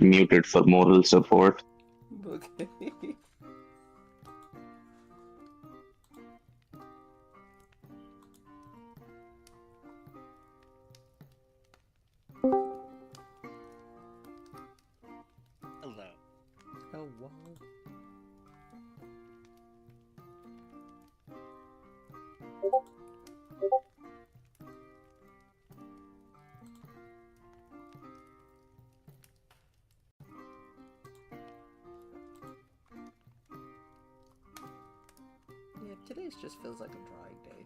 muted for moral support. Okay. Hello. Oh wow. Yeah, today's just feels like a dry day.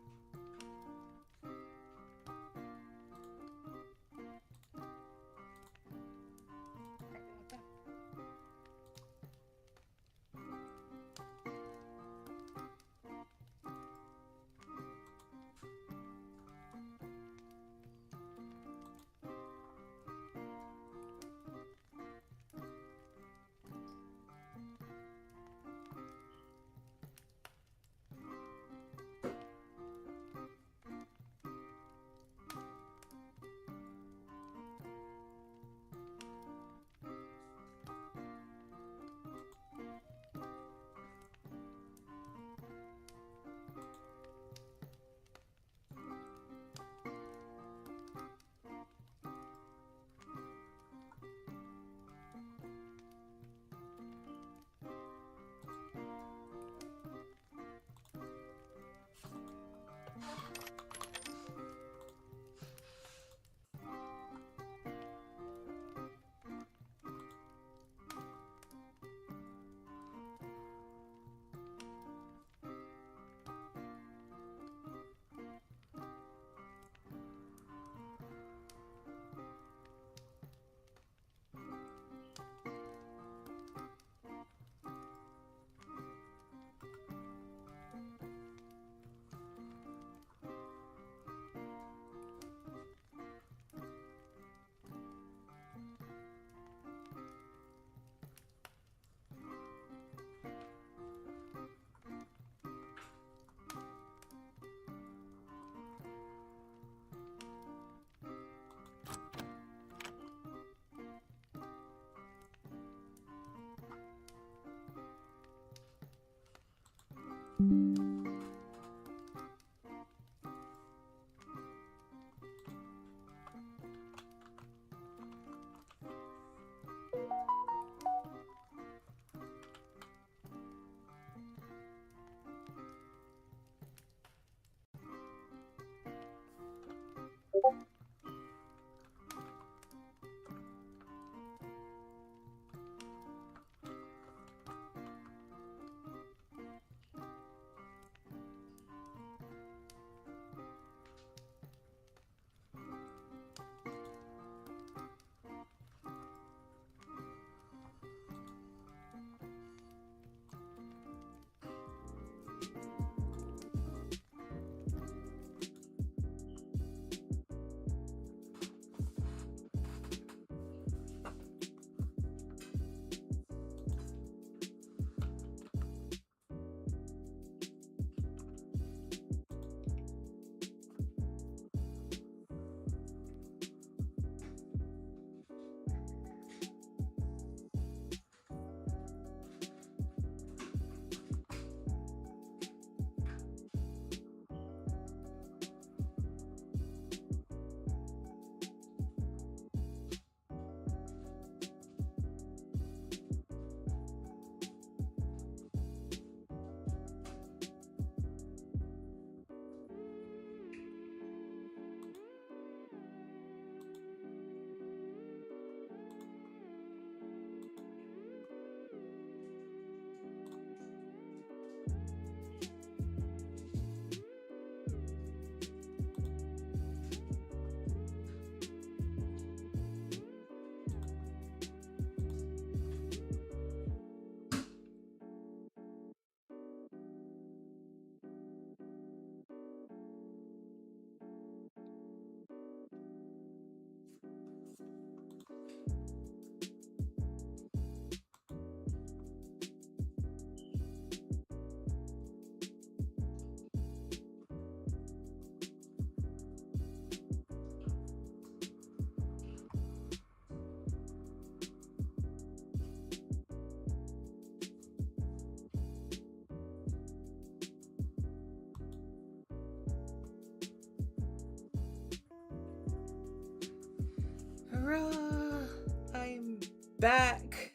back.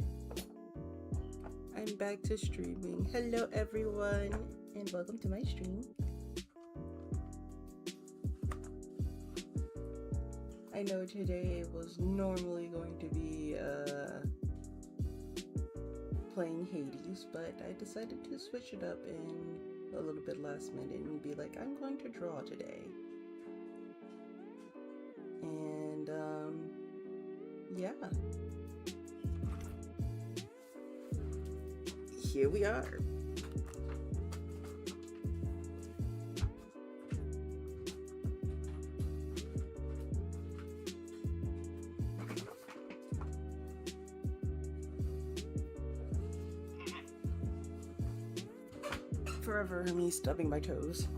I'm back to streaming. Hello, everyone, and welcome to my stream. I know today was normally going to be playing Hades, but I decided to switch it up in a little bit last minute and be like, I'm going to draw today. And yeah. Here we are. Forever me stubbing my toes.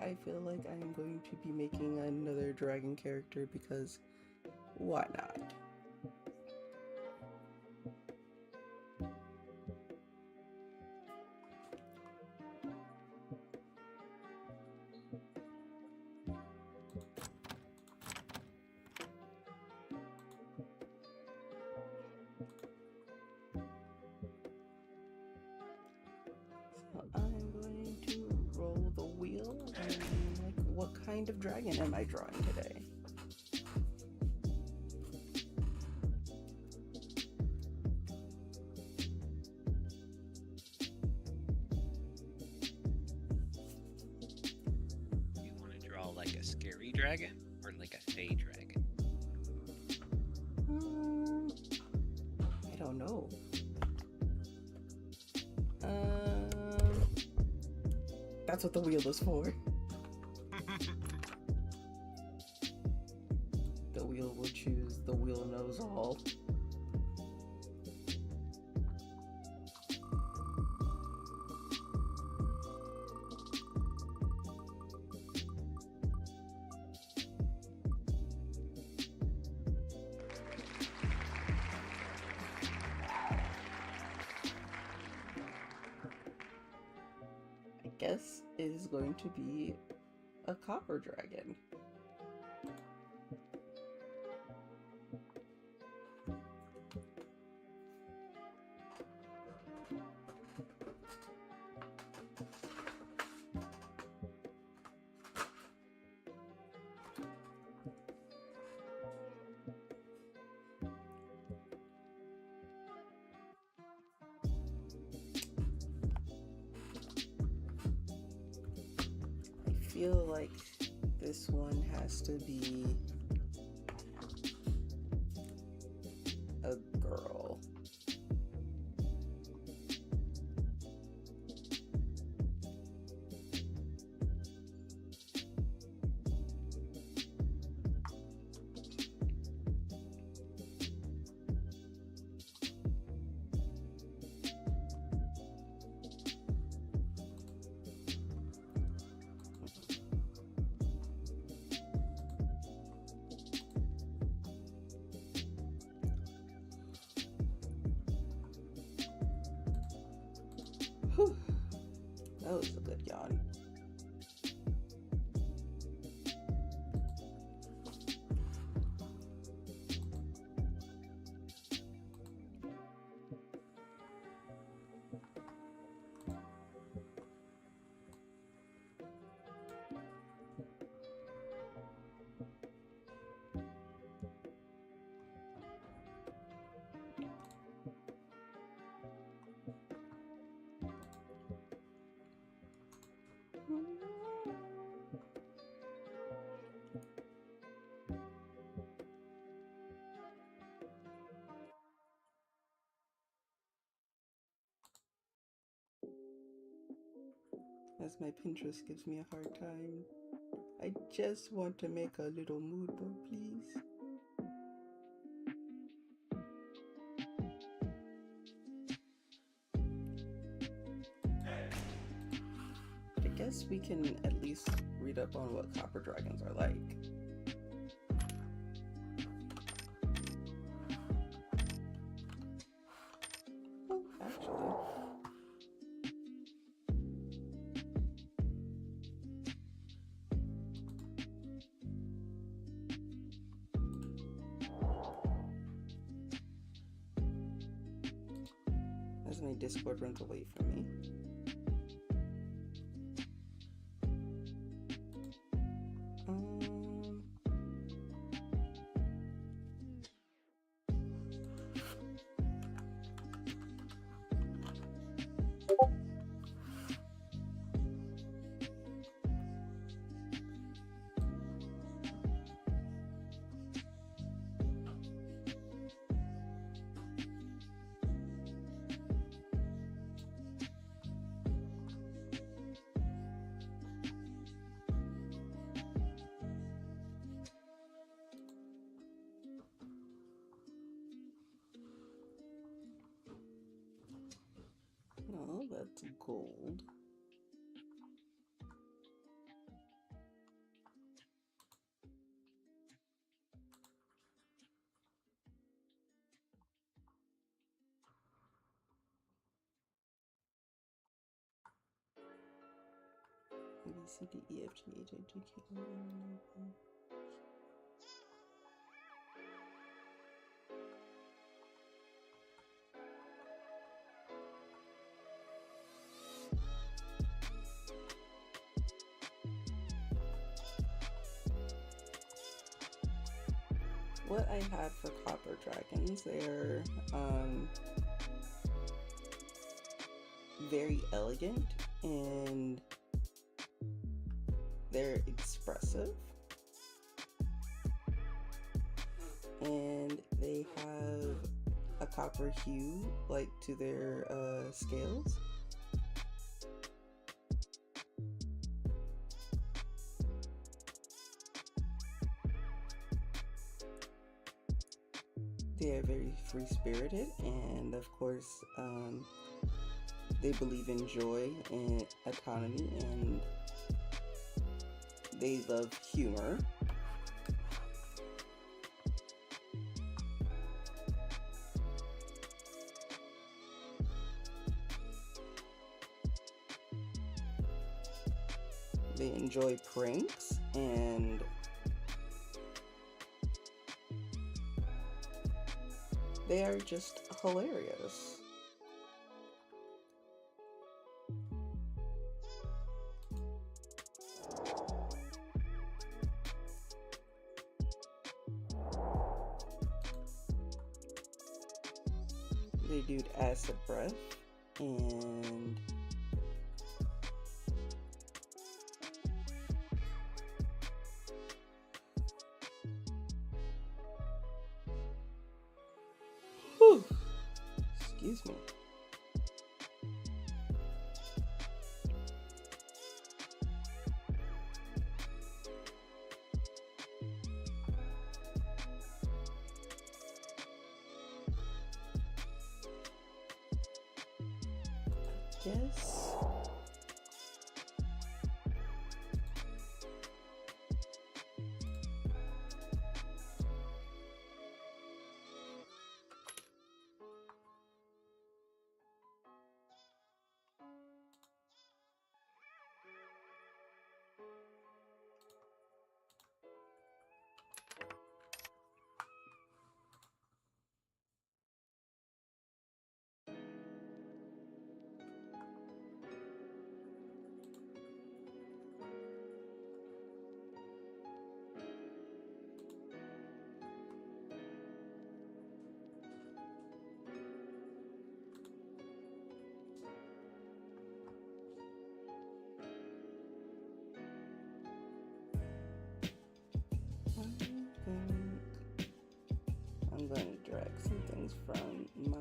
I feel like I am going to be making another dragon character because why not? So I'm going to roll the wheel and like, what kind of dragon am I drawing today? You want to draw like a scary dragon or like a fey dragon? I don't know. That's what the wheel is for. The wheel will choose. The wheel knows all. I guess it is going to be a copper dragon. I feel like this one has to be a girl. Whew. That was a good yawn. As my Pinterest gives me a hard time. I just want to make a little mood board, please. I guess we can at least read up on what copper dragons are like. my Discord runs away from me. Oh, that's gold. B, C, D, E, F, G, H, I, J, K, L, M, N, O, P. What I had for copper dragons, they're very elegant and they're expressive, and they have a copper hue like to their scales. They are very free-spirited, and of course, they believe in joy and autonomy, and they love humor. They enjoy pranks, and they are just hilarious. They do acid breath, and whew, excuse me. Yes. I'm going to drag some things from my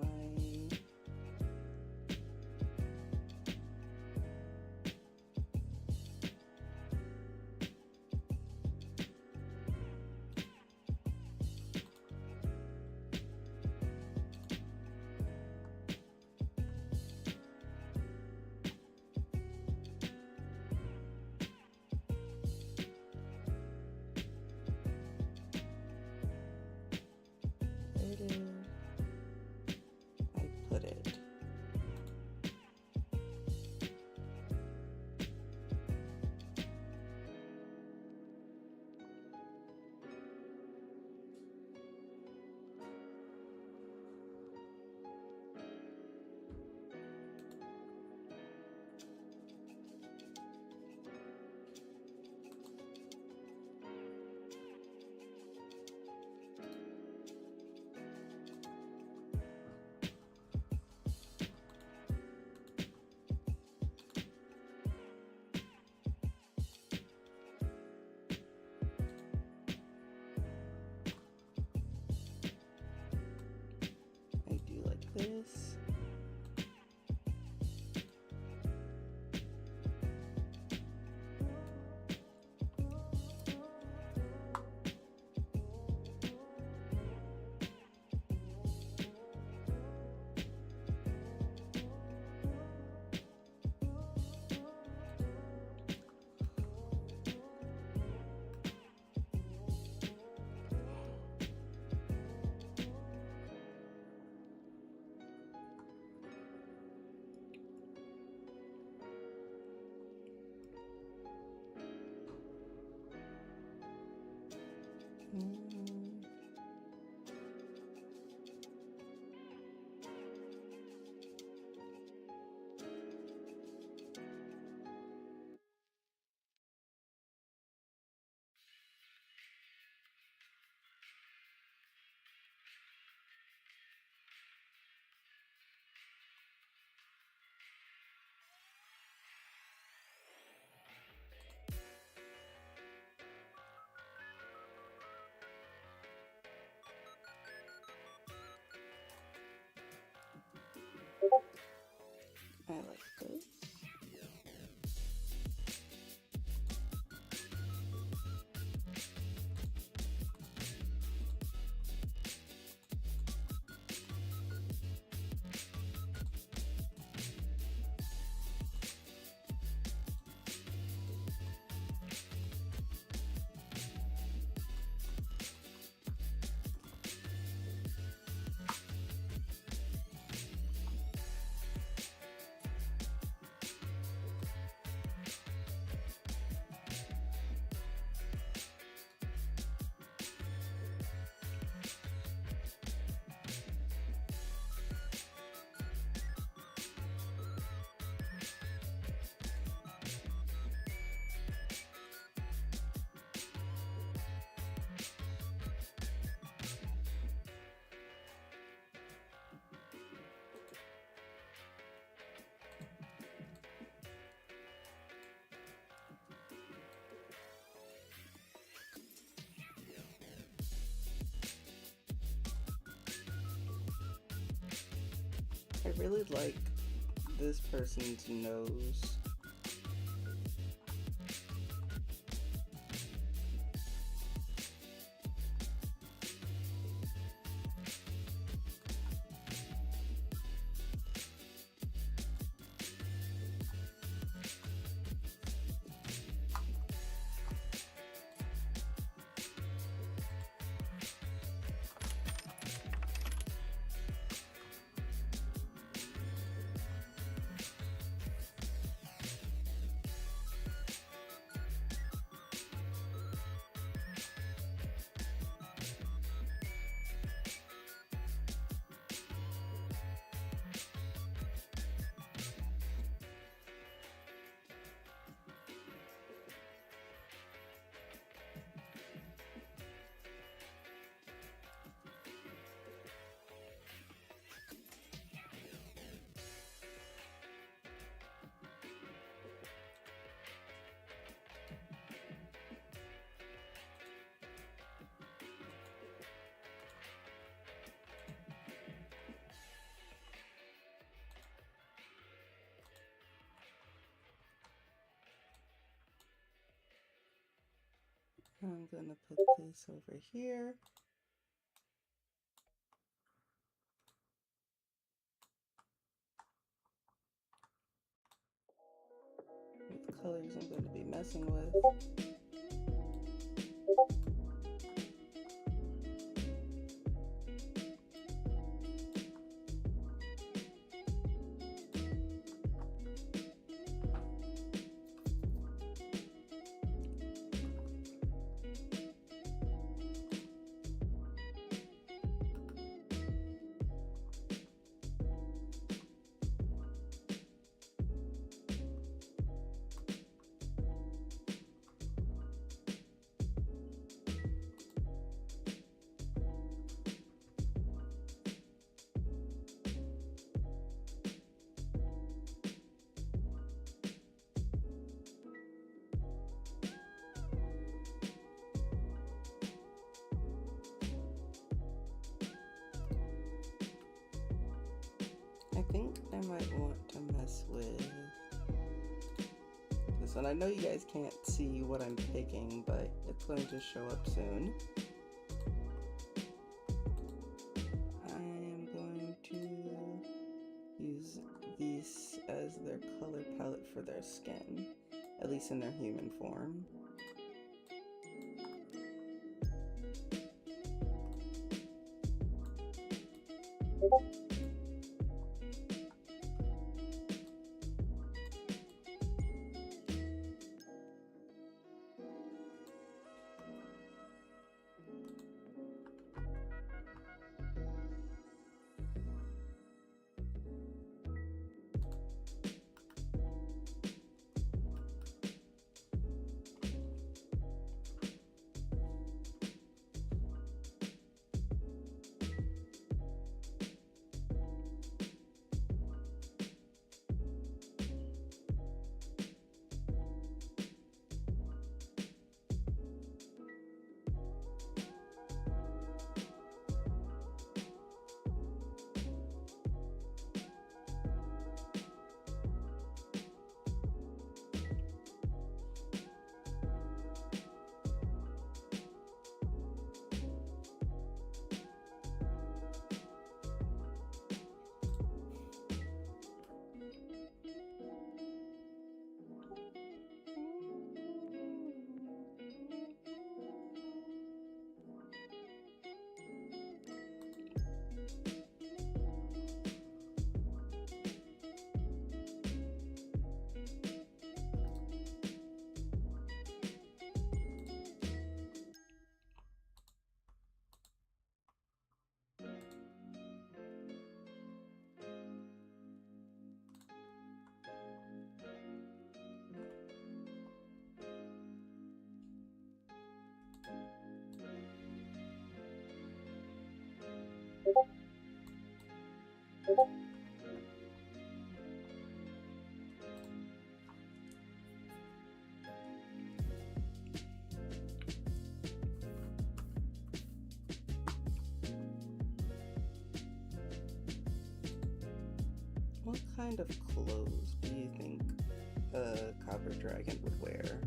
I like this. I really like this person's nose. I'm gonna put this over here. With colors I'm going to be messing with. I think I might want to mess with this one. I know you guys can't see what I'm picking, but it's going to show up soon. I am going to use these as their color palette for their skin, at least in their human form. What kind of clothes do you think a copper dragon would wear?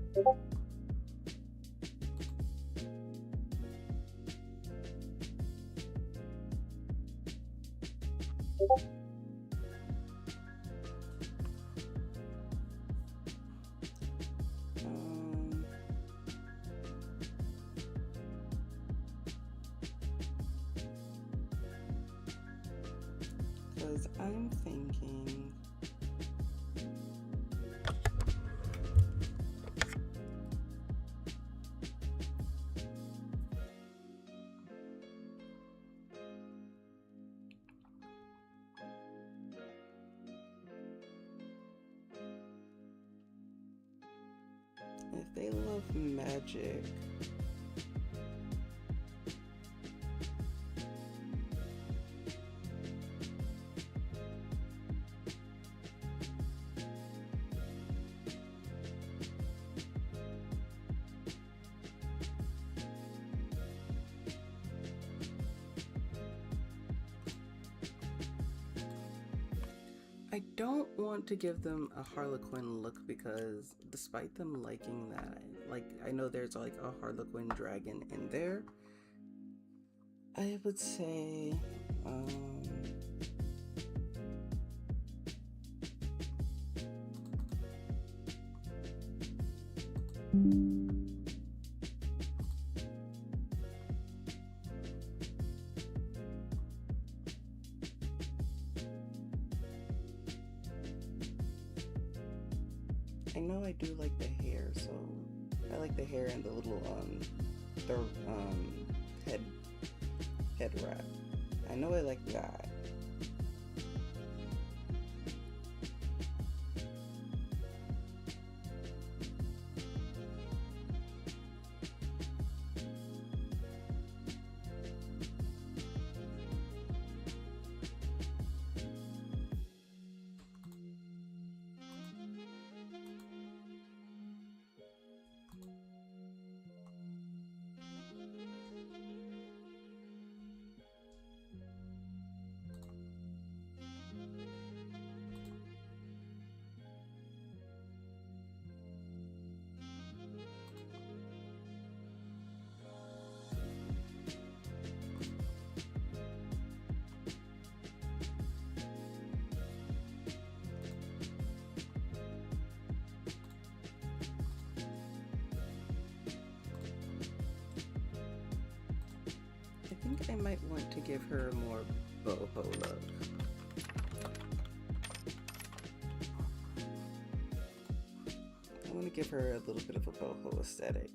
Because I'm thinking if they love magic, I don't want to give them a Harlequin look because despite them liking that, like I know there's like a Harlequin dragon in there. I would say I know I do like the hair, so I like the hair and the little the head wrap. I know I like that. I think I might want to give her a more boho look. I want to give her a little bit of a boho aesthetic.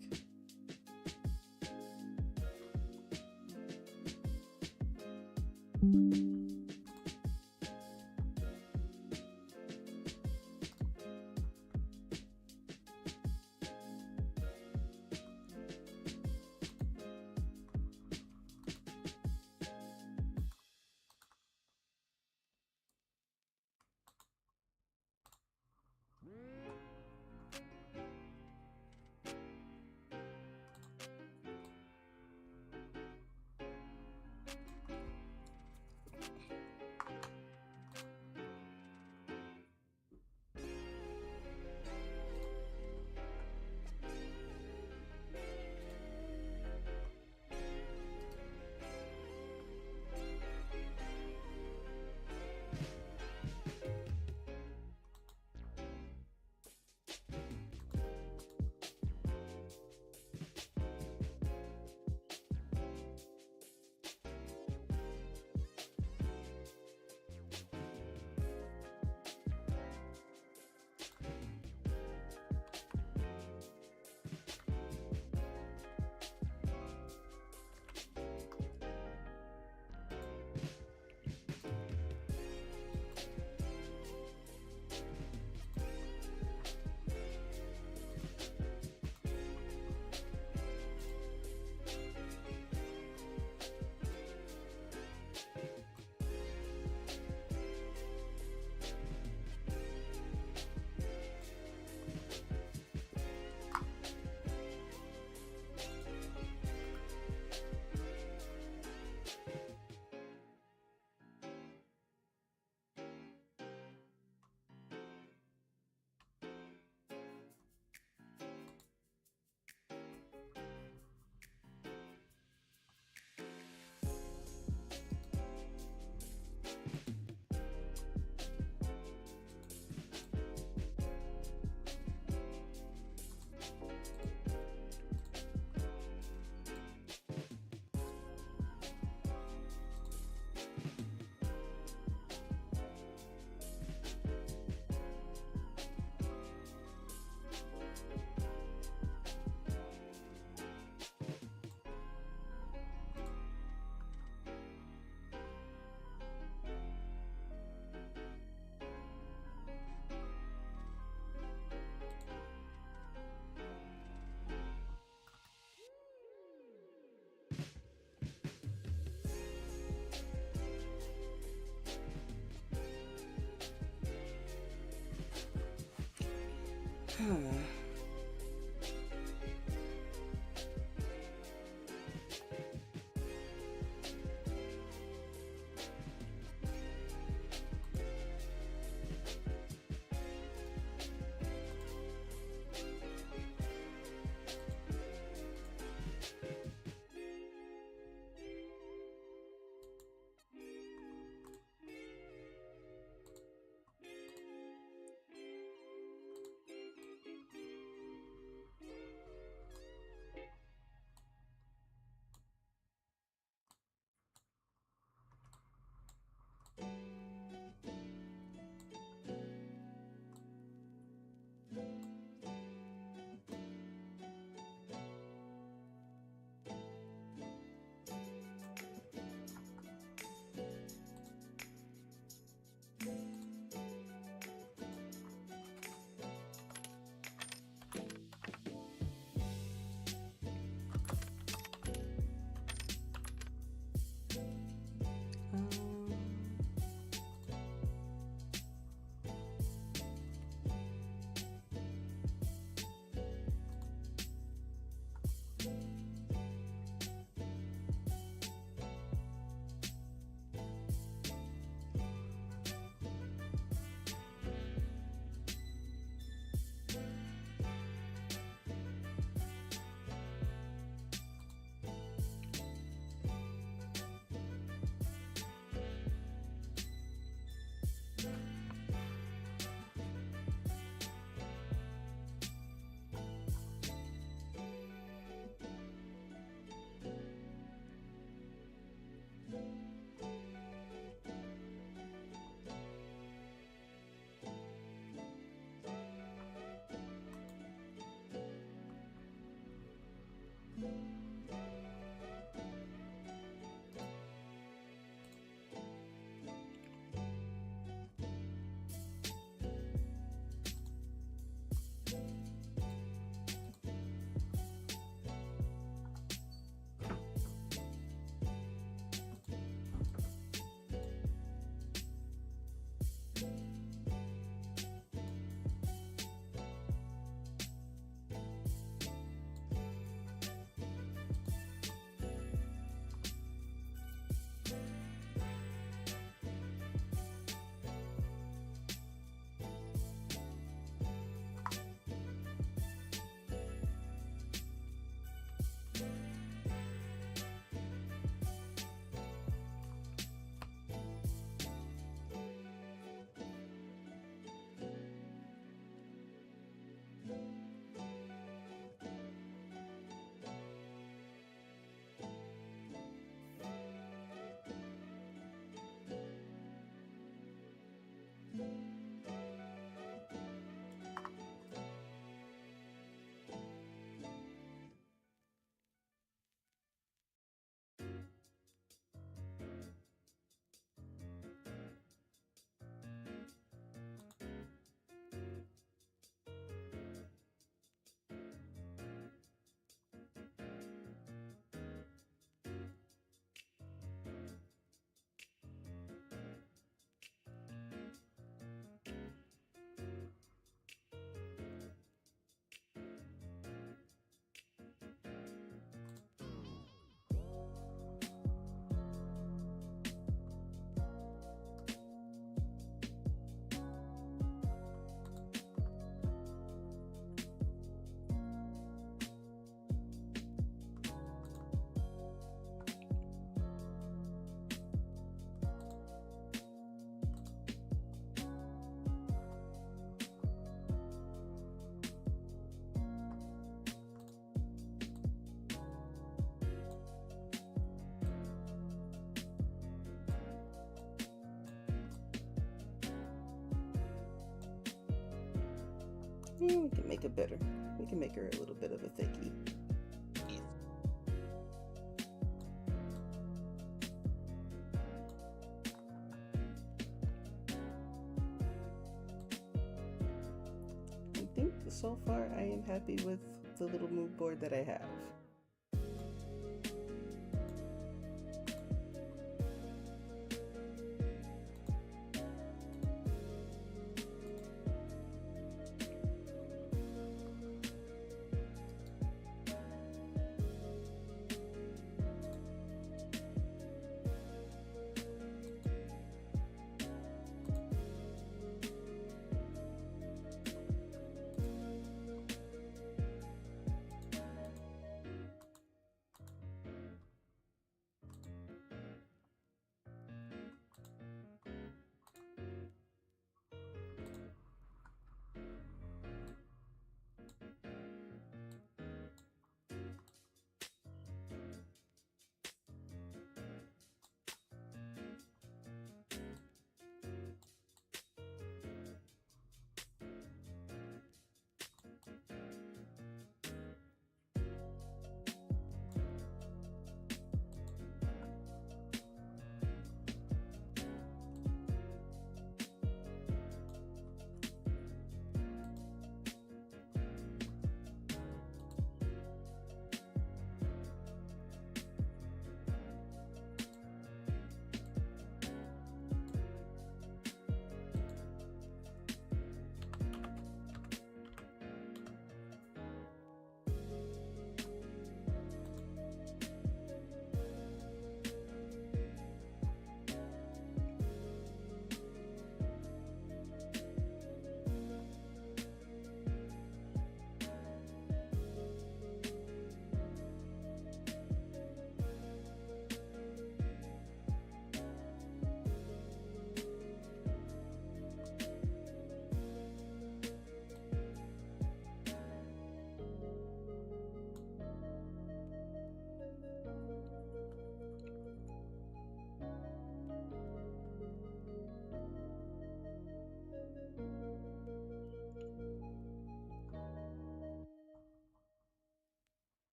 Um, we can make it better. We can make her a little bit of a thickie. I think so far I am happy with the little mood board that I have.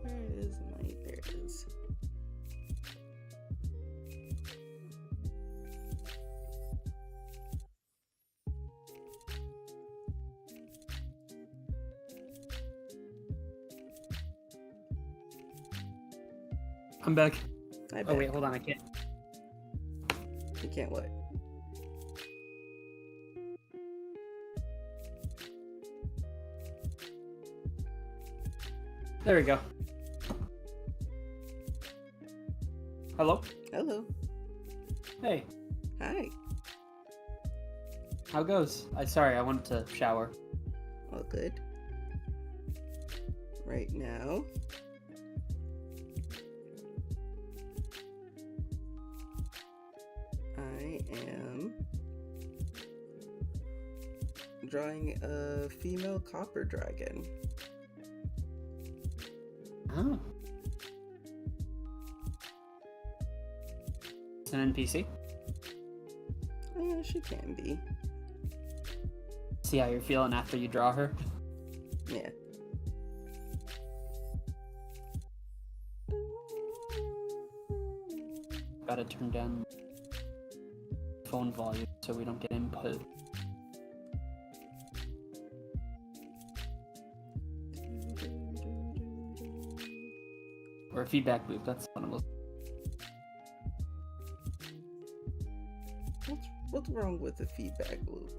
Where is my? There it is. I'm back. I Oh bet. wait, hold on, I can't. You can't what? There we go. Hello? Hello. Hey, Hi. how goes? Sorry, I wanted to shower. All good. Right now. I am drawing a female copper dragon. Oh. It's an NPC? She can be. See how you're feeling after you draw her? Yeah. Gotta turn down phone volume so we don't get input. Or a feedback loop, that's one of those. What's wrong with the feedback loop?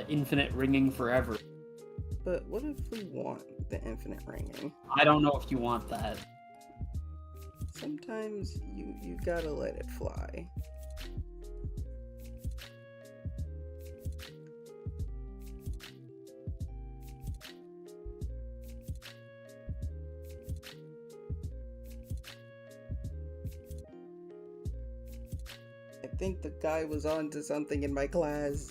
Infinite ringing forever. But what if we want the infinite ringing? I don't know if you want that. Sometimes you gotta let it fly. I think the guy was on to something in my class.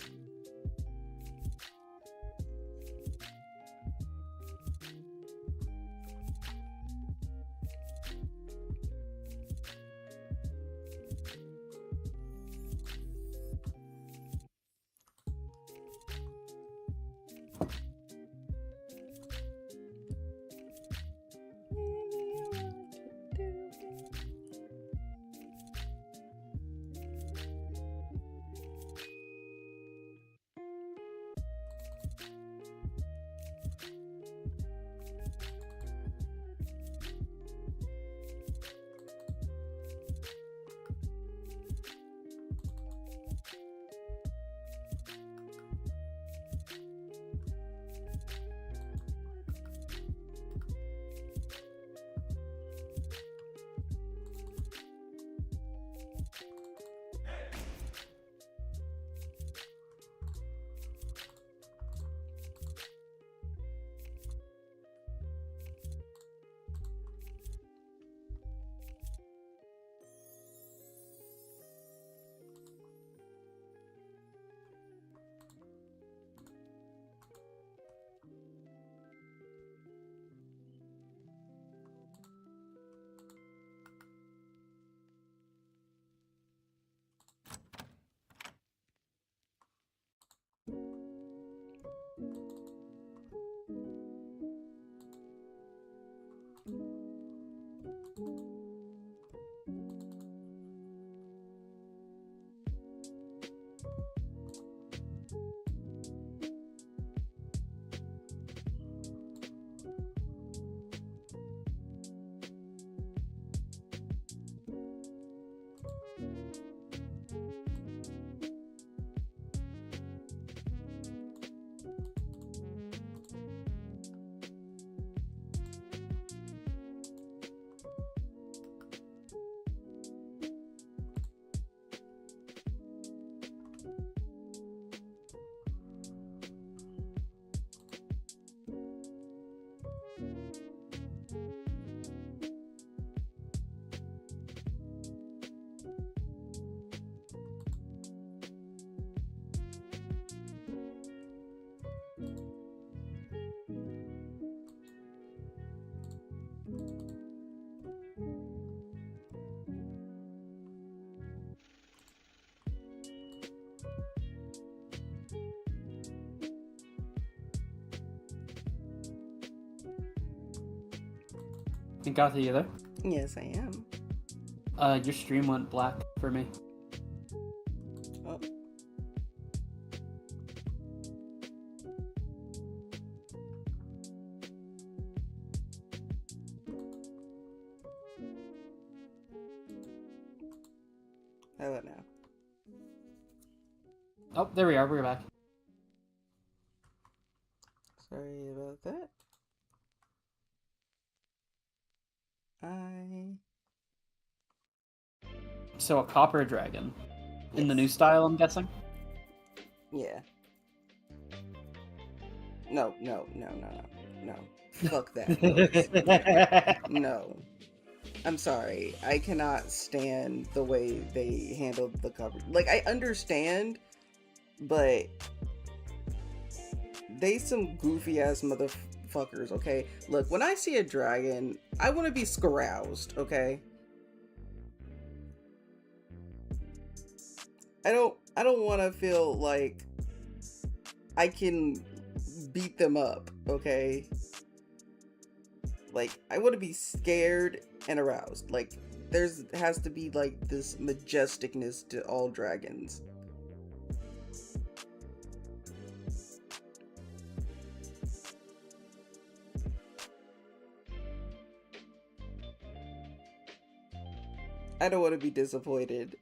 And Gotha, you there? Yes, I am. Your stream went black for me. Oh. How about now? Oh, there we are. We're back. Sorry about that. So a copper dragon. In the Yes. new style, I'm guessing? Yeah. No. Fuck that. No. I'm sorry. I cannot stand the way they handled the cover. Like, I understand, but they some goofy ass motherfuckers, okay? Look, when I see a dragon, I want to be scaroused, okay? I don't want to feel like I can beat them up, okay? Like, I want to be scared and aroused. Like, has to be like this majesticness to all dragons. I don't want to be disappointed.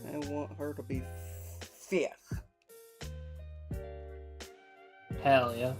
I want her to be fifth. Hell yeah.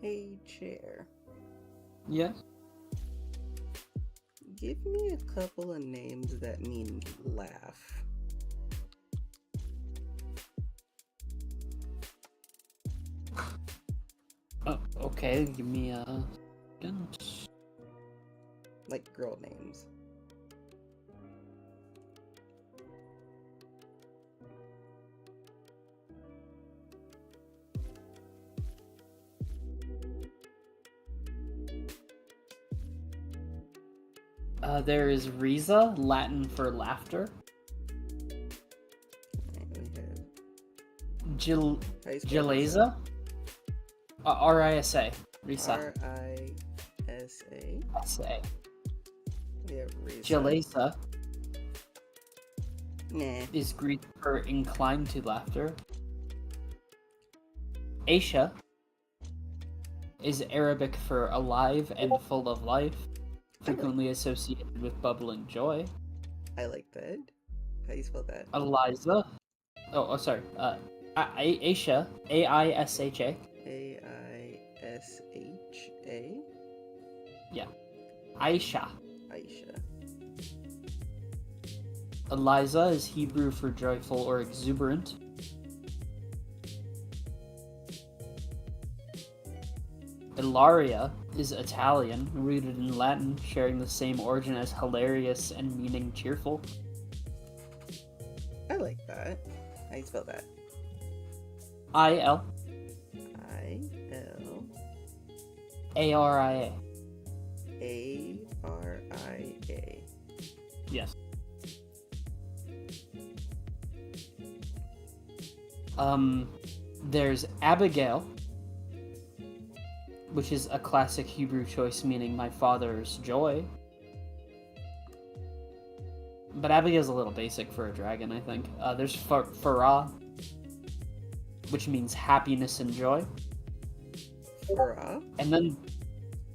Hey, chair. Yes. Give me a couple of names that mean laugh. Oh, okay. Give me a second. Like girl names. There is Riza, Latin for laughter. Alright, we have. Gil How you spell Risa? Gileza. R-I-S-A. Risa. R-I-S-A. S-A. We have Risa. Gileza Nah. is Greek for inclined to laughter. Aisha is Arabic for alive and full of life, frequently associated with bubbling joy. I like that. How you spell that? Eliza. Sorry. Aisha. A-I-S-H-A. A-I-S-H-A. Yeah. Aisha. Aisha. Eliza is Hebrew for joyful or exuberant. Ilaria is Italian, rooted in Latin, sharing the same origin as hilarious and meaning cheerful. I like that. How you spell that? I-L. I-L. A-R-I-A. A-R-I-A. Yes. There's Abigail, which is a classic Hebrew choice meaning my father's joy. But Abigail's a little basic for a dragon, I think. There's Farah, which means happiness and joy. Farah? and then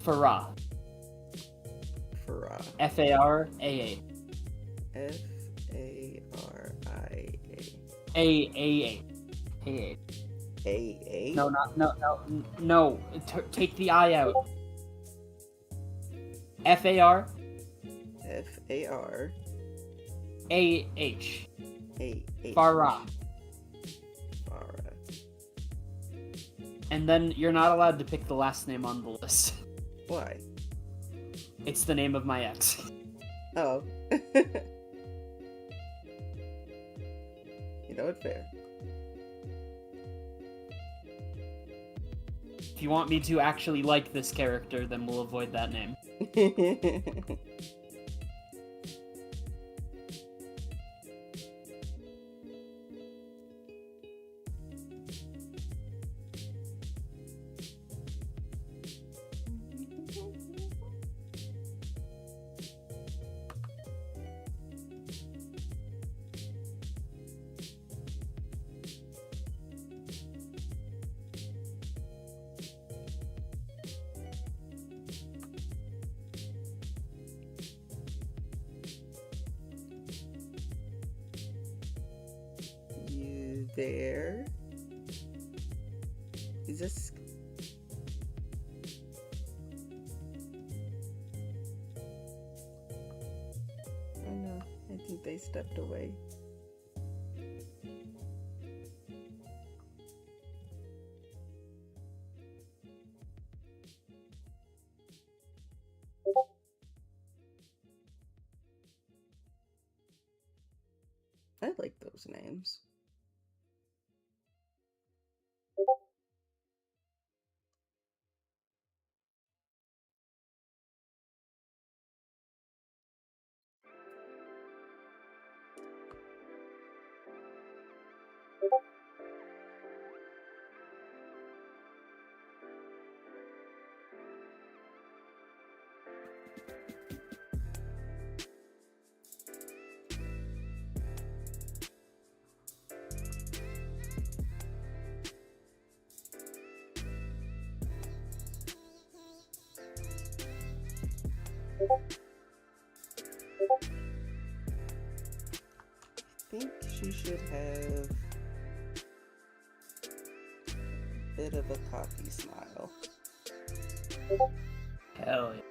Farah. Farah. Faraa. Faria. A. AA? No. Take the I out. Farah. Farah. Farah. Farah. And then you're not allowed to pick the last name on the list. Why? It's the name of my ex. Oh. You know what? Fair. If you want me to actually like this character, then we'll avoid that name. You there? Is this? Oh no, I think they stepped away. I like those names. I think she should have a bit of a cocky smile. Hell yeah.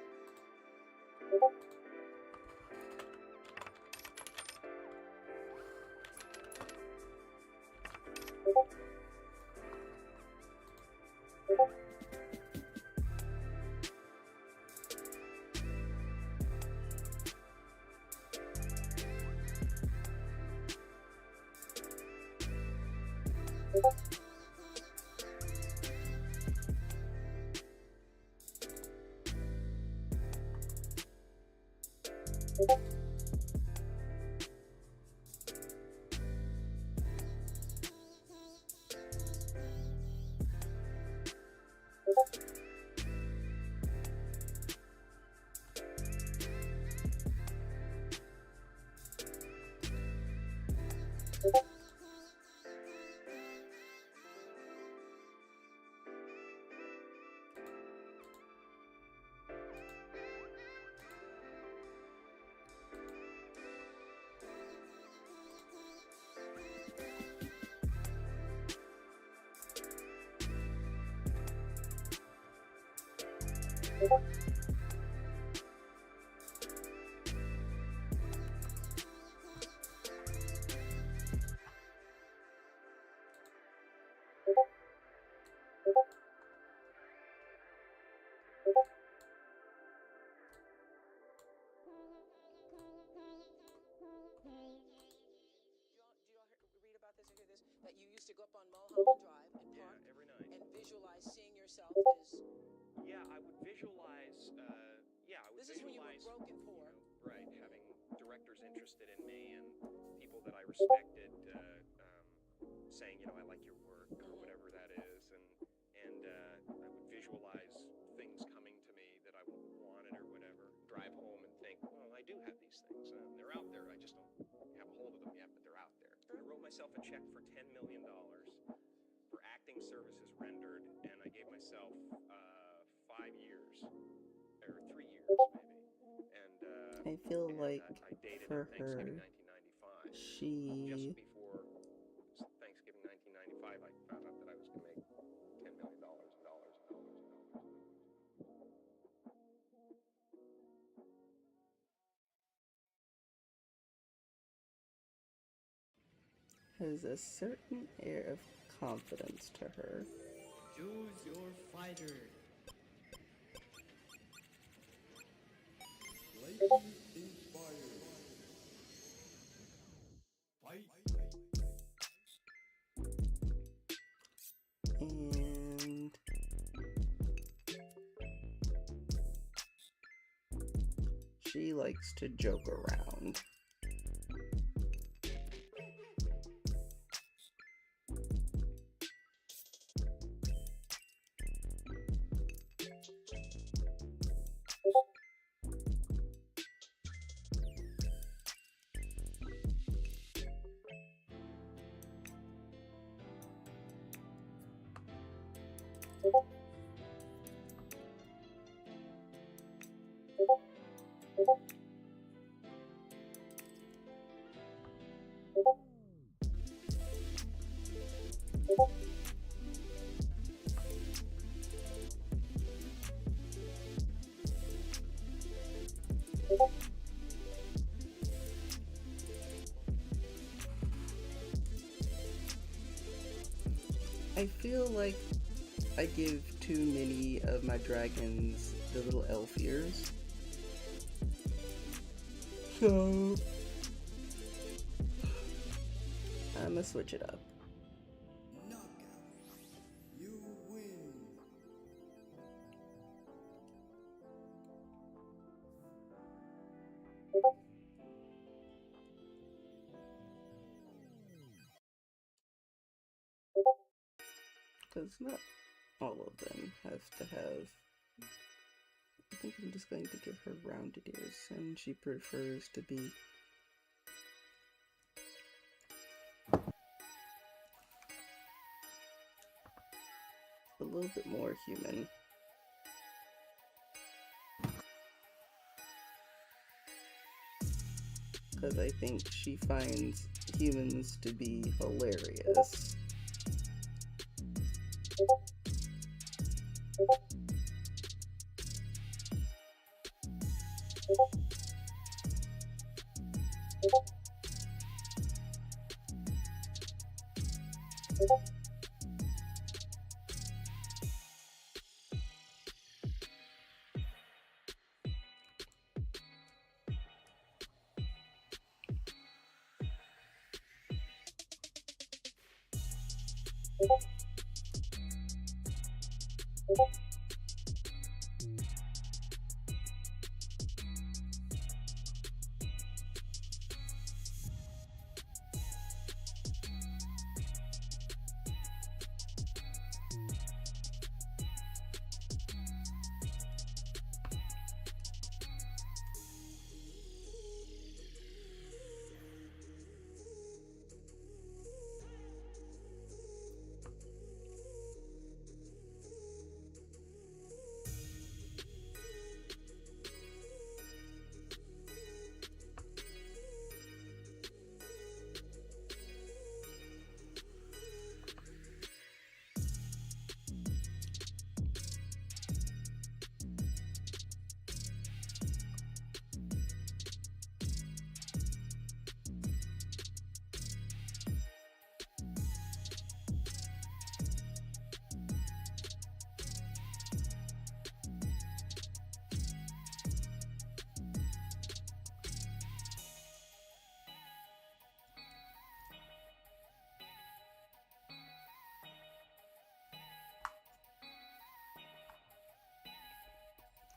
Read about this or hear this? That you used to go up on Mulholland Drive and park every night. and visualize seeing yourself as. Yeah, I would visualize. This is when you were broke and poor. Right, having directors interested in me and people that I respected saying, I like your work or whatever that is, and I would visualize things coming to me that I wanted or whatever. Drive home and think, well, I do have these things. They're out there. I just don't have a hold of them yet, but they're out there. I wrote myself a check for $10 million for acting services rendered, and I gave myself I feel And like I dated for Thanksgiving her, 1995. she Just before Thanksgiving 1995, I found out that I was going to make $10 million dollars. has a certain air of confidence to her. Choose your fighter. Lightning inspired. Fight. And she likes to joke around. I feel like I give too many of my dragons the little elf ears. So I'm gonna switch it up. Knockout. You win. Because not all of them have to have. I think I'm just going to give her rounded ears, and she prefers to be a little bit more human. Because I think she finds humans to be hilarious.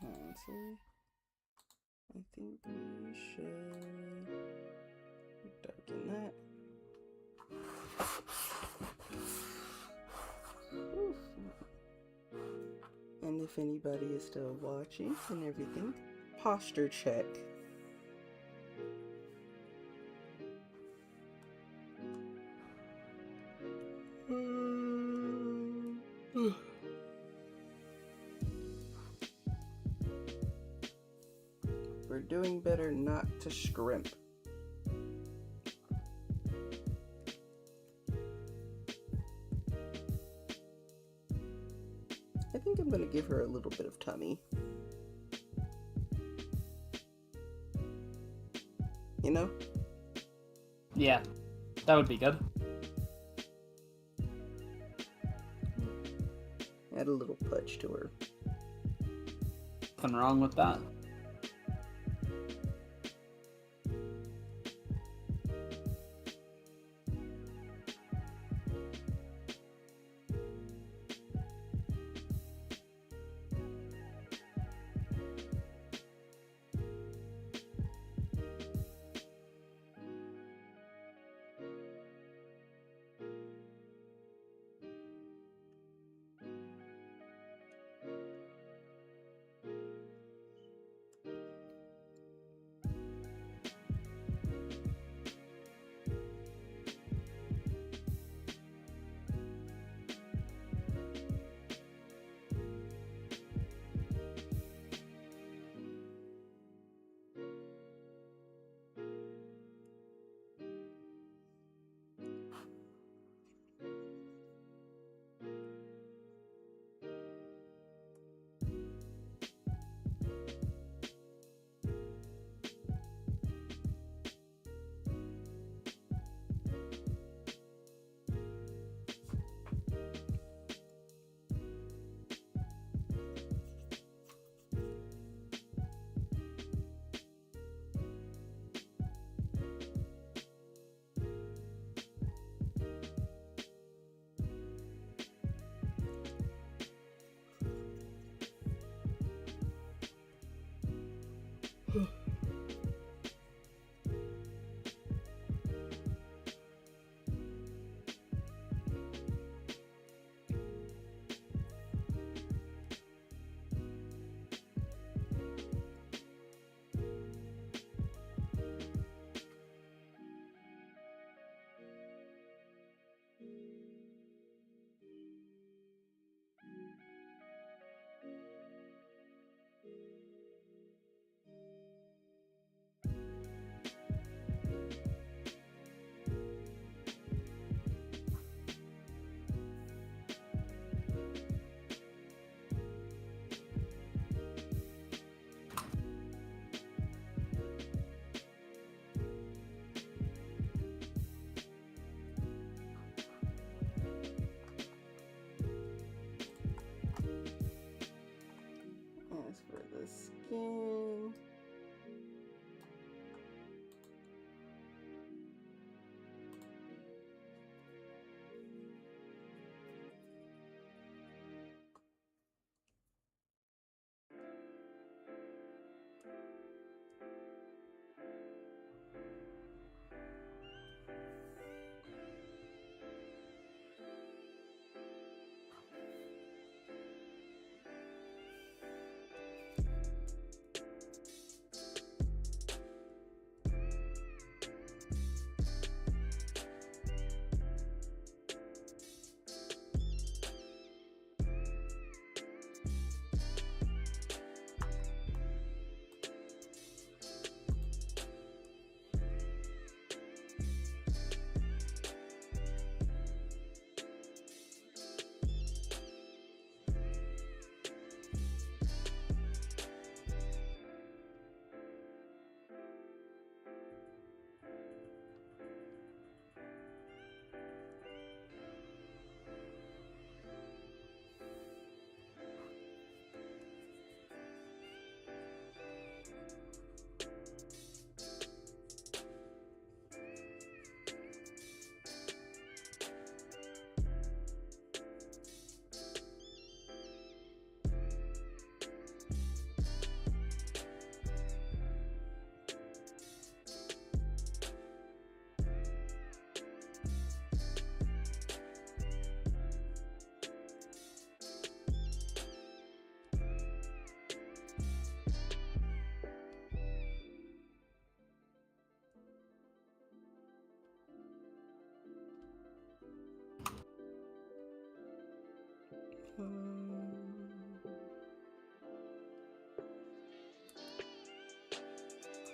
Honestly, I think we should darken that. Oof. And if anybody is still watching and everything, posture check. We're You're doing better not to scrimp. I think I'm gonna give her a little bit of tummy. You know? Yeah, that would be good. Add a little pudge to her. Nothing wrong with that.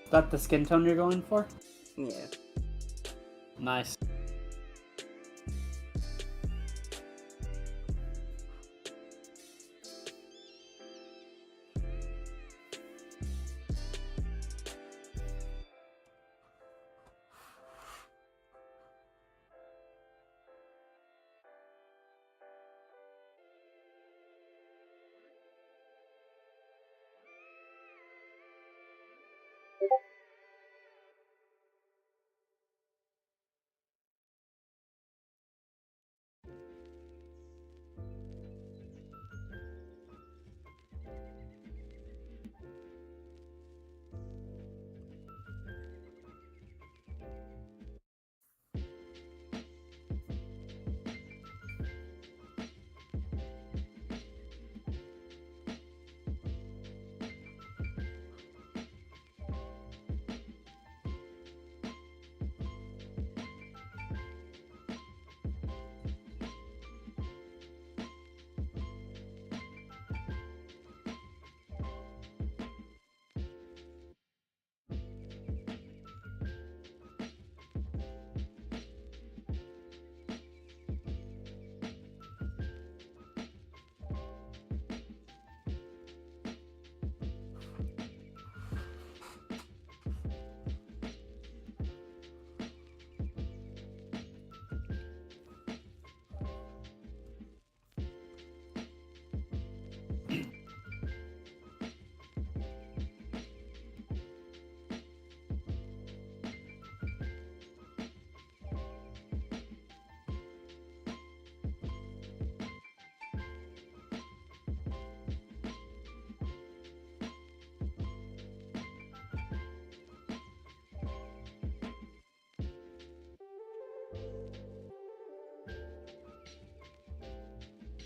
that the skin tone you're going for? Yeah. Nice.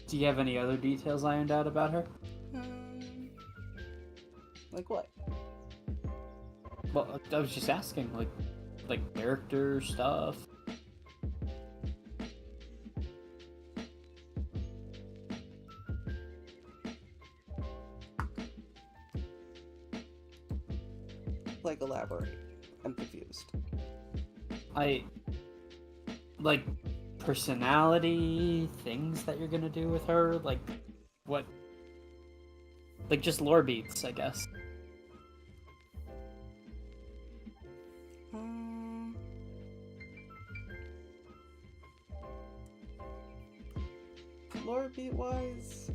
Do you have any other details ironed out about her? Like what? Well, I was just asking, like character stuff. Like elaborate. I'm confused. Like personality, things that you're gonna do with her, like what? Like just lore beats, I guess. Lore beat wise,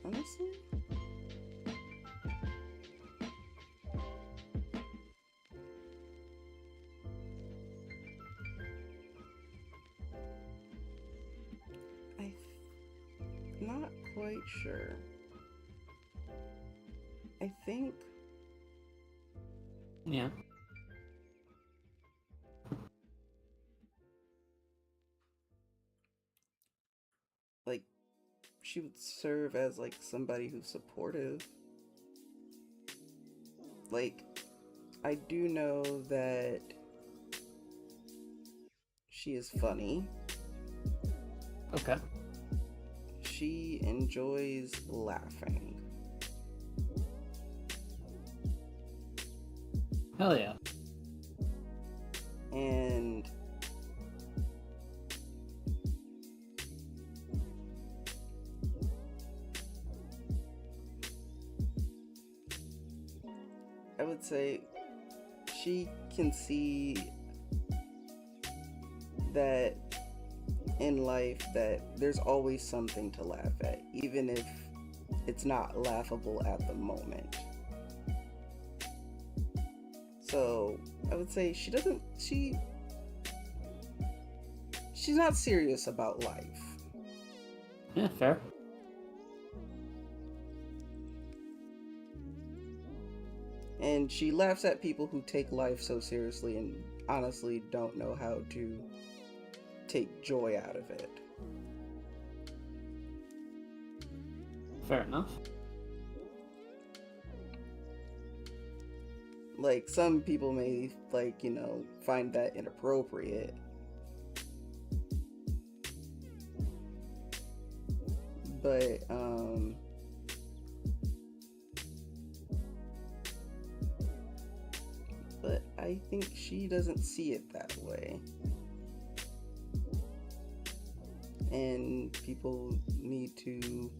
honestly, I'm not quite sure. I think Yeah. like she would serve as like somebody who's supportive. Like, I do know that she is funny. Okay. She enjoys laughing. Hell yeah. And I would say she can see that in life that there's always something to laugh at, even if it's not laughable at the moment. So I would say she's not serious about life. Yeah, fair. And she laughs at people who take life so seriously and honestly don't know how to take joy out of it. Fair enough. Like, some people may, like, find that inappropriate. But, I think she doesn't see it that way. And people need to,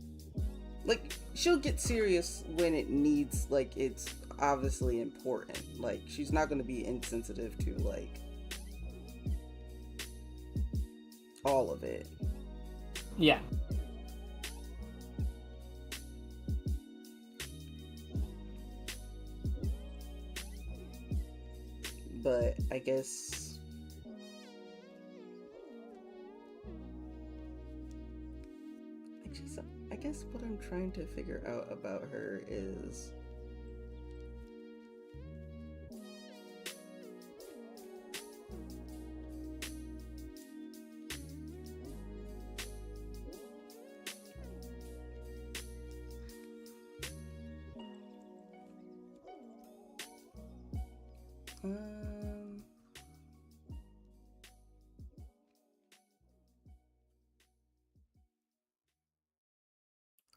like, she'll get serious when it needs, like, it's obviously important. Like, she's not going to be insensitive to, like, all of it. Yeah. But I guess what I'm trying to figure out about her is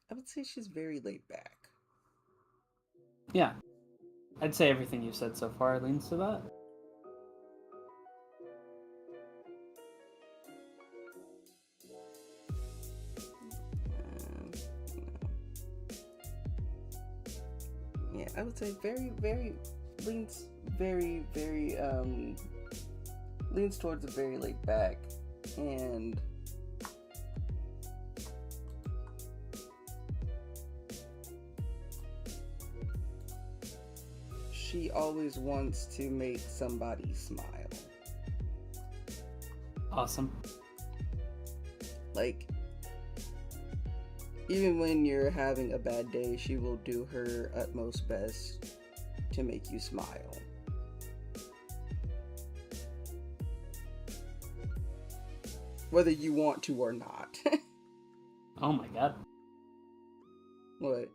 I would say she's very laid back. Yeah. I'd say everything you've said so far leans to that. Yeah, I would say leans leans towards a very laid back, and she always wants to make somebody smile. Awesome. Like, even when you're having a bad day, she will do her utmost best to make you smile. Whether you want to or not. Oh my god. What?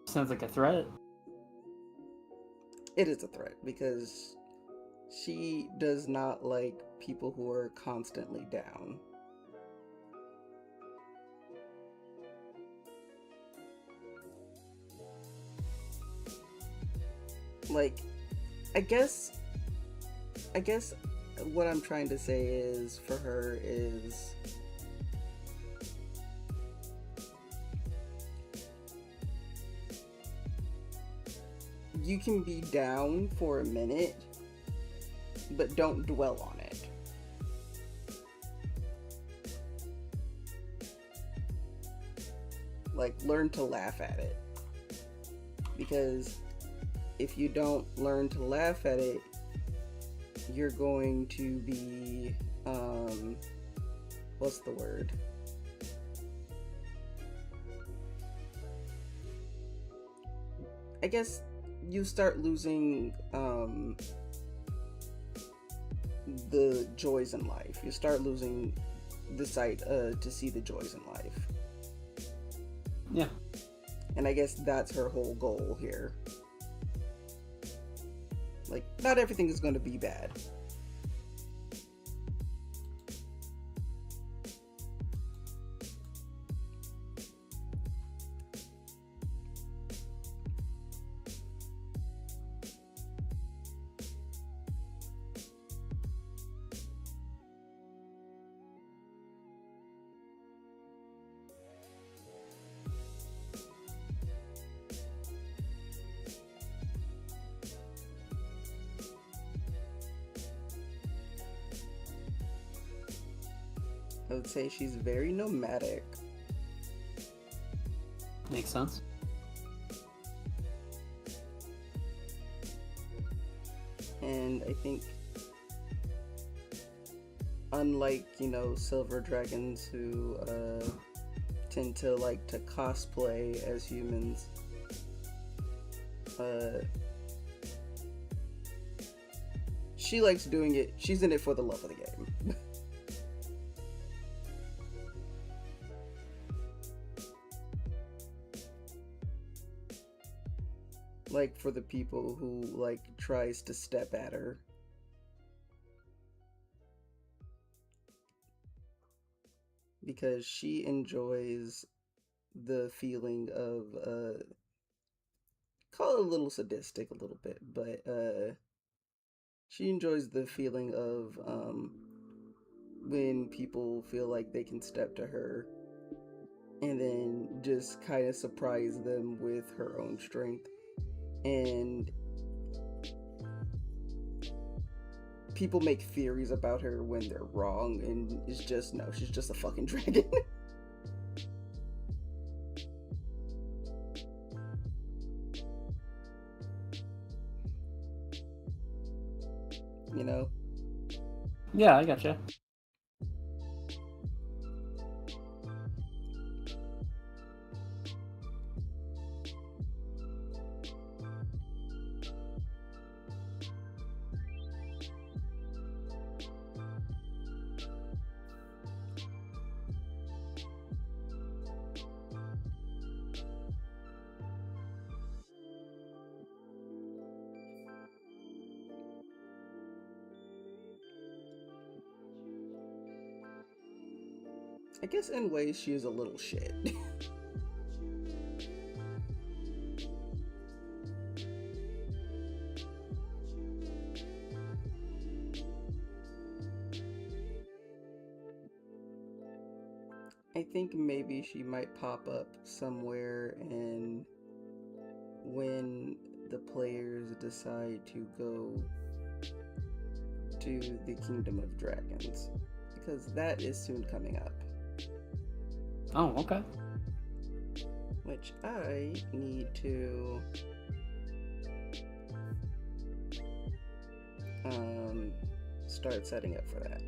Sounds like a threat. It is a threat, because she does not like people who are constantly down. Like, I guess what I'm trying to say is, for her, is you can be down for a minute, but don't dwell on it. Like, learn to laugh at it. Because if you don't learn to laugh at it, you're going to be, what's the word? I guess you start losing, the joys in life. You start losing the sight, to see the joys in life. Yeah. And I guess that's her whole goal here. Like, not everything is going to be bad. I would say she's very nomadic. Makes sense. And I think, unlike, silver dragons who tend to like to cosplay as humans, she likes doing it. She's in it for the love of the game. Like for the people who like tries to step at her. Because she enjoys the feeling of call it a little sadistic a little bit, but she enjoys the feeling of when people feel like they can step to her and then just kind of surprise them with her own strength. And people make theories about her when they're wrong, and it's just, no, she's just a fucking dragon. You know? Yeah, I gotcha. I guess in ways she is a little shit. I think maybe she might pop up somewhere, and when the players decide to go to the Kingdom of Dragons, because that is soon coming up. Oh, okay. Which I need to start setting up for that.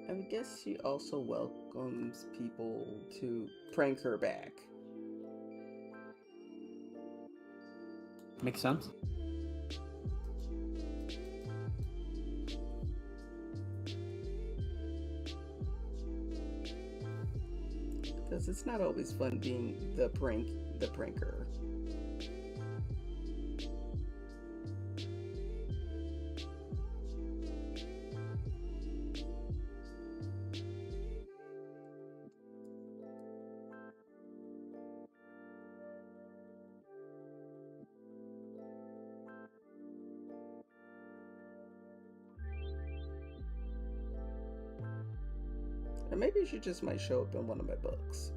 I would guess she also welcomes people to prank her back. Makes sense. Because it's not always fun being the pranker. Or maybe she just might show up in one of my books.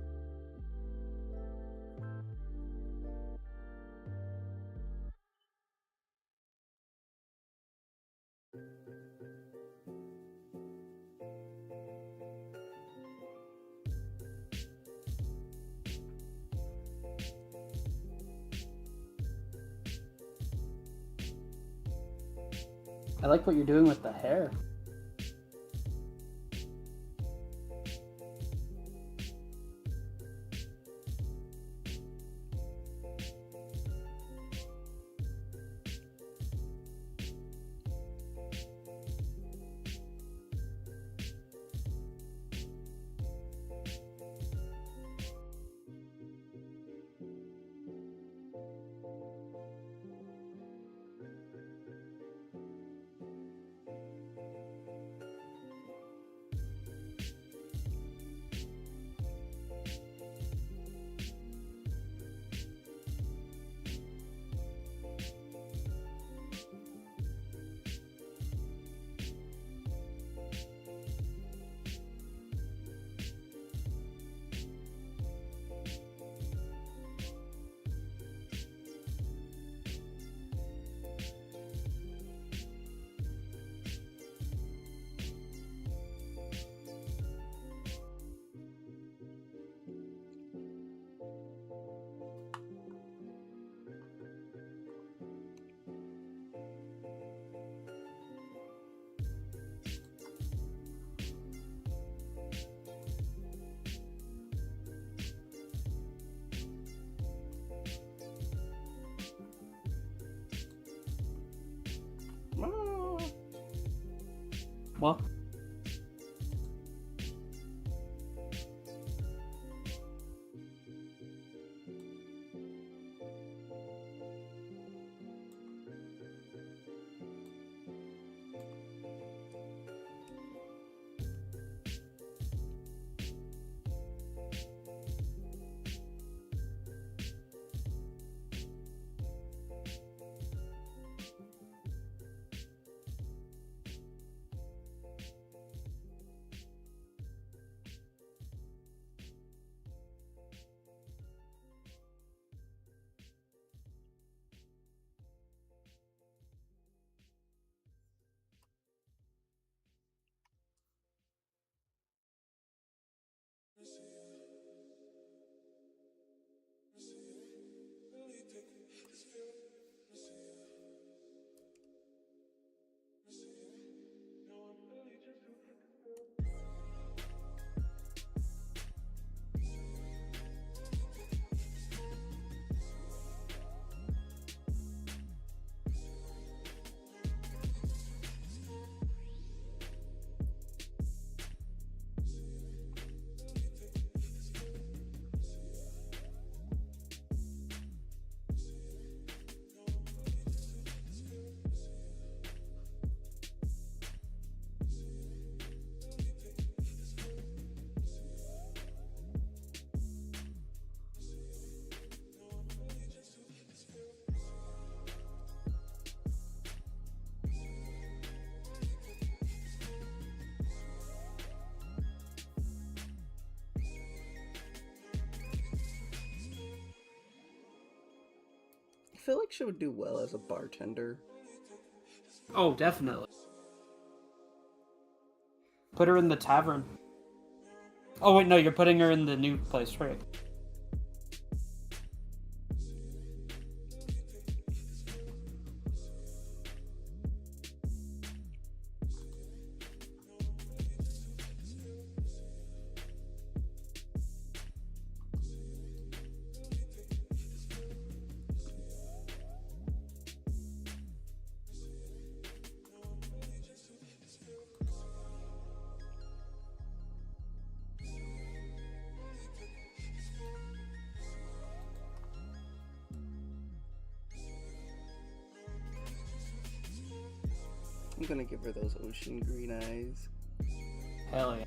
I like what you're doing with the hair. Well, I feel like she would do well as a bartender. oh, definitely. Put her in the tavern. Oh wait, no, you're putting her in the new place, right? I'm gonna give her those ocean green eyes. Hell yeah.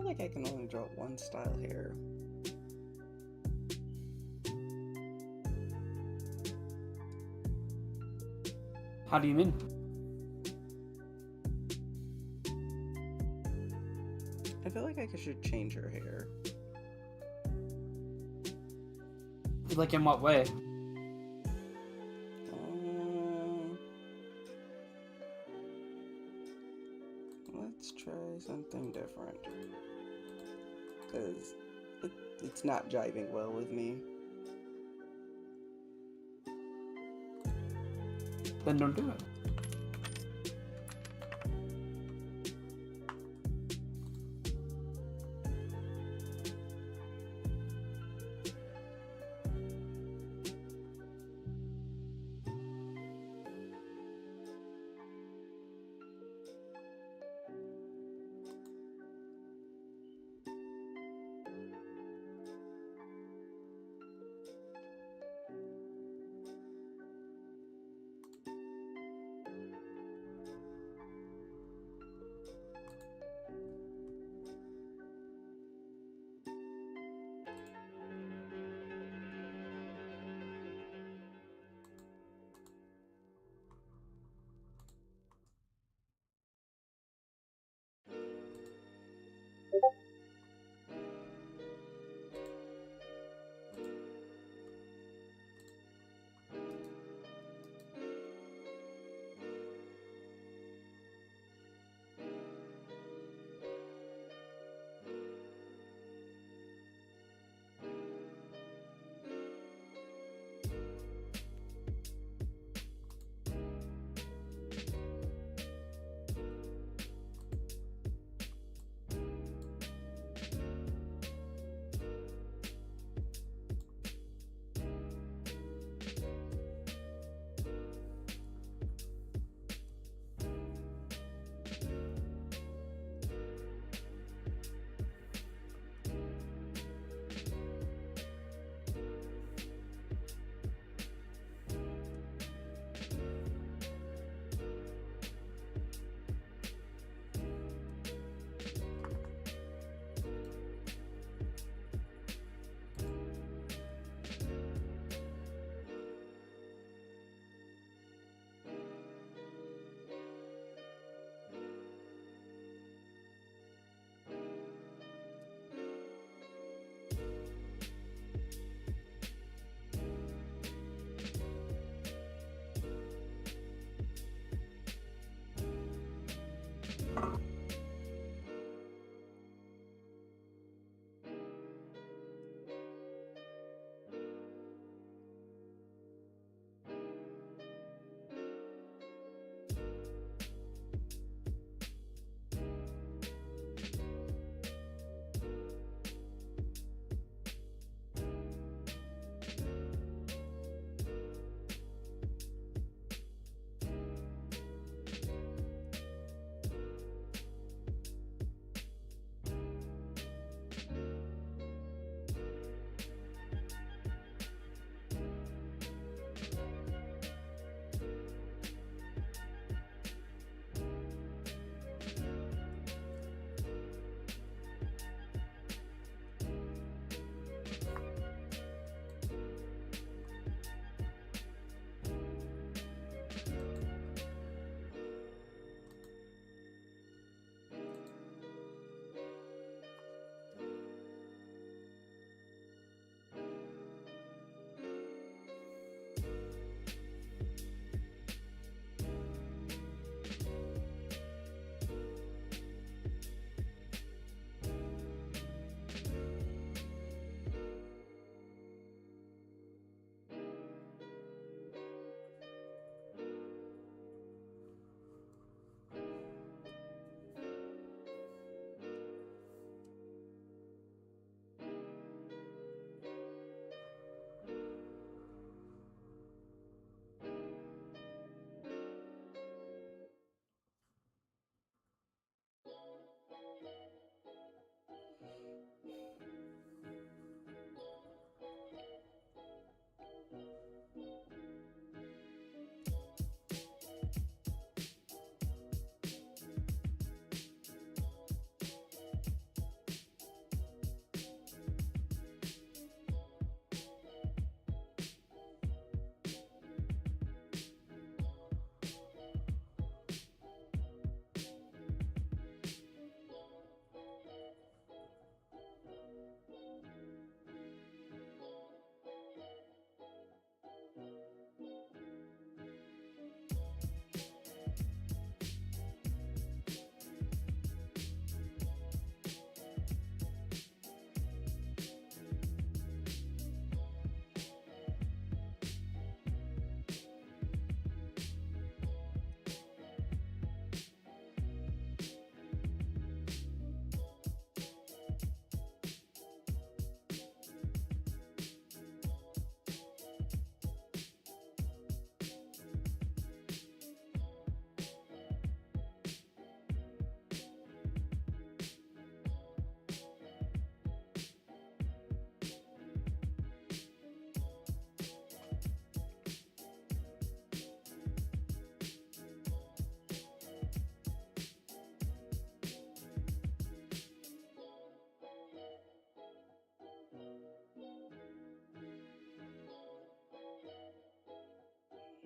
like I can only draw one style hair. How do you mean? I feel like I should change her hair. Like, in what way? Let's try something different. Because it's not jiving well with me. Then don't do it.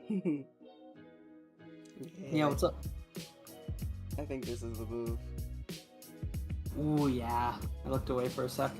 Yeah, what's up? I think this is the move. Ooh, yeah. I looked away for a sec.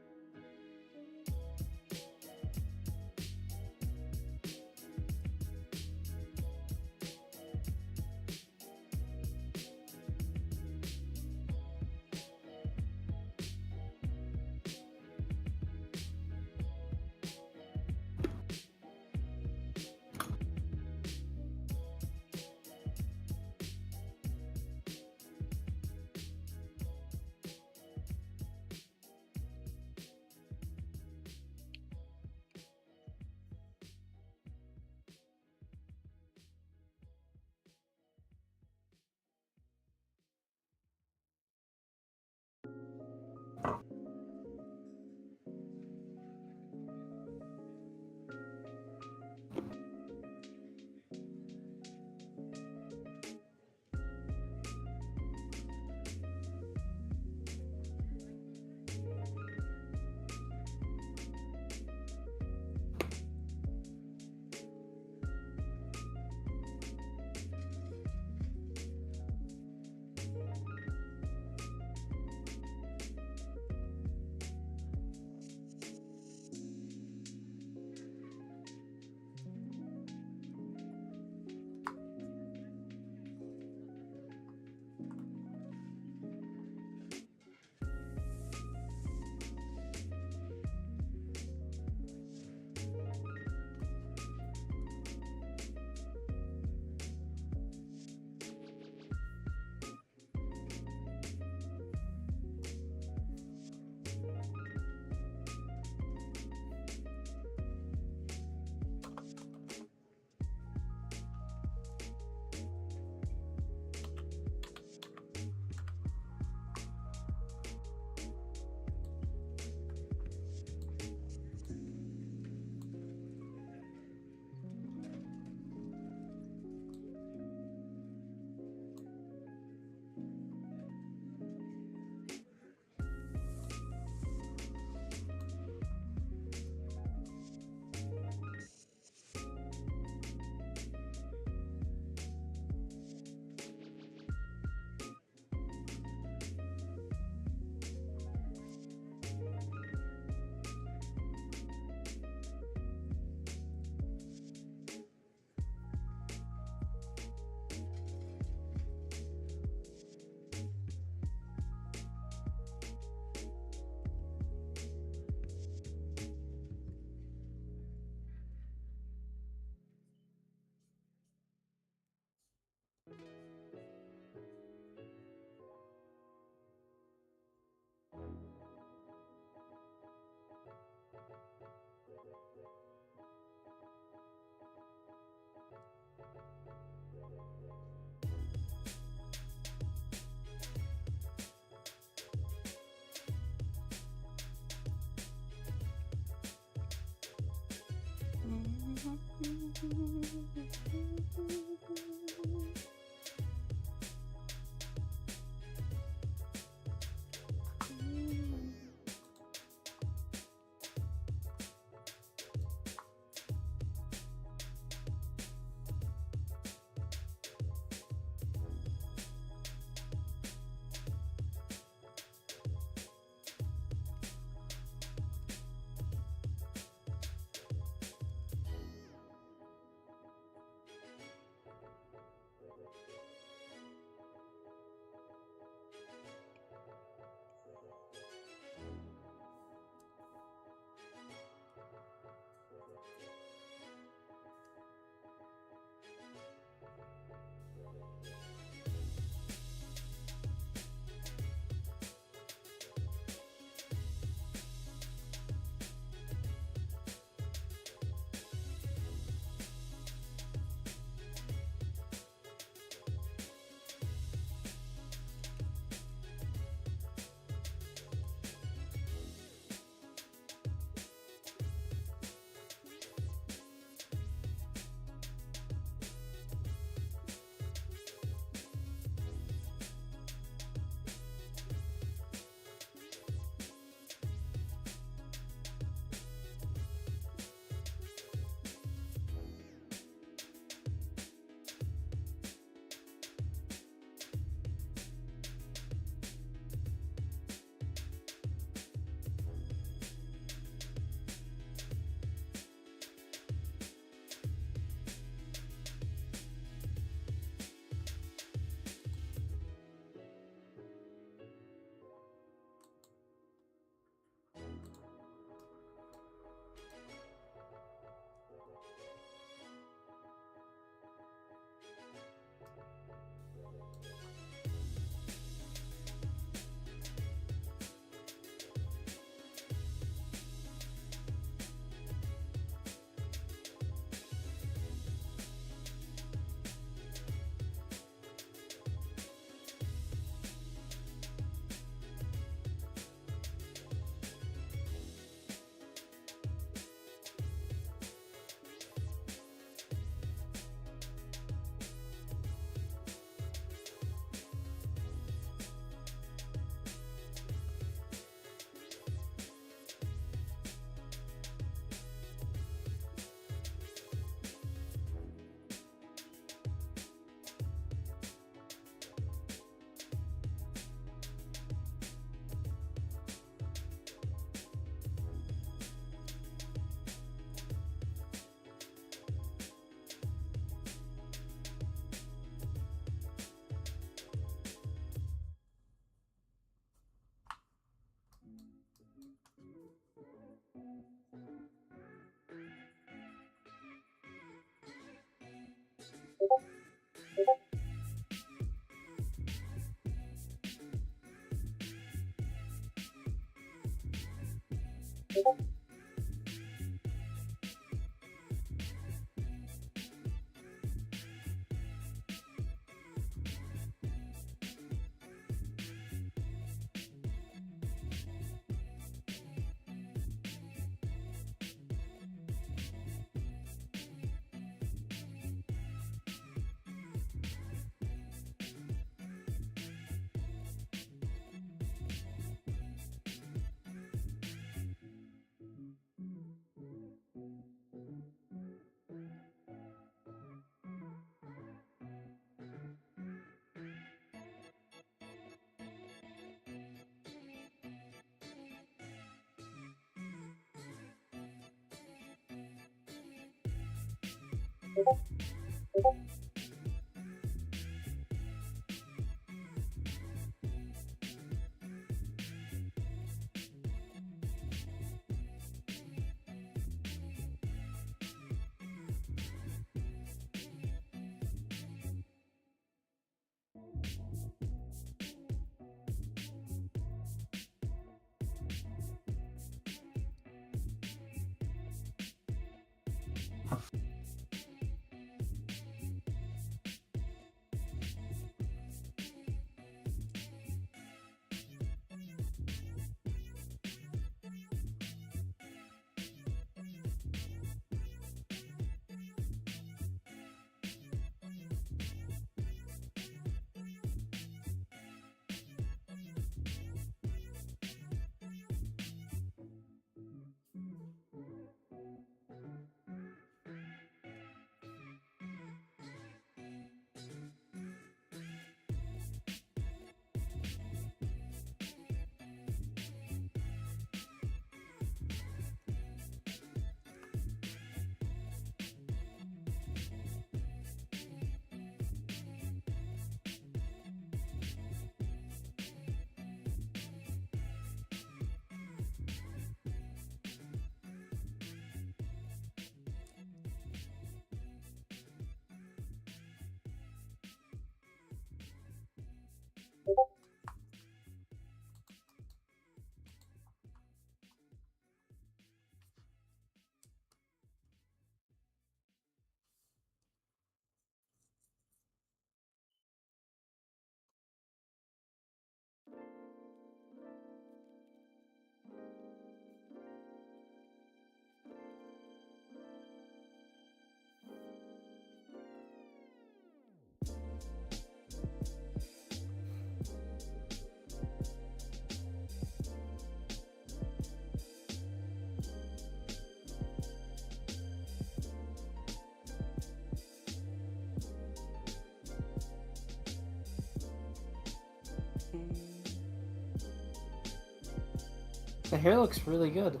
The hair looks really good.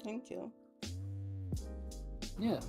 Thank you. Yeah.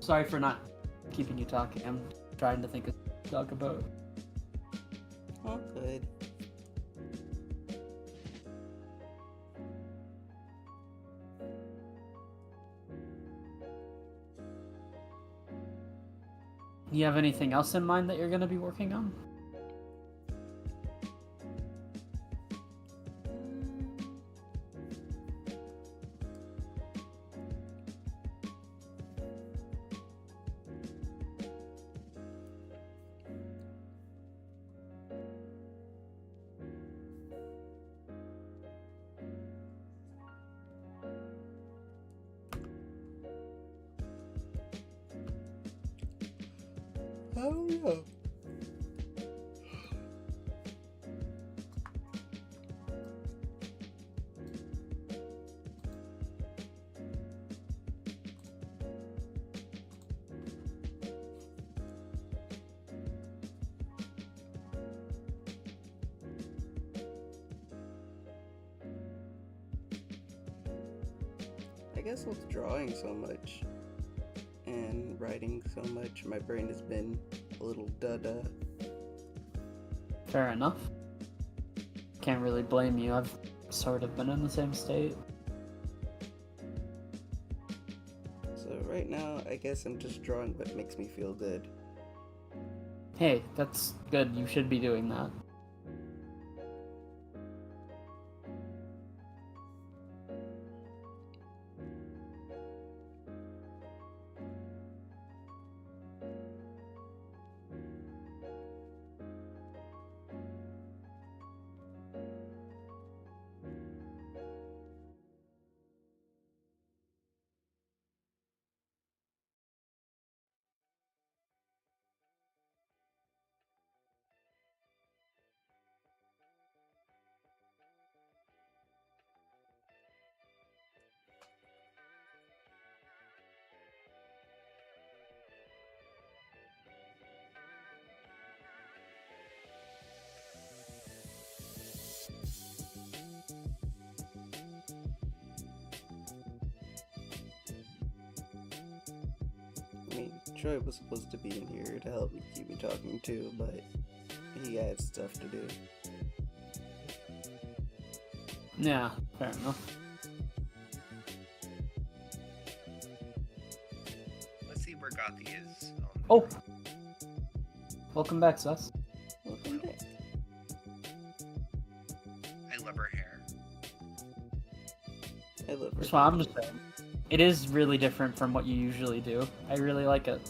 Sorry for not keeping you talking. I'm trying to think of to talk about. Oh, good. You have anything else in mind that you're going to be working on? I don't know. I guess with drawing so much and writing so much, my brain has been a little duh-duh. Fair enough. Can't really blame you. I've sort of been in the same state. So right now, I guess I'm just drawing what makes me feel good. Hey, that's good. You should be doing that. I mean, Troy was supposed to be in here to help me keep me talking too, but he had stuff to do. Yeah, fair enough. Let's see where Gothi is. Oh! Welcome back, Sus. Welcome back. I love her hair. I love her. That's why I'm just saying. It is really different from what you usually do. I really like it.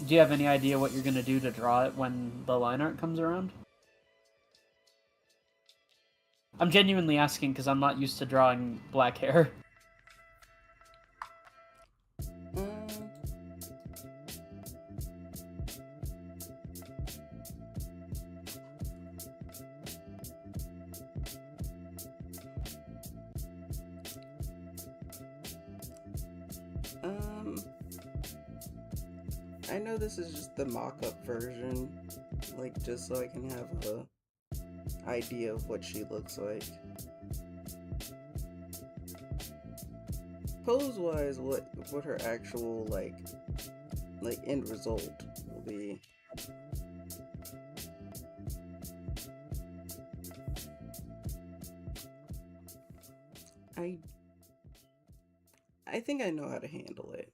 Do you have any idea what you're gonna do to draw it when the line art comes around? I'm genuinely asking because I'm not used to drawing black hair. I know this is just the mock-up version, like just so I can have a idea of what she looks like. Pose-wise, what her actual like end result will be. I think I know how to handle it.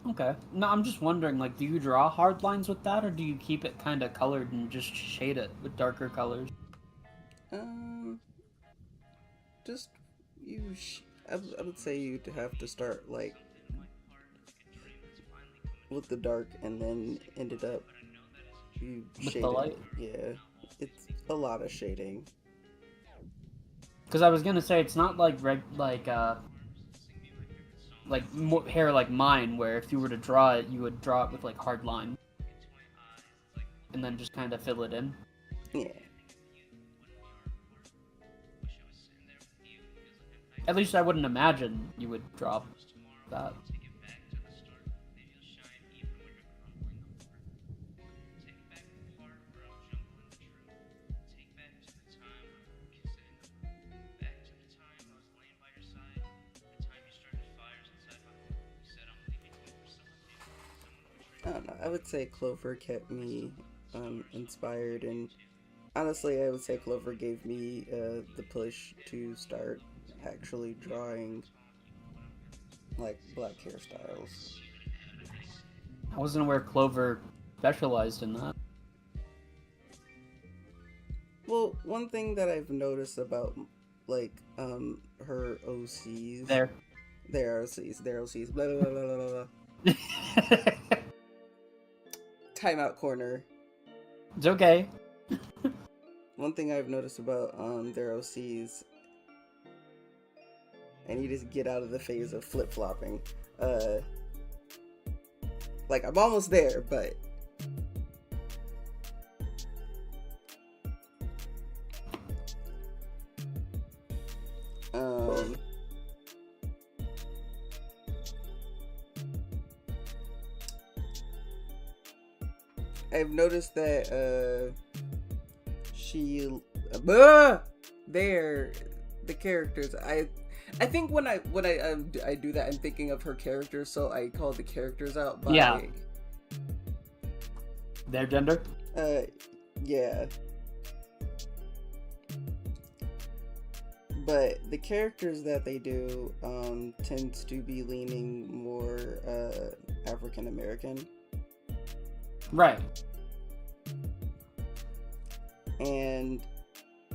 Okay. No, I'm just wondering, like, do you draw hard lines with that, or do you keep it kind of colored and just shade it with darker colors? Just I would say you'd have to start like with the dark and then ended up you With shade the it. light? Yeah, it's a lot of shading. Because I was gonna say it's not like hair like mine, where if you were to draw it, you would draw it with like hard line, and then just kind of fill it in. Yeah. At least I wouldn't imagine you would draw that. don't know. I would say Clover kept me inspired, and honestly, I would say Clover gave me the push to start actually drawing like black hairstyles. I wasn't aware Clover specialized in that. Well, one thing that I've noticed about like her OCs, There. their OCs, blah blah blah blah blah. blah. Timeout corner. It's okay. One thing I've noticed about their OCs, I need to get out of the phase of flip flopping. Like I'm almost there, but I've noticed that they're the characters. I think when I do that, I'm thinking of her characters, so I call the characters out by Yeah. Their gender? yeah. But the characters that they do tends to be leaning more African American. Right. And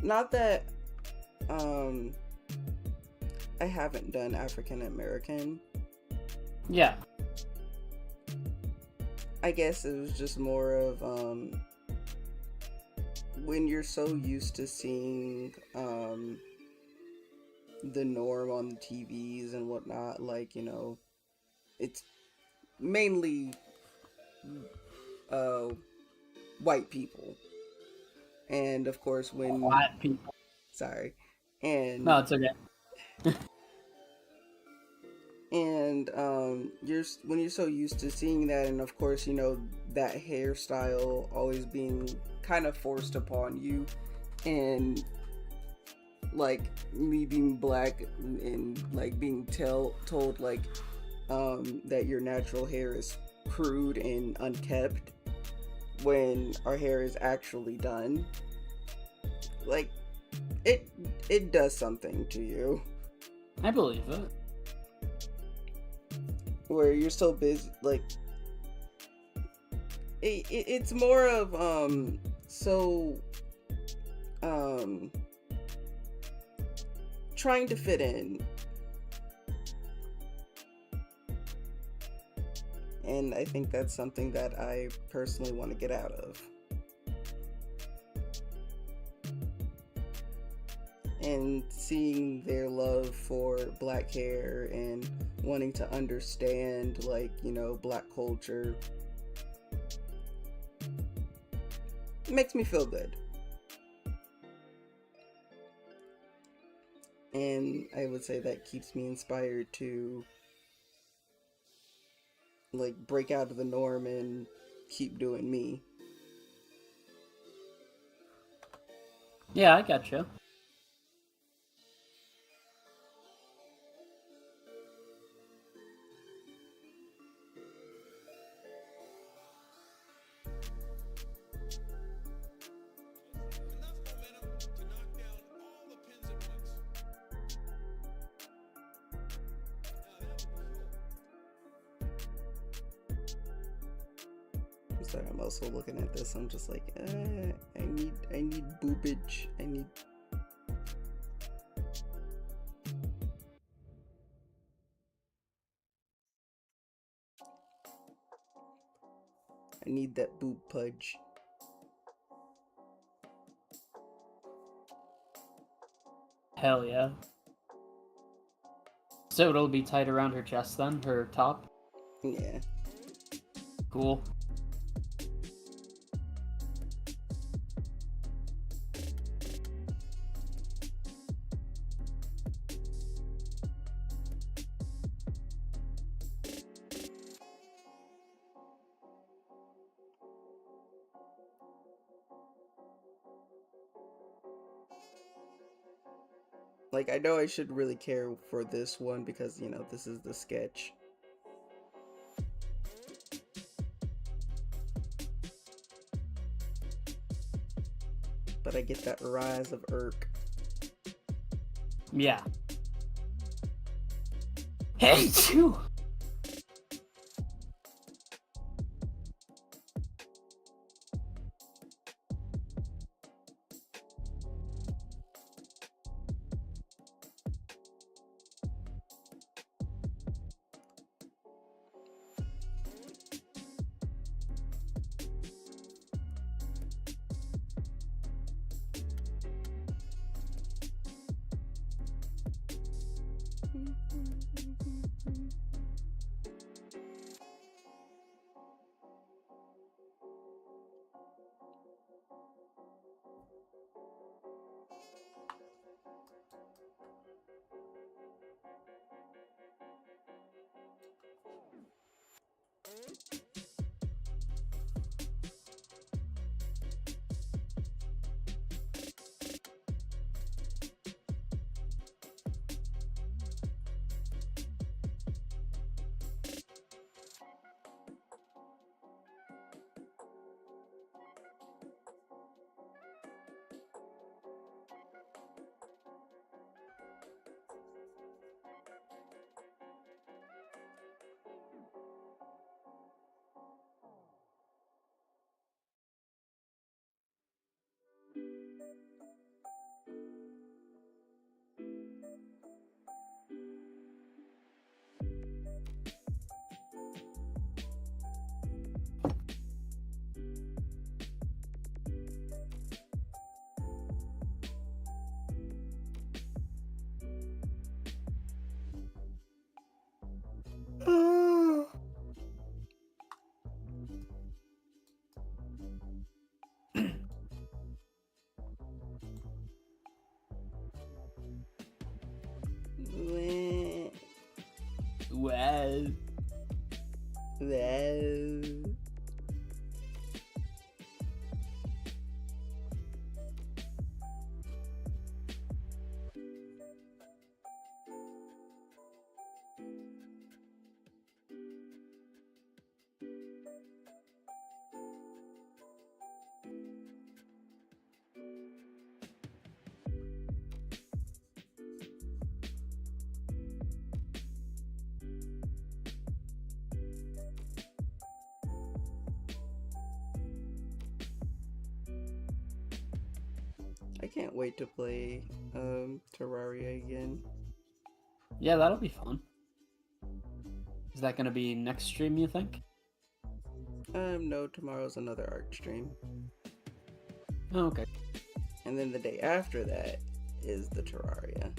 not that I haven't done African American. Yeah. I guess it was just more of when you're so used to seeing the norm on the TVs and whatnot, like, you know, it's mainly white people. And of course when Black people. sorry. And No, it's okay. and when you're so used to seeing that, and of course, you know, that hairstyle always being kind of forced upon you, and like me being black and like being told like that your natural hair is crude and unkept when our hair is actually done, like it does something to you. I believe it. Where you're so busy, like it's more of trying to fit in, and I think that's something that I personally want to get out of. And seeing their love for black hair and wanting to understand, like, you know, black culture, it makes me feel good. And I would say that keeps me inspired to like break out of the norm and keep doing me. Yeah, I gotcha. Enough momentum to knock down all the pins at once. I'm sorry, I'm also looking at this. I'm just like, I need boobage. I need that boob pudge. Hell yeah. So it'll be tied around her chest then, her top? Yeah. Cool. Like, I know I should really care for this one because, you know, this is the sketch. I get that rise of Urk. Yeah. Hey, you! Wah, Well, wah. I can't wait to play Terraria again. yeah, that'll be fun. Is that gonna be next stream, you think? No, tomorrow's another Arc stream. Oh, okay. And then the day after that is the Terraria.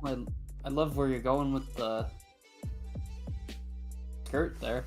Well, I love where you're going with the skirt there.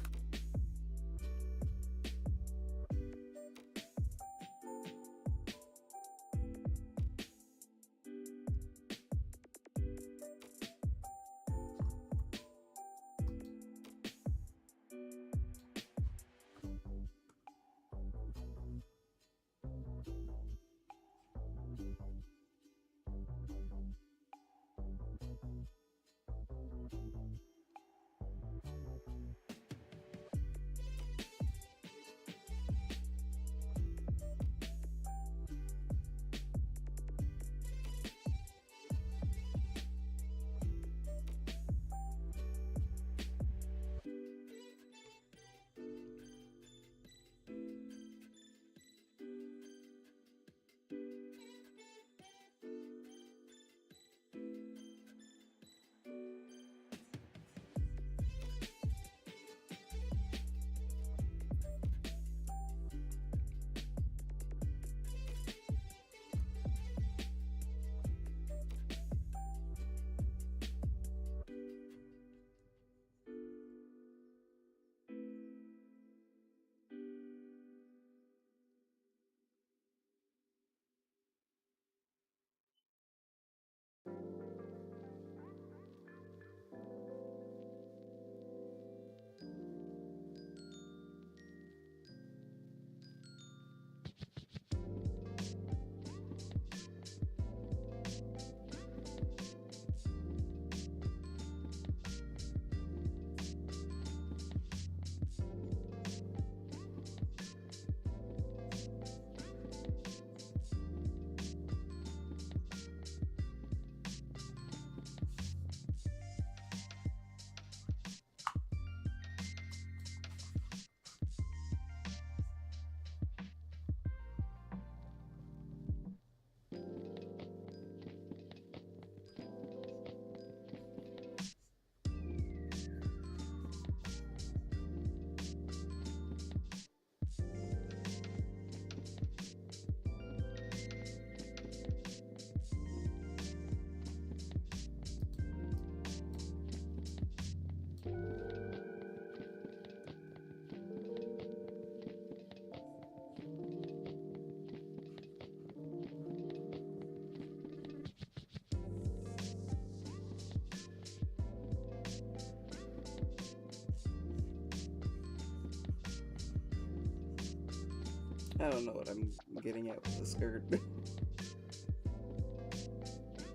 I don't know what I'm getting at with the skirt.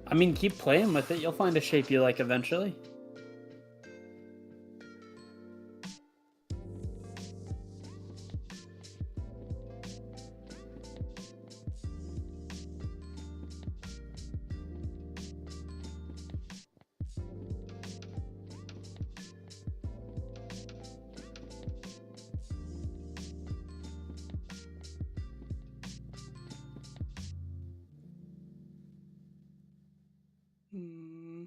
I mean, keep playing with it. You'll find a shape you like eventually. Hmm.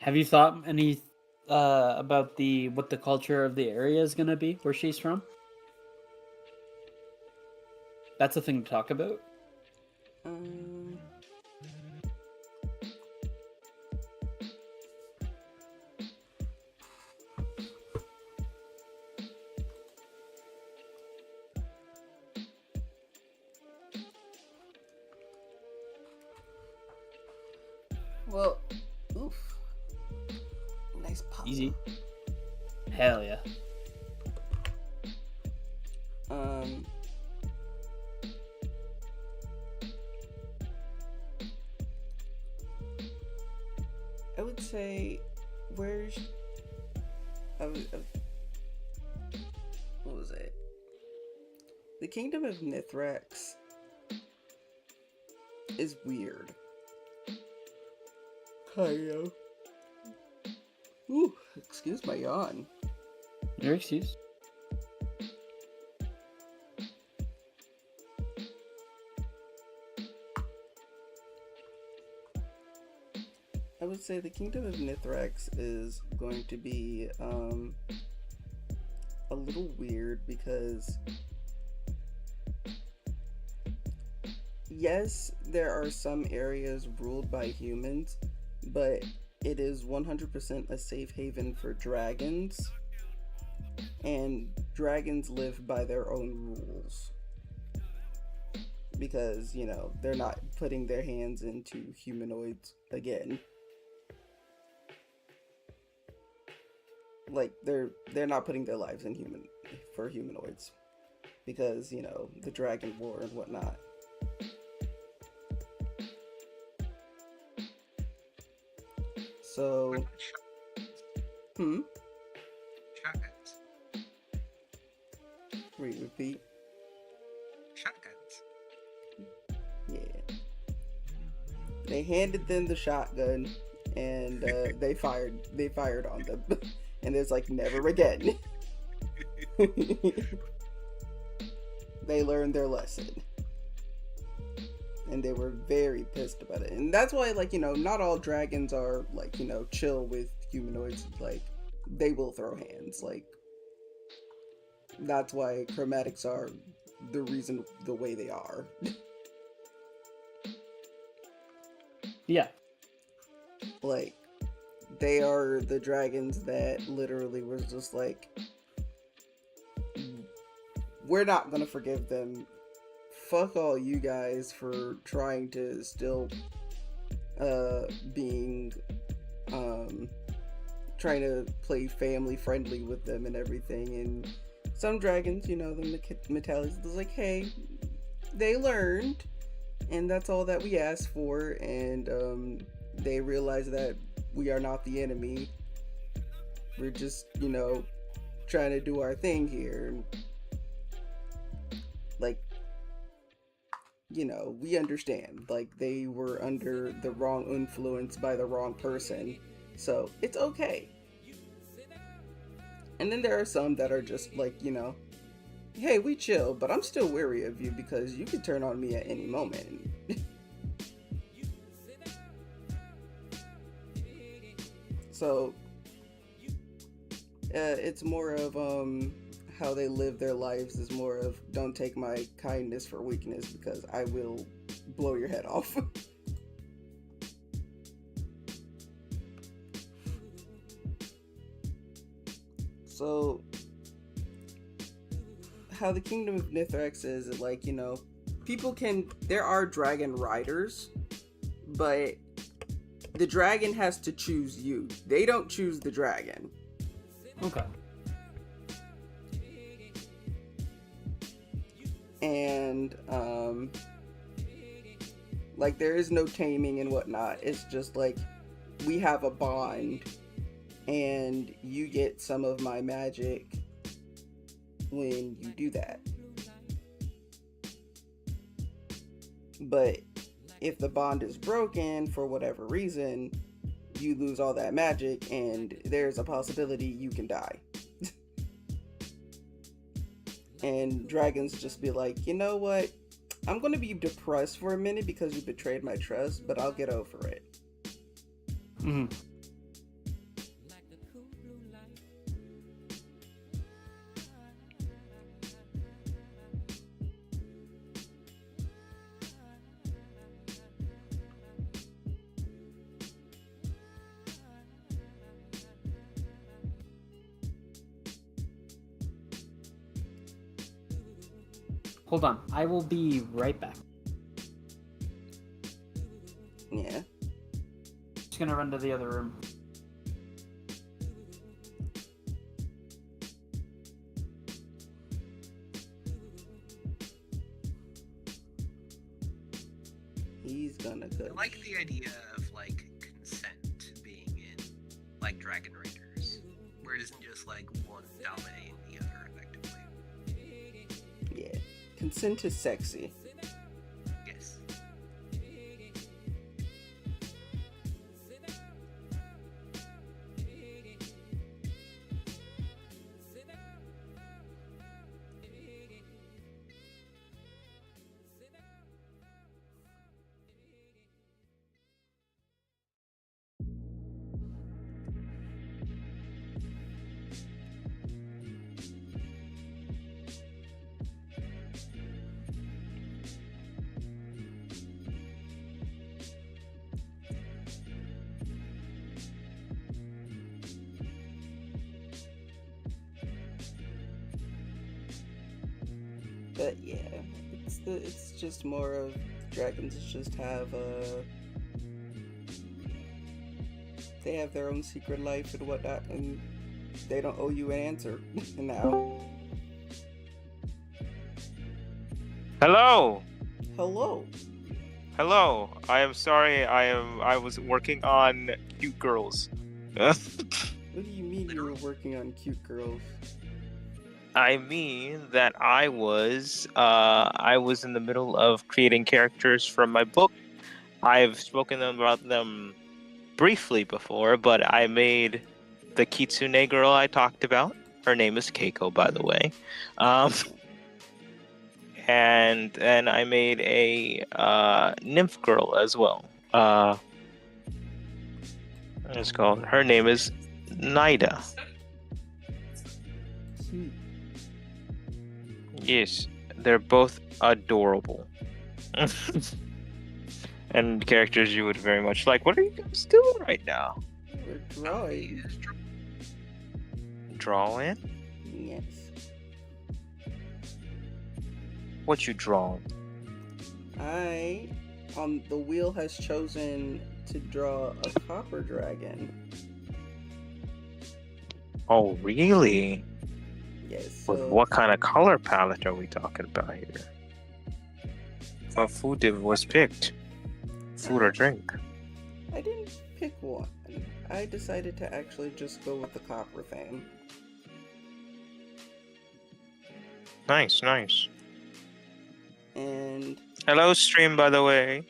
Have you thought any about the what the culture of the area is gonna be where she's from? That's a thing to talk about. Um. Well, oof. Nice pop. Easy. Hell yeah. Um. I would say, where's what was it? The Kingdom of Nithrax is weird. Kind of. Ooh, excuse my yawn. Your excuse. I would say the Kingdom of Nithrax is going to be a little weird because yes, there are some areas ruled by humans, but it is 100% a safe haven for dragons, and dragons live by their own rules because, you know, they're not putting their hands into humanoids again. Like they're not putting their lives in for humanoids because, you know, the dragon war and whatnot. So Shotguns. repeat. Shotguns. Yeah. They handed them the shotgun and they fired on them. And it's like never again. They learned their lesson. And they were very pissed about it. And that's why, like, you know, not all dragons are, like, you know, chill with humanoids. Like, they will throw hands. Like, that's why chromatics are the reason the way they are. Yeah. Like, they are the dragons that literally was just like, we're not gonna forgive them. Fuck all you guys for trying to still trying to play family friendly with them and everything. And some dragons, you know, the Metallics was like, hey, they learned, and that's all that we asked for. And they realized that we are not the enemy. We're just, you know, trying to do our thing here. Like, you know, we understand. Like, they were under the wrong influence by the wrong person. So, it's okay. And then there are some that are just like, you know, hey, we chill, but I'm still wary of you because you could turn on me at any moment. So, it's more of how they live their lives is more of don't take my kindness for weakness because I will blow your head off. So, how the Kingdom of Nithrax is, like, you know, there are dragon riders, but the dragon has to choose you. They don't choose the dragon. Okay. and like there is no taming and whatnot. It's just like we have a bond, and you get some of my magic when you do that. But if the bond is broken for whatever reason, you lose all that magic, and there's a possibility you can die. And dragons just be like, you know what? I'm gonna be depressed for a minute because you betrayed my trust, but I'll get over it. Mhm. Hold on, I will be right back. Yeah. Just gonna run to the other room. He's gonna go. I like the idea of like consent being in like Dragon Raiders, where it isn't just like one dominating the other effectively. Yeah. Consent is sexy. Yes. But yeah, it's just more of dragons just have they have their own secret life and whatnot, and they don't owe you an answer now. Hello. Hello. Hello. I am sorry. I was working on cute girls. What do you mean you were working on cute girls? I mean that I was in the middle of creating characters from my book. I've spoken about them briefly before, but I made the Kitsune girl I talked about. Her name is Keiko, by the way. And then I made a nymph girl as well. It's called. Her name is Nida. Cute. Yes, they're both adorable. And characters you would very much like. What are you guys doing right now? We're drawing. Drawing? Yes. What you drawing? The wheel has chosen to draw a copper dragon. Oh, really? Yes. With So what kind of color palette are we talking about here? What food was picked? Food or drink? I didn't pick one. I decided to actually just go with the copper theme. Nice, nice. And Hello, stream, by the way.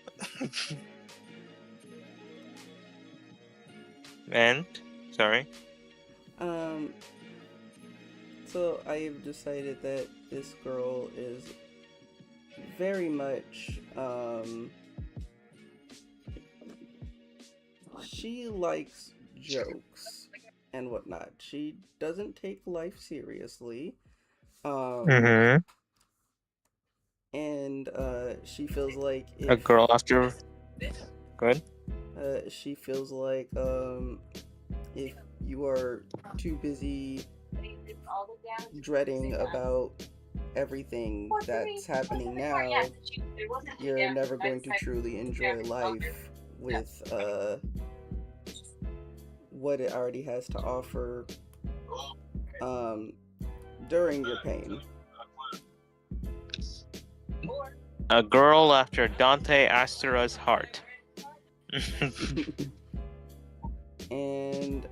And, sorry. so I've decided that this girl is very much, she likes jokes and whatnot. She doesn't take life seriously. Mm-hmm. And she feels like A if girl after... Good. she feels like if you are too busy dreading about everything that's happening now, you're never going to truly enjoy life with what it already has to offer during your pain. A girl after Dante Astera's heart. and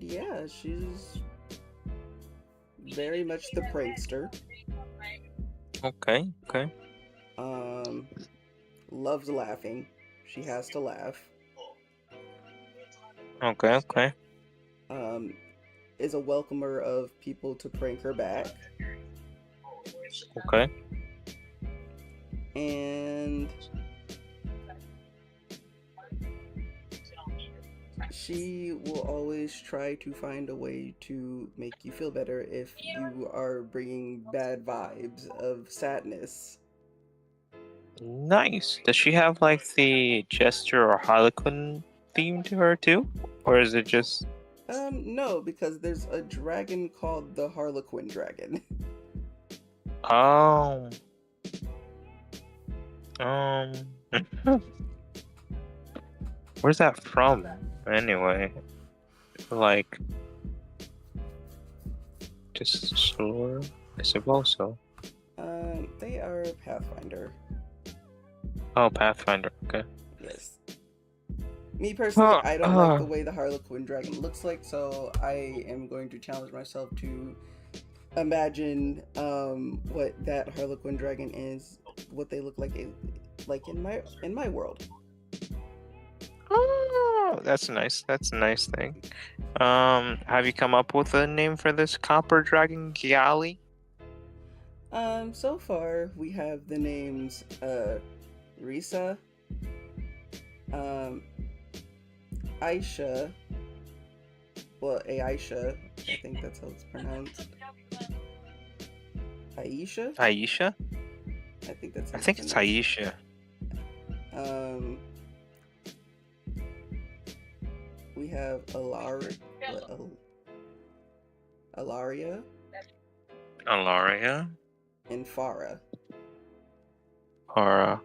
yeah, she's very much the prankster. Okay. Loves laughing. She has to laugh. Okay. Is a welcomer of people to prank her back. Okay. And she will always try to find a way to make you feel better if you are bringing bad vibes of sadness. Nice. Does she have like the Jester or Harlequin theme to her too? Or is it just No, because there's a dragon called the Harlequin Dragon. Oh. Where's that from anyway? Like just slower? I suppose so. They are Pathfinder. Oh, Pathfinder, okay. Yes. Me personally, I don't like the way the Harlequin Dragon looks like, so I am going to challenge myself to imagine what that Harlequin Dragon is, what they look like in my world. Oh, that's nice. That's a nice thing. Have you come up with a name for this copper dragon Giali? So far we have the names Risa, Aisha, well, Aisha, I think that's how it's pronounced. Aisha? Aisha? I think that's how I think it's Aisha. We have Alaria, Alaria? and Farah. Or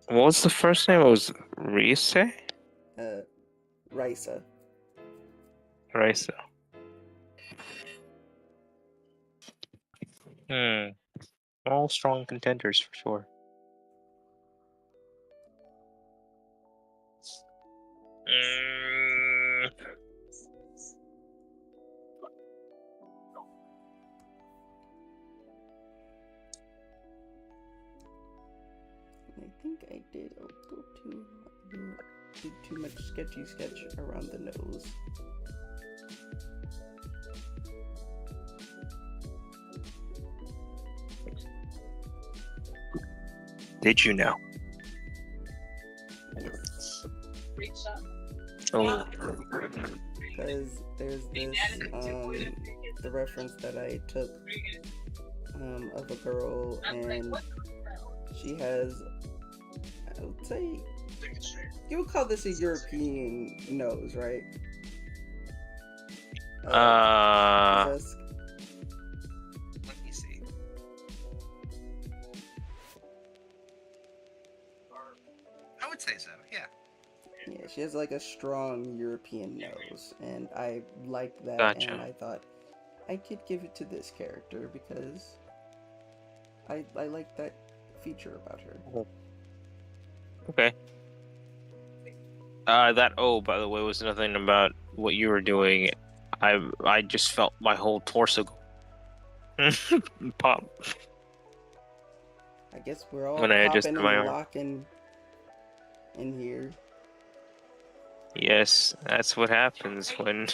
what was the first name? It was Rise? Risa. Raisa. All strong contenders for sure. I think I did a little too much sketchy sketch around the nose. Did you know? Yes. Oh. Because there's this the reference that I took of a girl, and she has, I would say, you would call this a European nose, right? Zusk? Let me see. I would say so, yeah. Yeah, she has like a strong European nose, and I liked that, Gotcha. and I thought I could give it to this character because I like that feature about her. Okay. That by the way, was nothing about what you were doing. I just felt my whole torso pop. I guess we're all When I popping adjusted and my arm. locking in here. Yes, that's what happens when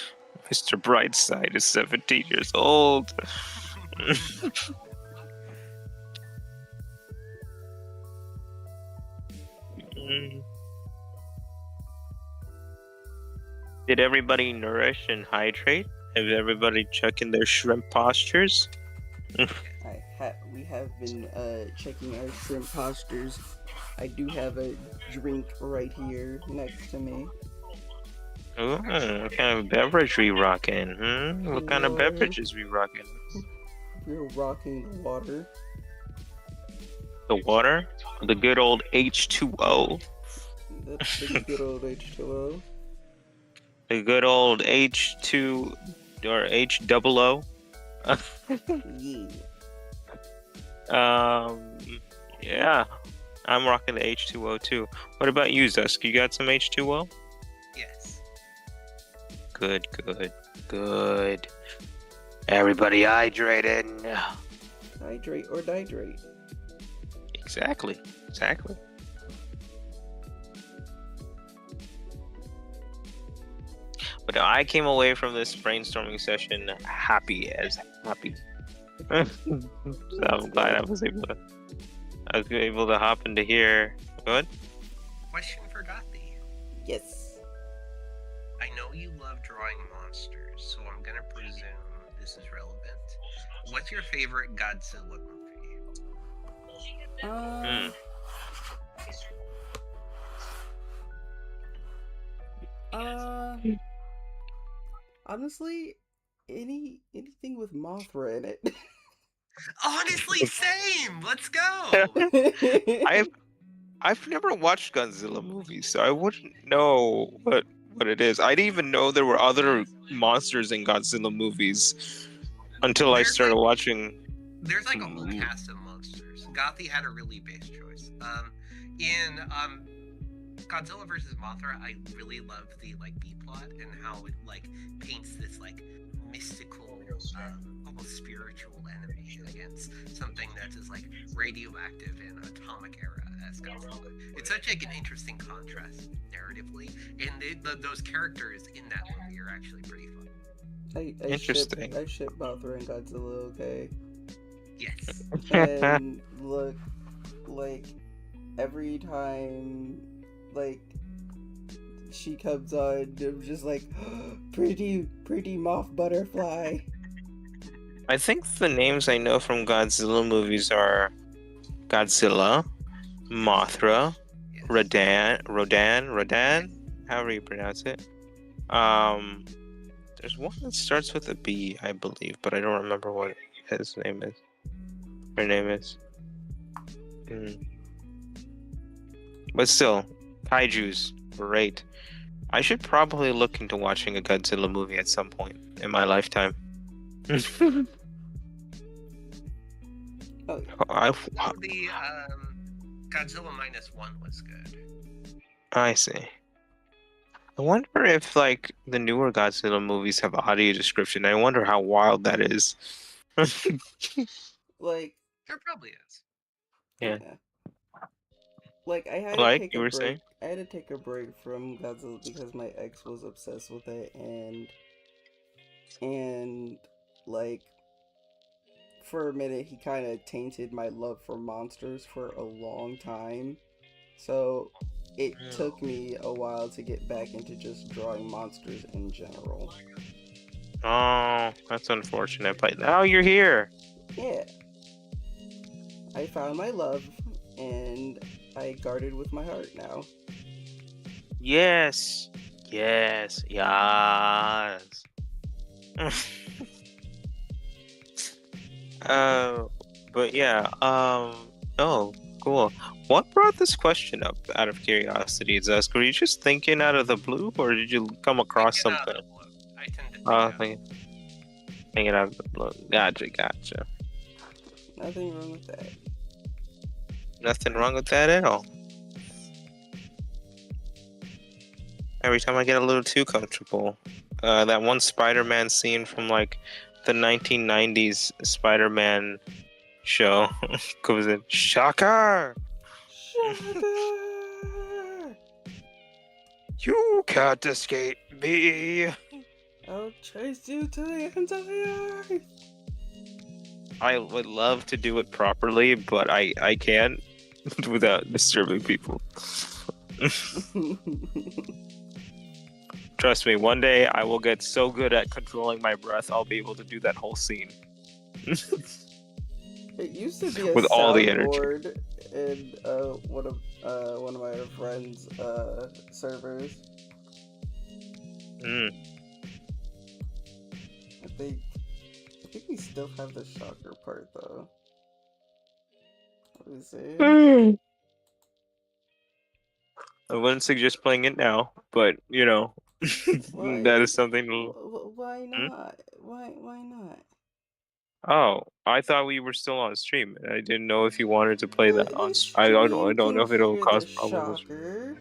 Mr. Brightside is 17 years old. Did everybody nourish and hydrate? Have everybody checking their shrimp postures? We have been checking our shrimp postures. I do have a drink right here next to me. Ooh, what kind of beverage we rocking? What kind of Water. beverages we rocking? We're rocking the water. The water? The good old H2O. That's the good old H2O. The good old H2 or H00. Yeah. Yeah, I'm rocking the H2O too. What about you, Zusk? You got some H2O? Yes. Good, good, good. Everybody hydrated. Hydrate or dihydrate. Exactly, exactly. But I came away from this brainstorming session happy as happy. So I'm glad I was able to hop into here. Good. Question for Gothi. Yes. I know you love drawing monsters, so I'm gonna presume this is relevant. What's your favorite Godzilla movie? Hmm. Honestly, anything with Mothra in it. Honestly, same. Let's go. I've never watched Godzilla movies, so I wouldn't know what it is. I didn't even know there were other monsters in Godzilla movies until I There's started like- watching. There's like a whole cast of monsters. Gothi had a really base choice. In Godzilla versus Mothra, I really love the like B plot and how it like paints this like mystical, almost spiritual enemy against something that is like radioactive and atomic era as Godzilla. It's such like an interesting contrast narratively, and those characters in that movie are actually pretty fun. I Interesting. I ship Mothra and Godzilla, okay? Yes. And look, like, every time, like, she comes on, I'm just like, pretty moth butterfly. I think the names I know from Godzilla movies are Godzilla, Mothra, Yes. Rodan, however you pronounce it. There's one that starts with a B, I believe, but I don't remember what his name is. Her name is. But still, kaiju's great. I should probably look into watching a Godzilla movie at some point in my lifetime. Oh, I The Godzilla -1 was good. see. I wonder if like the newer Godzilla movies have audio description. I wonder how wild that is. like, There probably is. Yeah. Like, I had to Like take you a were break. saying? I had to take a break from Godzilla because my ex was obsessed with it, and like, for a minute, he kind of tainted my love for monsters for a long time. So it took me a while to get back into just drawing monsters in general. Oh, that's unfortunate. But now you're here. Yeah. I found my love, and I guard it with my heart now. Yes. Yes. Yes. But yeah. Oh, cool. What brought this question up? Out of curiosity, Zusk, were you just thinking out of the blue, or did you come across Thinking out something? of the blue. I tend to think Oh, out. thinking out of the blue. Gotcha. Nothing wrong with that. Nothing wrong with that at all. Every time I get a little too comfortable, that one Spider-Man scene from like the 1990s Spider-Man show comes in. Shocker! Shocker! You can't escape me. I'll chase you to the ends of the earth. I would love to do it properly, but I can't without disturbing people. Trust me, one day I will get so good at controlling my breath, I'll be able to do that whole scene. It used to be a With all the energy. soundboard in one of my friends' servers. Mm. I think we still have the shocker part though. Let me see. I wouldn't suggest playing it now, but you know. Why? That is something. Why Hmm? not? Why not? Oh, I thought we were still on stream. I didn't know if you wanted to play that on. The I stream don't know can if it'll hear the cause problems. shocker.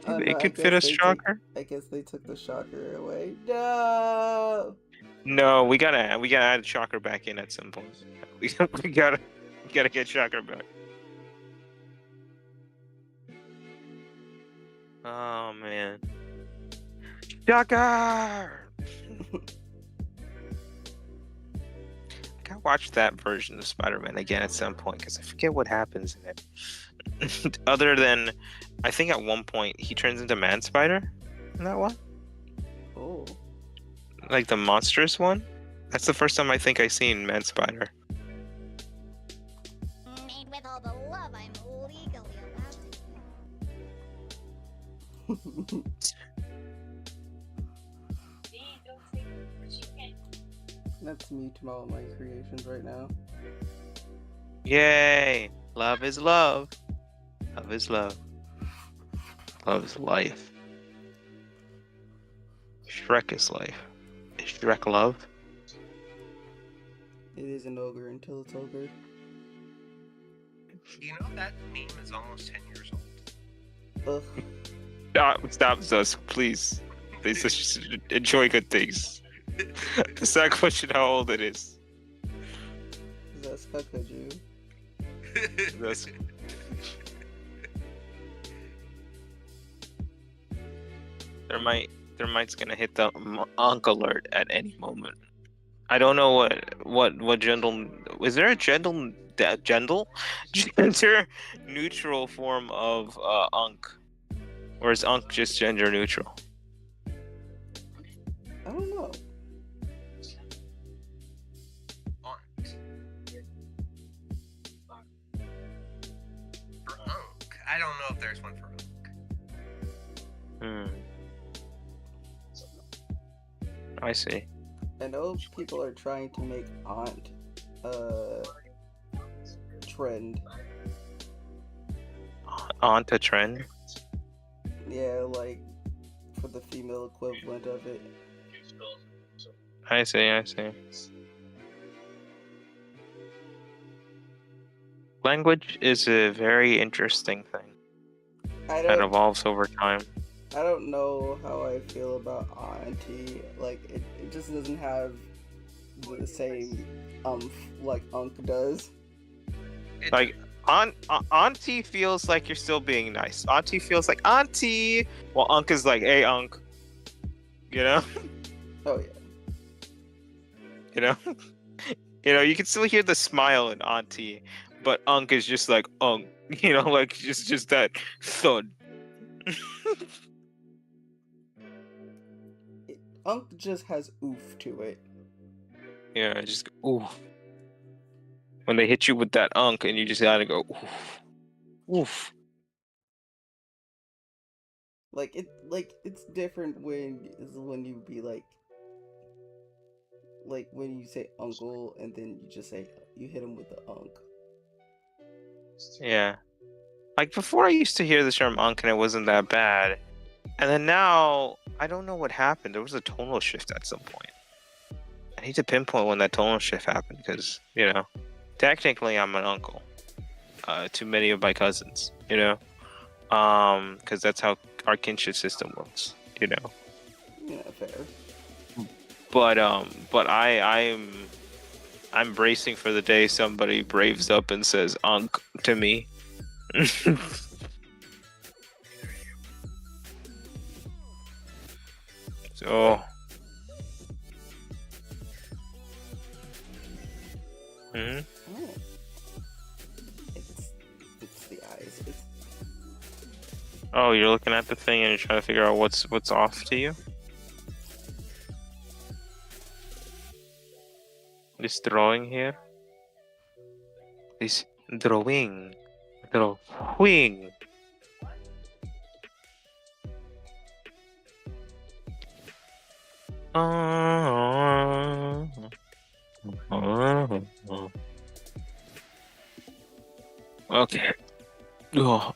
Oh no, It could fit a shocker. I guess they took the shocker away. No. No, we gotta add shocker back in at some point. We gotta get shocker back. Oh man, shocker! I gotta watch that version of Spider-Man again at some point because I forget what happens in it. Other than, I think at one point he turns into Man Spider. In that one, Oh. like the monstrous one. That's the first time I think I seen Man Spider. Made with all the love I'm legally allowed to. That's me to all my creations right now. Yay! Love is love. Love is love. Love is life. Shrek is life. Is Shrek love? It is an ogre until it's ogre. You know that meme is almost 10 years old. Ugh. Stop, Zusk, please. Please just enjoy good things. It's not a question how old it is. That's how could you? That's... Thermite's gonna hit the Ankh alert at any moment. I don't know what gender. Is there a gender neutral form of Ankh, or is Ankh just gender neutral? I don't know. Aunt. For Unk. I don't know if there's one for Unk. I see. I know people are trying to make aunt trend. Aunt a trend? Yeah, like for the female equivalent of it. I see. Language is a very interesting thing that evolves over time. I don't know how I feel about auntie. Like it just doesn't have the same like Unk does. Like auntie feels like you're still being nice. Auntie feels like auntie, while Unk is like, hey Unk. You know? Oh yeah. You know? You can still hear the smile in auntie, but Unk is just like Unk. Like just that thud. Unk just has oof to it. Yeah, just ooh. When they hit you with that Unk, and you just gotta go oof, oof. Like it's different when you be like when you say uncle and then you just say you hit him with the Unk. Yeah. Like before I used to hear the term Unk and it wasn't that bad. And then now I don't know what happened. There was a tonal shift at some point. I need to pinpoint when that tonal shift happened because, technically I'm an uncle to many of my cousins, because that's how our kinship system works, Yeah, fair. But I'm bracing for the day somebody braves up and says Unk to me. So. Hmm. Oh. It's the eyes. Oh, you're looking at the thing and you're trying to figure out what's off to you? This drawing here? This drawing. Drawing. Okay. Oh.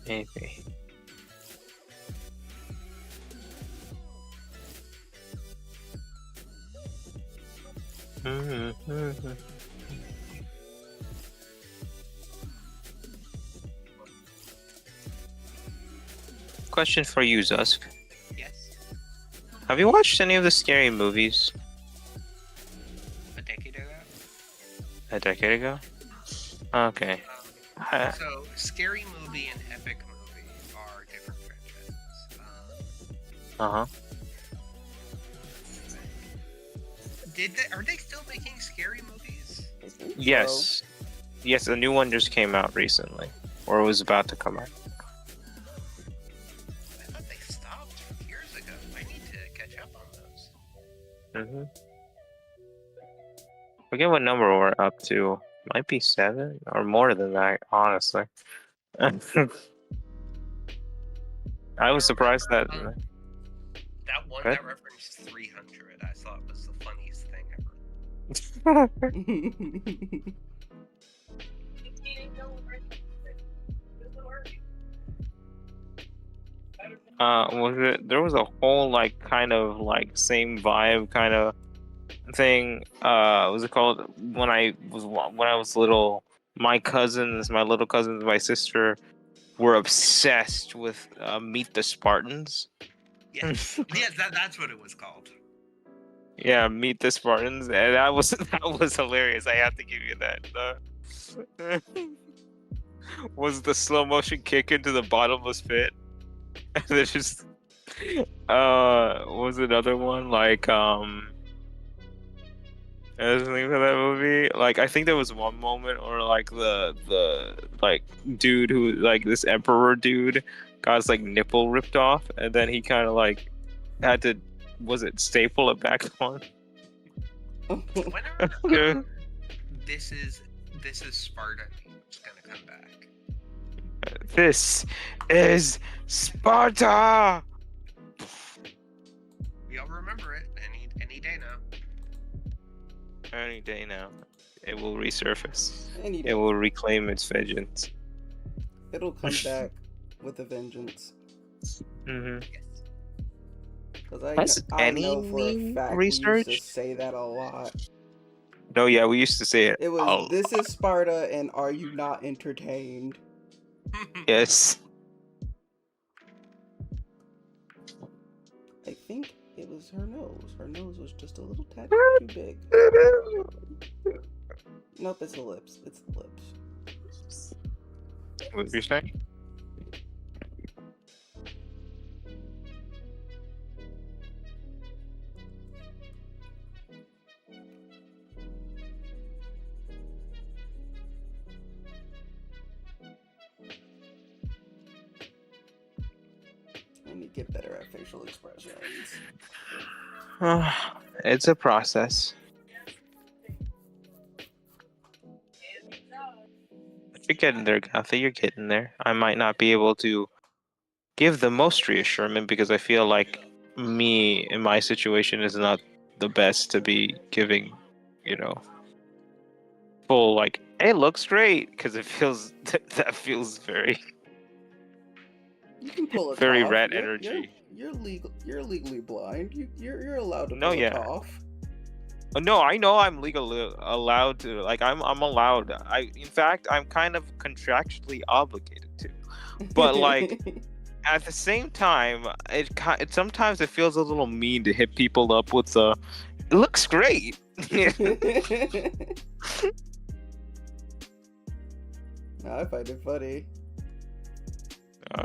Maybe. Question for you, Zusk. Yes. Have you watched any of the scary movies A decade ago. a decade ago? Okay. Uh, So, scary movie and epic movie are different franchises. Uh-huh. Are they still making scary movies? Yes. Yes, a new one just came out recently. Or was about to come out. I thought they stopped years ago. I need to catch up on those. Mm-hmm. Forget what number we're up to. Might be 7 or more than that, honestly. I was surprised that. That one What? that referenced 300, I thought was the funniest thing ever. Was it? There was a whole like kind of like same vibe kind of thing. Was it called when I was little? My little cousins, my sister, were obsessed with Meet the Spartans. Yes, yes, that's what it was called. Yeah, Meet the Spartans, and that was hilarious. I have to give you that. Was the slow motion kick into the bottomless pit? And then just was another one like as the name of that movie? Like I think there was one moment or like the like dude who like this emperor dude got his like nipple ripped off, and then he kind of like had to staple it back on. Whenever this is Sparta is gonna come back. This is Sparta. We all remember it any day now. Any day now, it will resurface. Any It day. will reclaim its vengeance. It'll come back with a vengeance. Mm-hmm. Because Has I any know for a fact we research? used to say that a lot. No, yeah, we used to say it. It was, a this is Sparta, and are you not entertained? Yes. I think it was her nose. Her nose was just a little tad too big. Nope, it's the lips. It's the lips. What did you say? I need to get better at facial expressions. It's a process. You're getting there, Gotha. You're getting there. I might not be able to give the most reassurance because I feel like me in my situation is not the best to be giving, full like, it looks great, because it feels that feels very You can pull it very off. rat You're- energy. You're legally blind. You're allowed to No, pull it yeah. off. No, I know I'm legally allowed to. Like, I'm allowed. In fact, I'm kind of contractually obligated to. But like, at the same time, it sometimes it feels a little mean to hit people up with the, it looks great. No, I find it funny.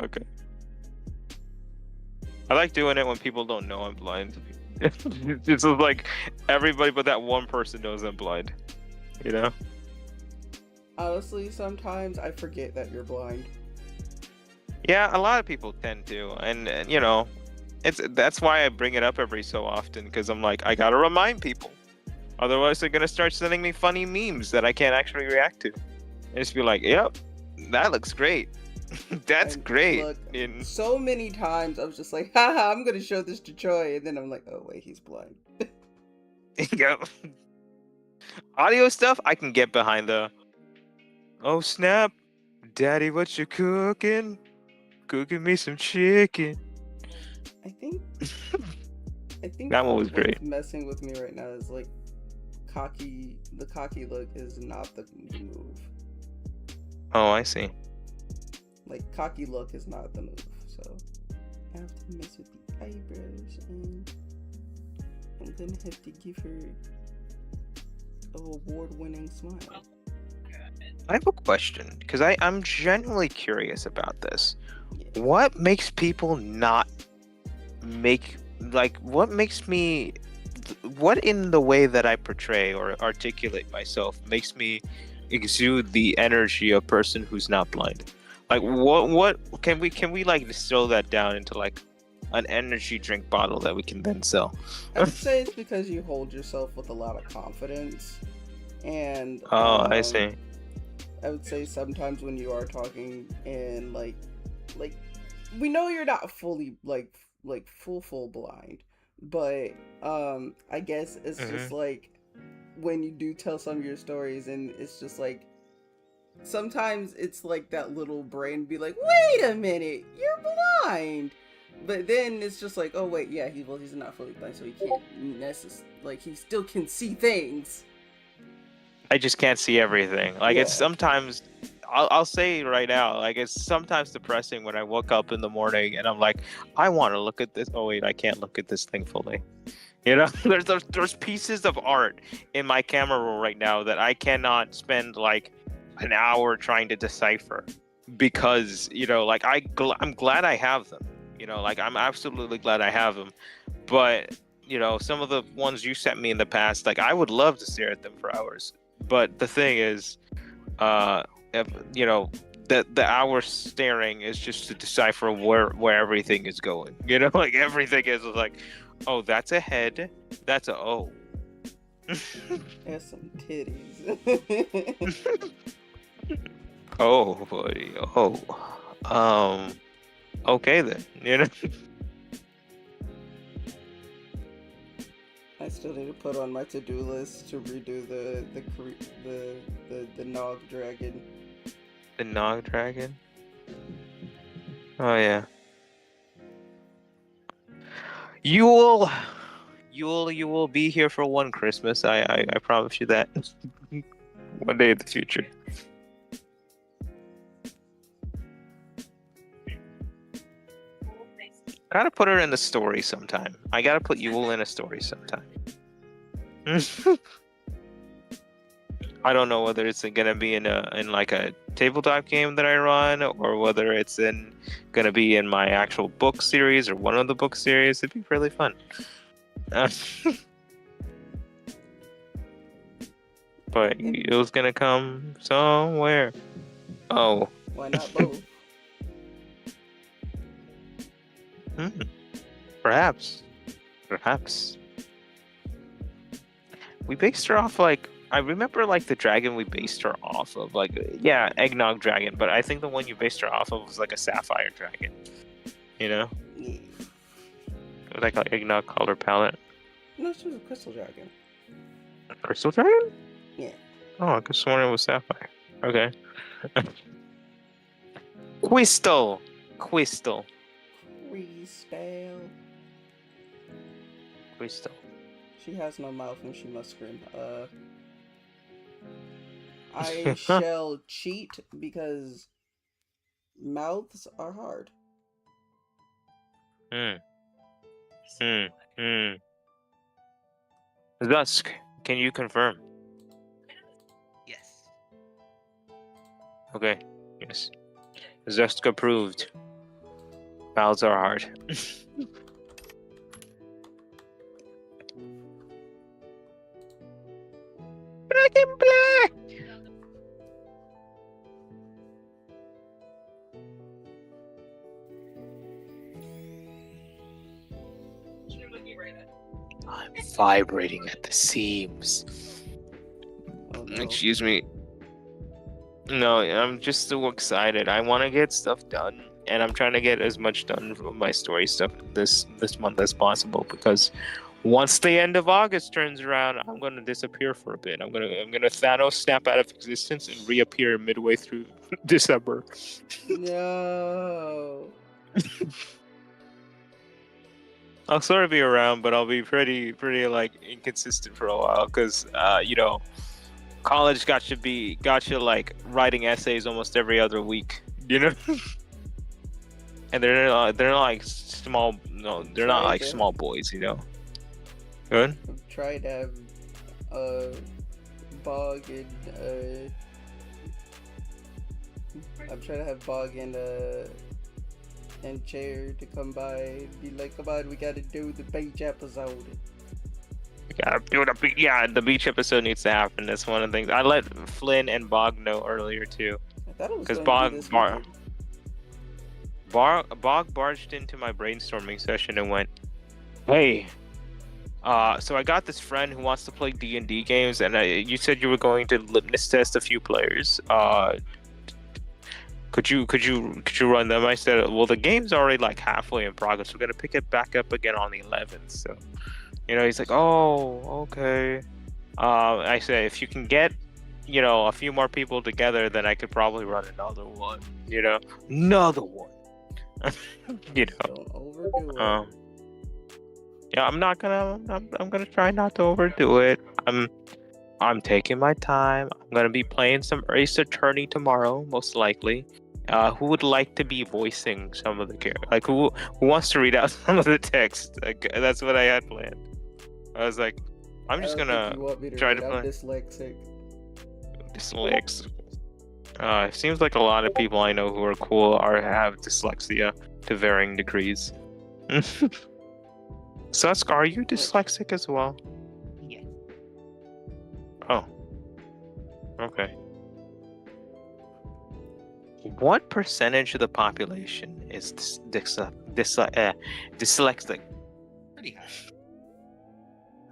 Okay. I like doing it when people don't know I'm blind. It's just like everybody but that one person knows I'm blind. You know? Honestly, sometimes I forget that you're blind. Yeah, a lot of people tend to, and that's why I bring it up every so often, because I'm like, I gotta remind people, otherwise they're gonna start sending me funny memes that I can't actually react to, and just be like, "Yep, that looks great, that's And great." look, so many times I was just like, haha, I'm gonna show this to Troy, and then I'm like, oh wait, he's blind. Yep. Audio stuff, I can get behind the, oh snap, daddy, what you cooking? Cooking me some chicken. I think That one was what's great. messing with me right now is like the cocky look is not the move. Oh, I see. Like cocky look is not the move. So I have to mess with the eyebrows, and I'm gonna have to give her a award-winning smile. I have a question because I'm genuinely curious about this. Yeah. What makes people not make what makes me what in the way that I portray or articulate myself makes me exude the energy of a person who's not blind? Like what can we like distill that down into like an energy drink bottle that we can then sell? I would say it's because you hold yourself with a lot of confidence, and Oh, I see. I would say sometimes when you are talking and like we know you're not fully like full blind, but I guess it's just like when you do tell some of your stories, and it's just like sometimes it's like that little brain be like, wait a minute, you're blind. But then it's just like, oh wait, yeah, he's not fully blind, so he can't like he still can see things. I just can't see everything. Like it's Yeah. sometimes I'll say right now, like it's sometimes depressing when I woke up in the morning and I'm like, I want to look at this. Oh wait, I can't look at this thing fully. You know, there's pieces of art in my camera roll right now that I cannot spend like an hour trying to decipher because like I'm glad I have them. Like I'm absolutely glad I have them, but some of the ones you sent me in the past, like I would love to stare at them for hours. But the thing is, if, the hour staring is just to decipher where everything is going. Like everything is like, oh, that's a head, that's a O. There's some titties. Oh, buddy. Oh, okay then. I still need to put on my to-do list to redo the Nog Dragon. The Nog Dragon. Oh yeah. You will be here for one Christmas. I promise you that. One day in the future. Gotta put her in the story sometime. I gotta put Yule in a story sometime. I don't know whether it's gonna be in like a tabletop game that I run, or whether it's gonna be in my actual book series or one of the book series. It'd be really fun. But Yule's gonna come somewhere. Oh. Why not both? Perhaps. We based her off I remember the dragon we based her off of, eggnog dragon, but I think the one you based her off of was a sapphire dragon. Yeah. With eggnog color palette. No, she was a crystal dragon. A crystal dragon? Yeah. Oh, I could sworn it was sapphire. Okay. Crystal. Crystal. She has no mouth and she must scream. I shall cheat because mouths are hard. Dusk, can you confirm? Yes. Okay, yes. Dusk approved. Mouths are hard. Black and black! I'm vibrating at the seams. Oh, no. Excuse me. No, I'm just so excited. I want to get stuff done, and I'm trying to get as much done from my story stuff this month as possible, because once the end of August turns around, I'm gonna disappear for a bit. I'm gonna Thanos snap out of existence and reappear midway through December. No. I'll sort of be around, but I'll be pretty like inconsistent for a while because college got you like writing essays almost every other week, and they're like small. No, they're not like small boys, Good. I'm trying to have Bog and I'm trying to have Bog and Chair to come by and be like, come on, we gotta do the beach episode. Yeah, the beach episode needs to happen. That's one of the things. I let Flynn and Bog know earlier too. I thought it was Because gonna be this weekend. Bog barged into my brainstorming session and went, "Hey, so I got this friend who wants to play D&D games, and you said you were going to litmus test a few players. Could you run them?" I said, "Well, the game's already like halfway in progress. We're gonna pick it back up again on the 11th." So, he's like, "Oh, okay." I said, "If you can get, a few more people together, then I could probably run another one. Another one." Don't overdo it. Yeah, I'm gonna try not to overdo it. I'm taking my time. I'm gonna be playing some Ace Attorney tomorrow, most likely. Who would like to be voicing some of the characters? Like who wants to read out some of the text? That's what I had planned. I was like, I'm just gonna try to play. Dyslexic. It seems like a lot of people I know who are cool have dyslexia to varying degrees. Susk, are you dyslexic as well? Yeah. Oh. Okay. What percentage of the population is dyslexic? Pretty high.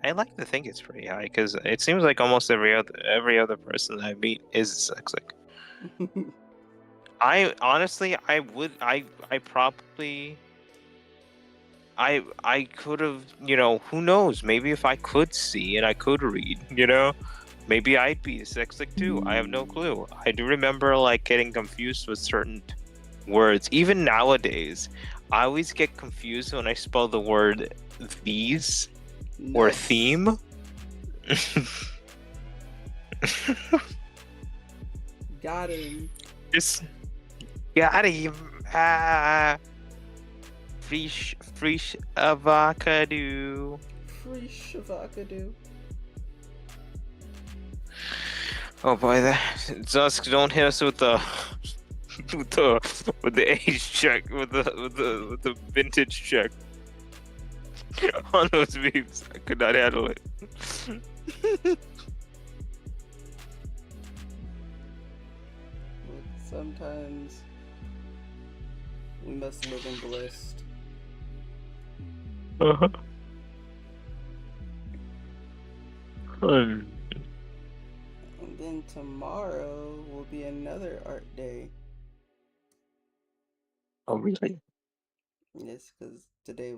I like to think it's pretty high because it seems like almost every other person I meet is dyslexic. I could have, who knows? Maybe if I could see and I could read, maybe I'd be dyslexic too. I have no clue. I do remember like getting confused with certain words. Even nowadays, I always get confused when I spell the word these or theme. Got him. Just got him. Fresh avocado. Fresh avocado. Oh boy, Dusk, don't hit us with the age check, with the vintage check on those memes. I could not handle it. Sometimes we must live in bliss. Uh-huh. And then tomorrow will be another art day. Oh really? Yes, because today,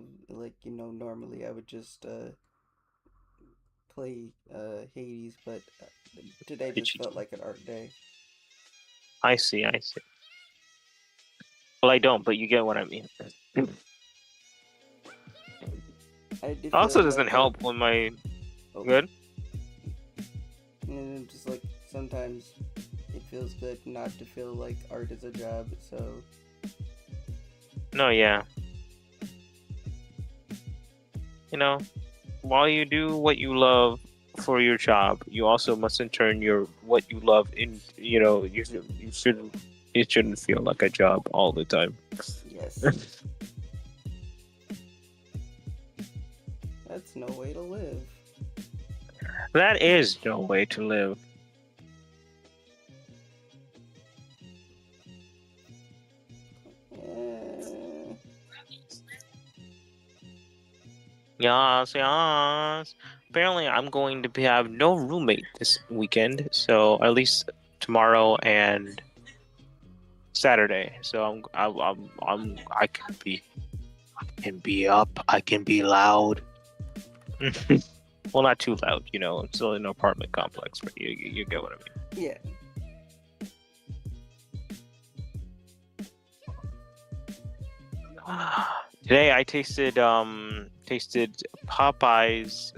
normally I would just play Hades, but today just felt like an art day. I see. Well, I don't, but you get what I mean. Also doesn't help when my... Good? And just like, sometimes it feels good not to feel like art is a job, so... No, yeah. While you do what you love for your job, you also mustn't turn what you love in, it shouldn't feel like a job all the time. Yes. That's no way to live. That is no way to live. Yes. Apparently, I'm going to have no roommate this weekend, so at least tomorrow and Saturday. So I can be up. I can be loud. Well, not too loud, you know. It's still in an apartment complex, but you get what I mean. Yeah. Today I tasted Popeye's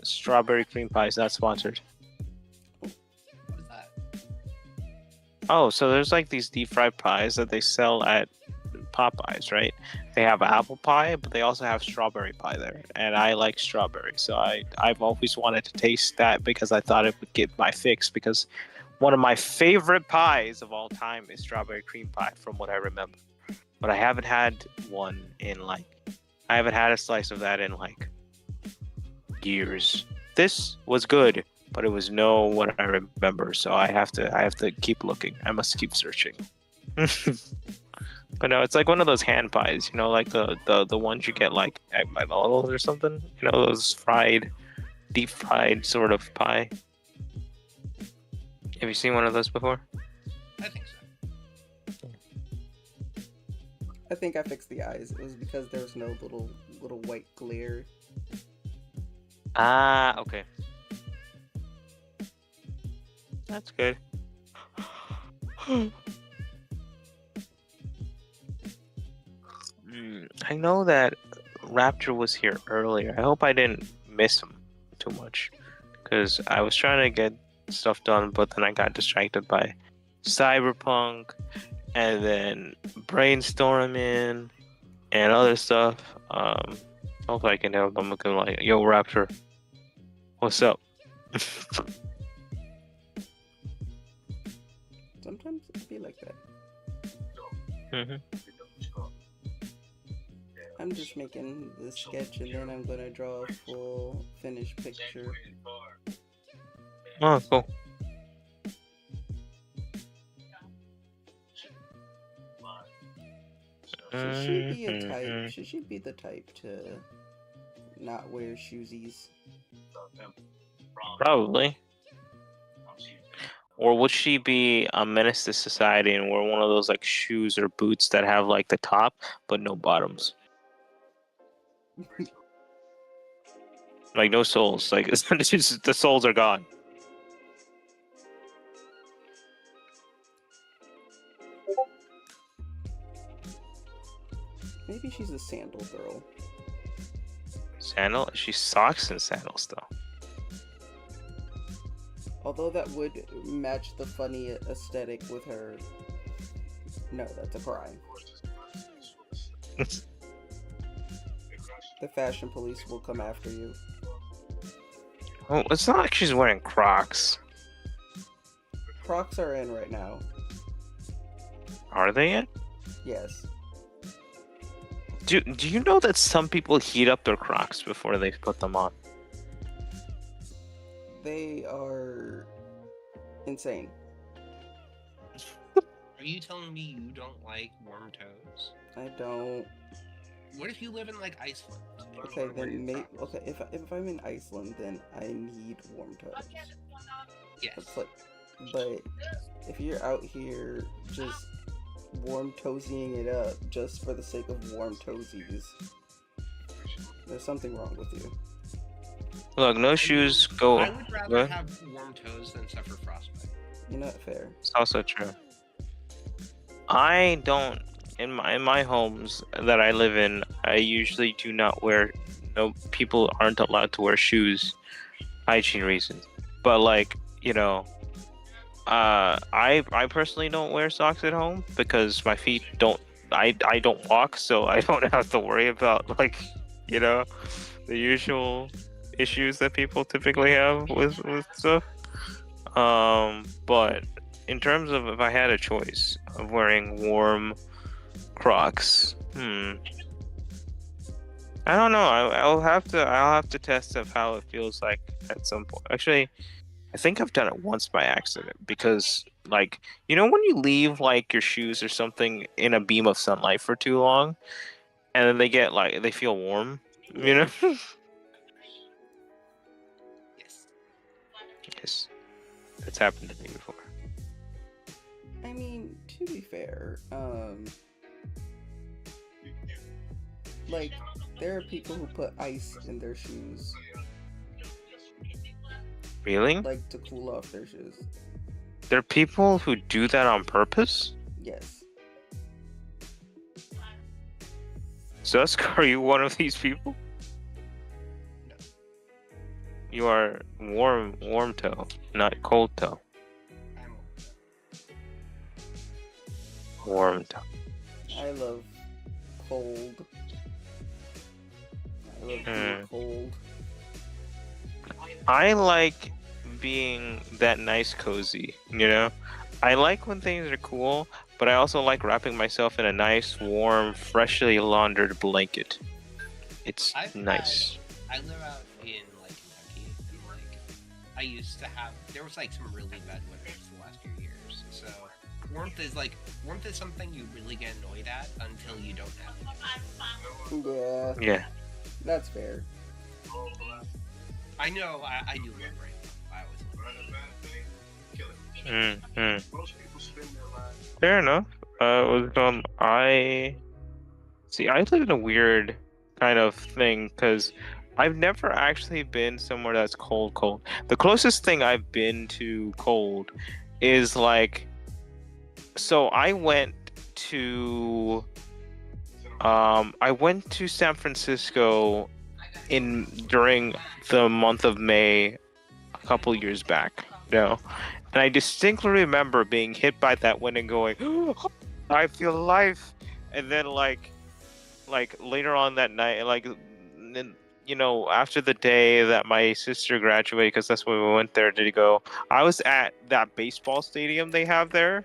strawberry cream pies. Not sponsored. What is that? Oh, so there's like these deep fried pies that they sell at Popeyes, right? They have apple pie, but they also have strawberry pie there, and I like strawberry, so I've always wanted to taste that because I thought it would get my fix. Because one of my favorite pies of all time is strawberry cream pie, from what I remember. But I haven't had one in like, I haven't had a slice of that in like years. This was good, but it was no what I remember. So I have to keep looking. I must keep searching. But no, it's like one of those hand pies, you know, like the ones you get like at McDonald's or something. You know, those deep fried sort of pie. Have you seen one of those before? I think so. I think I fixed the eyes. It was because there was no little white glare. Ah, okay. That's good. I know that Rapture was here earlier. I hope I didn't miss him too much, because I was trying to get stuff done, but then I got distracted by Cyberpunk, and then brainstorming and other stuff. Hope I can help. I'm looking like, yo, Rapture, what's up? Sometimes it be like that. Mm-hmm. I'm just making the sketch and then I'm gonna draw a full finished picture. Oh, cool. Should she be a type? Should she be the type to not wear shoesies? Probably. Or would she be a menace to society and wear one of those like shoes or boots that have like the top but no bottoms? Like no soles. Like it's just, the soles are gone. Maybe she's a sandal girl. Sandal? She socks and sandals though. Although that would match the funny aesthetic with her. No, that's a crime. The fashion police will come after you. Oh, it's not like she's wearing Crocs. Crocs are in right now. Are they in? Yes. Do you know that some people heat up their Crocs before they put them on? They are insane. Are you telling me you don't like warm toes? I don't. What if you live in like Iceland? Okay, then okay. If I'm in Iceland, then I need warm toes. Yes. That's like, but if you're out here just warm toesying it up just for the sake of warm toesies, there's something wrong with you. Look, no shoes go. I would rather have warm toes than suffer frostbite. You're not fair. It's also true. I don't in my homes that I live in. I usually do not wear. No, people aren't allowed to wear shoes, hygiene reasons. But like you know, I personally don't wear socks at home because my feet don't. I don't walk, so I don't have to worry about like you know the usual issues that people typically have with stuff. But in terms of if I had a choice of wearing warm Crocs, I don't know. I'll have to test of how it feels like at some point. Actually, I think I've done it once by accident because, like, you know, when you leave like your shoes or something in a beam of sunlight for too long, and then they feel warm, you know. Yes, it's happened to me before. I mean, to be fair, like There are people who put ice in their shoes, Really? like to cool off their shoes. There are people who do that on purpose? Yes. Zusk, are you one of these people? No. You are warm toe, not cold toe. I'm Warm toe. I love cold. I love being cold. I like being that nice cozy, you know? I like when things are cool, but I also like wrapping myself in a nice, warm, freshly laundered blanket. It's nice. I live out in like Kentucky, and like I used to have. There was like some really bad winters the last few years. So warmth is something you really get annoyed at until you don't have it. Yeah, Yeah. that's fair. I know. I do love rain. I always love rain. Fair enough. I live in a weird kind of thing because I've never actually been somewhere that's cold. The closest thing I've been to cold is like, so I went to San Francisco during the month of May a couple years back, and I distinctly remember being hit by that wind and going, oh, I feel life. And then like later on that night, after the day that my sister graduated, because that's when we went there to go, I was at that baseball stadium they have there,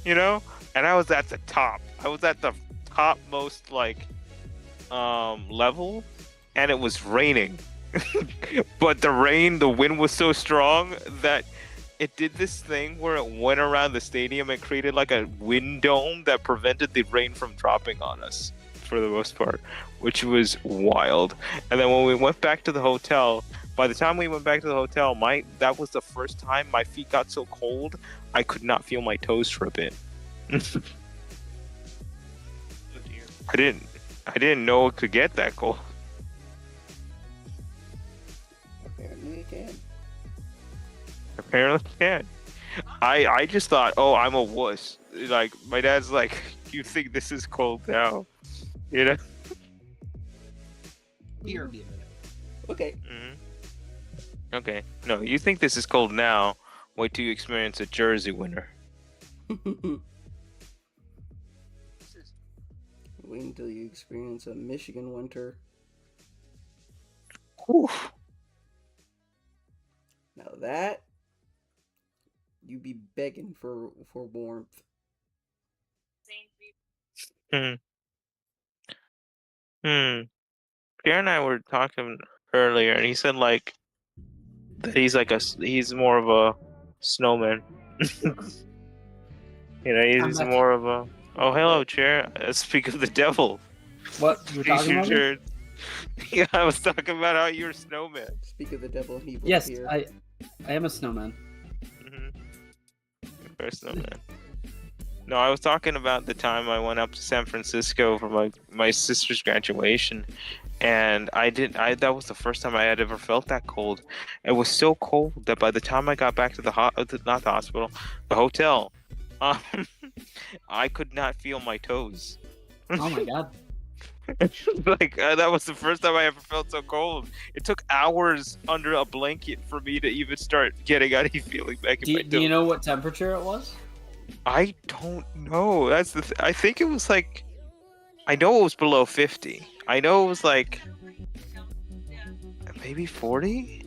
and I was at the top. I was at the topmost level, and it was raining. But the wind was so strong that it did this thing where it went around the stadium and created like a wind dome that prevented the rain from dropping on us for the most part, which was wild. And then when we went back to the hotel, by the time we went back to the hotel, that was the first time my feet got so cold I could not feel my toes for a bit. I didn't know it could get that cold. Apparently it can. Apparently can. I just thought, oh, I'm a wuss. Like, my dad's like, you think this is cold now? Here, be a minute. Okay. Mm-hmm. Okay. No, you think this is cold now. Wait till you experience a Jersey winter. Wait until you experience a Michigan winter. Whew. Now that you be begging for warmth. Pierre and I were talking earlier, and he said that he's more of a snowman. He's more of a. Oh, hello, Chair. Speak of the devil. What? You're talking about me? Yeah, I was talking about how you're a snowman. Speak of the devil, he will Yes, appear. I am a snowman. You're a snowman. No, I was talking about the time I went up to San Francisco for my sister's graduation, and that was the first time I had ever felt that cold. It was so cold that by the time I got back to the hotel, I could not feel my toes. Oh my god. That was the first time I ever felt so cold. It took hours under a blanket for me to even start getting any feeling back in my toes. Do you know what temperature it was? I don't know. That's I think it was like, I know it was below 50. I know it was like maybe 40,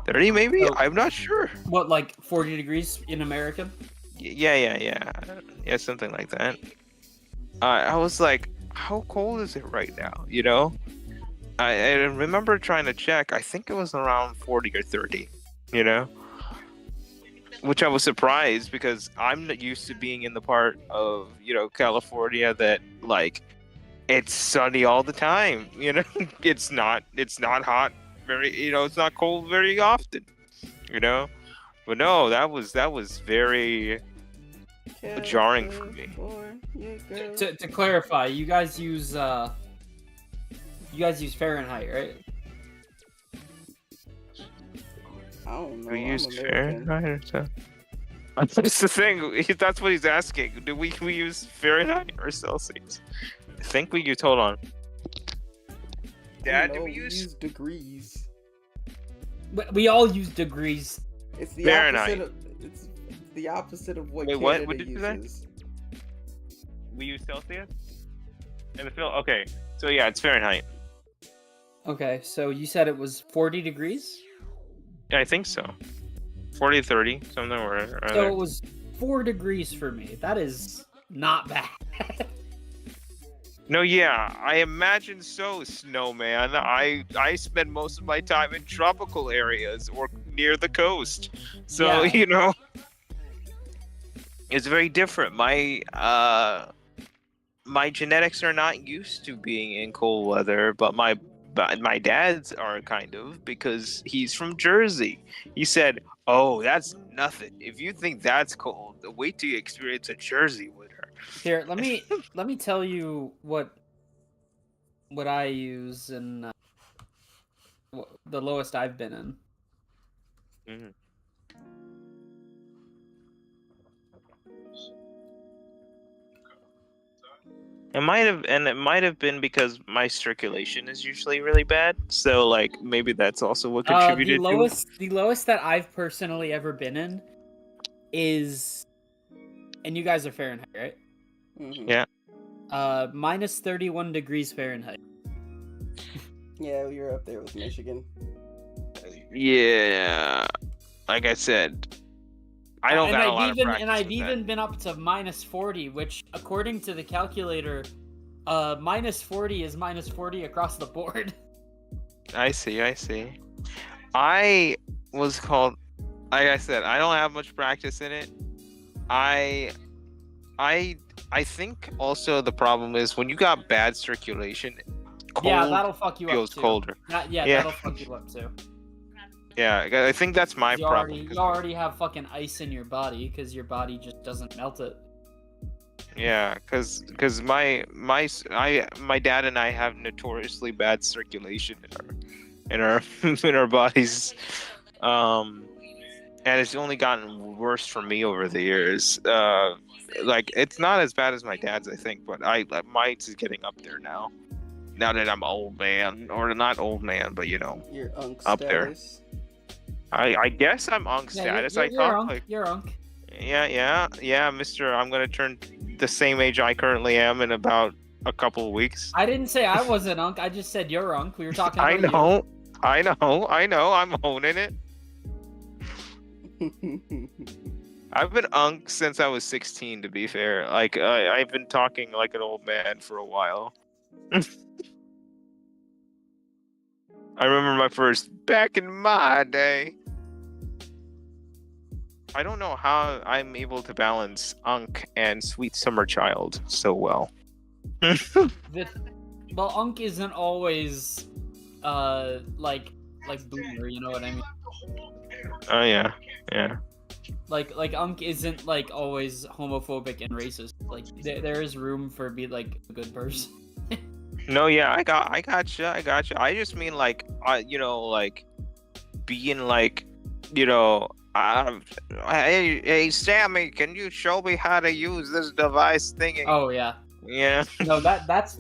30 maybe. Oh. I'm not sure. What, like 40 degrees in America? Yeah, something like that. I was like, how cold is it right now? I remember trying to check. I think it was around 40 or 30. Which I was surprised because I'm not used to being in the part of California that it's sunny all the time. It's not hot very. It's not cold very often. But no, that was very jarring for me. To clarify, you guys use You guys use Fahrenheit, right? I don't know. We I'm use American. Fahrenheit or so. That's the thing. That's what he's asking. Do we use Fahrenheit or Celsius? I think we use. Hold on. Dad, No, do we use? degrees. We all use degrees. It's the Fahrenheit. opposite of it's the opposite of what Wait, what? Canada What did you say? uses. We use Celsius. And the Phil. Okay, so yeah, it's Fahrenheit. Okay, so you said it was 40 degrees? Yeah, I think so. 40, 30, something around So there. it was 4 degrees for me. That is not bad. No, yeah, I imagine so, Snowman. I spend most of my time in tropical areas or near the coast, so Yeah. you know, it's very different. My genetics are not used to being in cold weather, but my dad's are kind of, because he's from Jersey. He said, "Oh, that's nothing. If you think that's cold, wait till you experience a Jersey winter." Here, let me tell you what I use and the lowest I've been in. Mhm. It might have been because my circulation is usually really bad, so like maybe that's also what contributed The lowest that I've personally ever been in is, and you guys are Fahrenheit, right? Mhm. Yeah. Minus 31 degrees Fahrenheit. Yeah, you're up there with Michigan. to. Yeah, like I said, I don't and got a I've lot of even practice and I've with that. even been up to minus 40, which according to the calculator, minus 40 is minus 40 across the board. I see. I was called. Like I said, I don't have much practice in it. I think also the problem is when you got bad circulation, cold Yeah, that'll fuck you feels up too. colder. Yeah, Yeah. that'll fuck you up too. Yeah, I think that's my You problem. already, you already have fucking ice in your body because your body just doesn't melt it. Yeah, because my dad and I have notoriously bad circulation in our in our bodies, and it's only gotten worse for me over the years. Like it's not as bad as my dad's, I think, but mine's is getting up there now. Now that I'm old man, or not old man, but you know, Your unk Up there. status. I guess I'm unk status. I you're talk unk. like You're unk. yeah, Mister. I'm gonna turn the same age I currently am in about a couple of weeks. I didn't say I wasn't unk. I just said you're unk. We were talking I about know, I know. I'm owning it. I've been unk since I was 16. To be fair, like I've been talking like an old man for a while. I remember my first back in my day. I don't know how I'm able to balance unk and sweet summer child so well. Well, unk isn't always, like boomer. You know what I mean? Oh yeah. Like unk isn't like always homophobic and racist. Like there is room for be like a good person. No, yeah, I got you. I just mean like, you know, like being like, you know, hey Sammy, can you show me how to use this device thingy? Oh yeah. Yeah. No, that's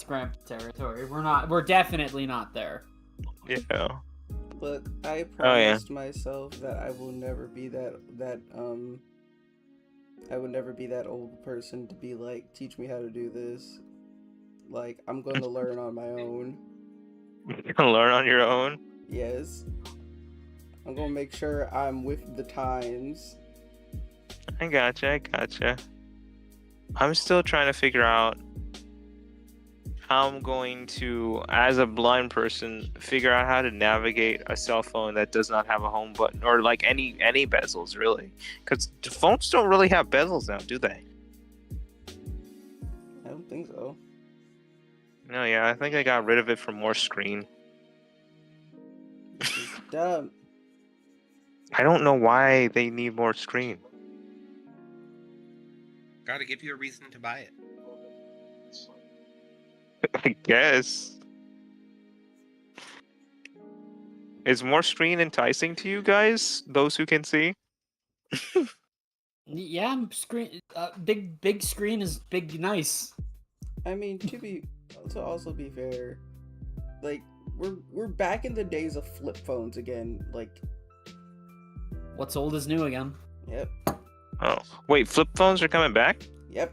grandpa territory. We're definitely not there. Yeah. Look, I Oh, yeah. promised myself that I will never be I would never be that old person to be like, teach me how to do this. Like, I'm going to learn on my own. You can learn on your own. Yes. I'm going to make sure I'm with the times. I gotcha. I'm still trying to figure out how I'm going to, as a blind person, figure out how to navigate a cell phone that does not have a home button or like any bezels really, because the phones don't really have bezels now, do they? I don't think so. No, yeah, I think I got rid of it for more screen. It's dumb. I don't know why they need more screen. Gotta give you a reason to buy it. I guess. Is more screen enticing to you guys? Those who can see? Yeah, screen. Big screen is big, nice. I mean, to also be fair, like we're back in the days of flip phones again. Like, What's old is new again. yep, Oh, wait, flip phones are coming back? yep.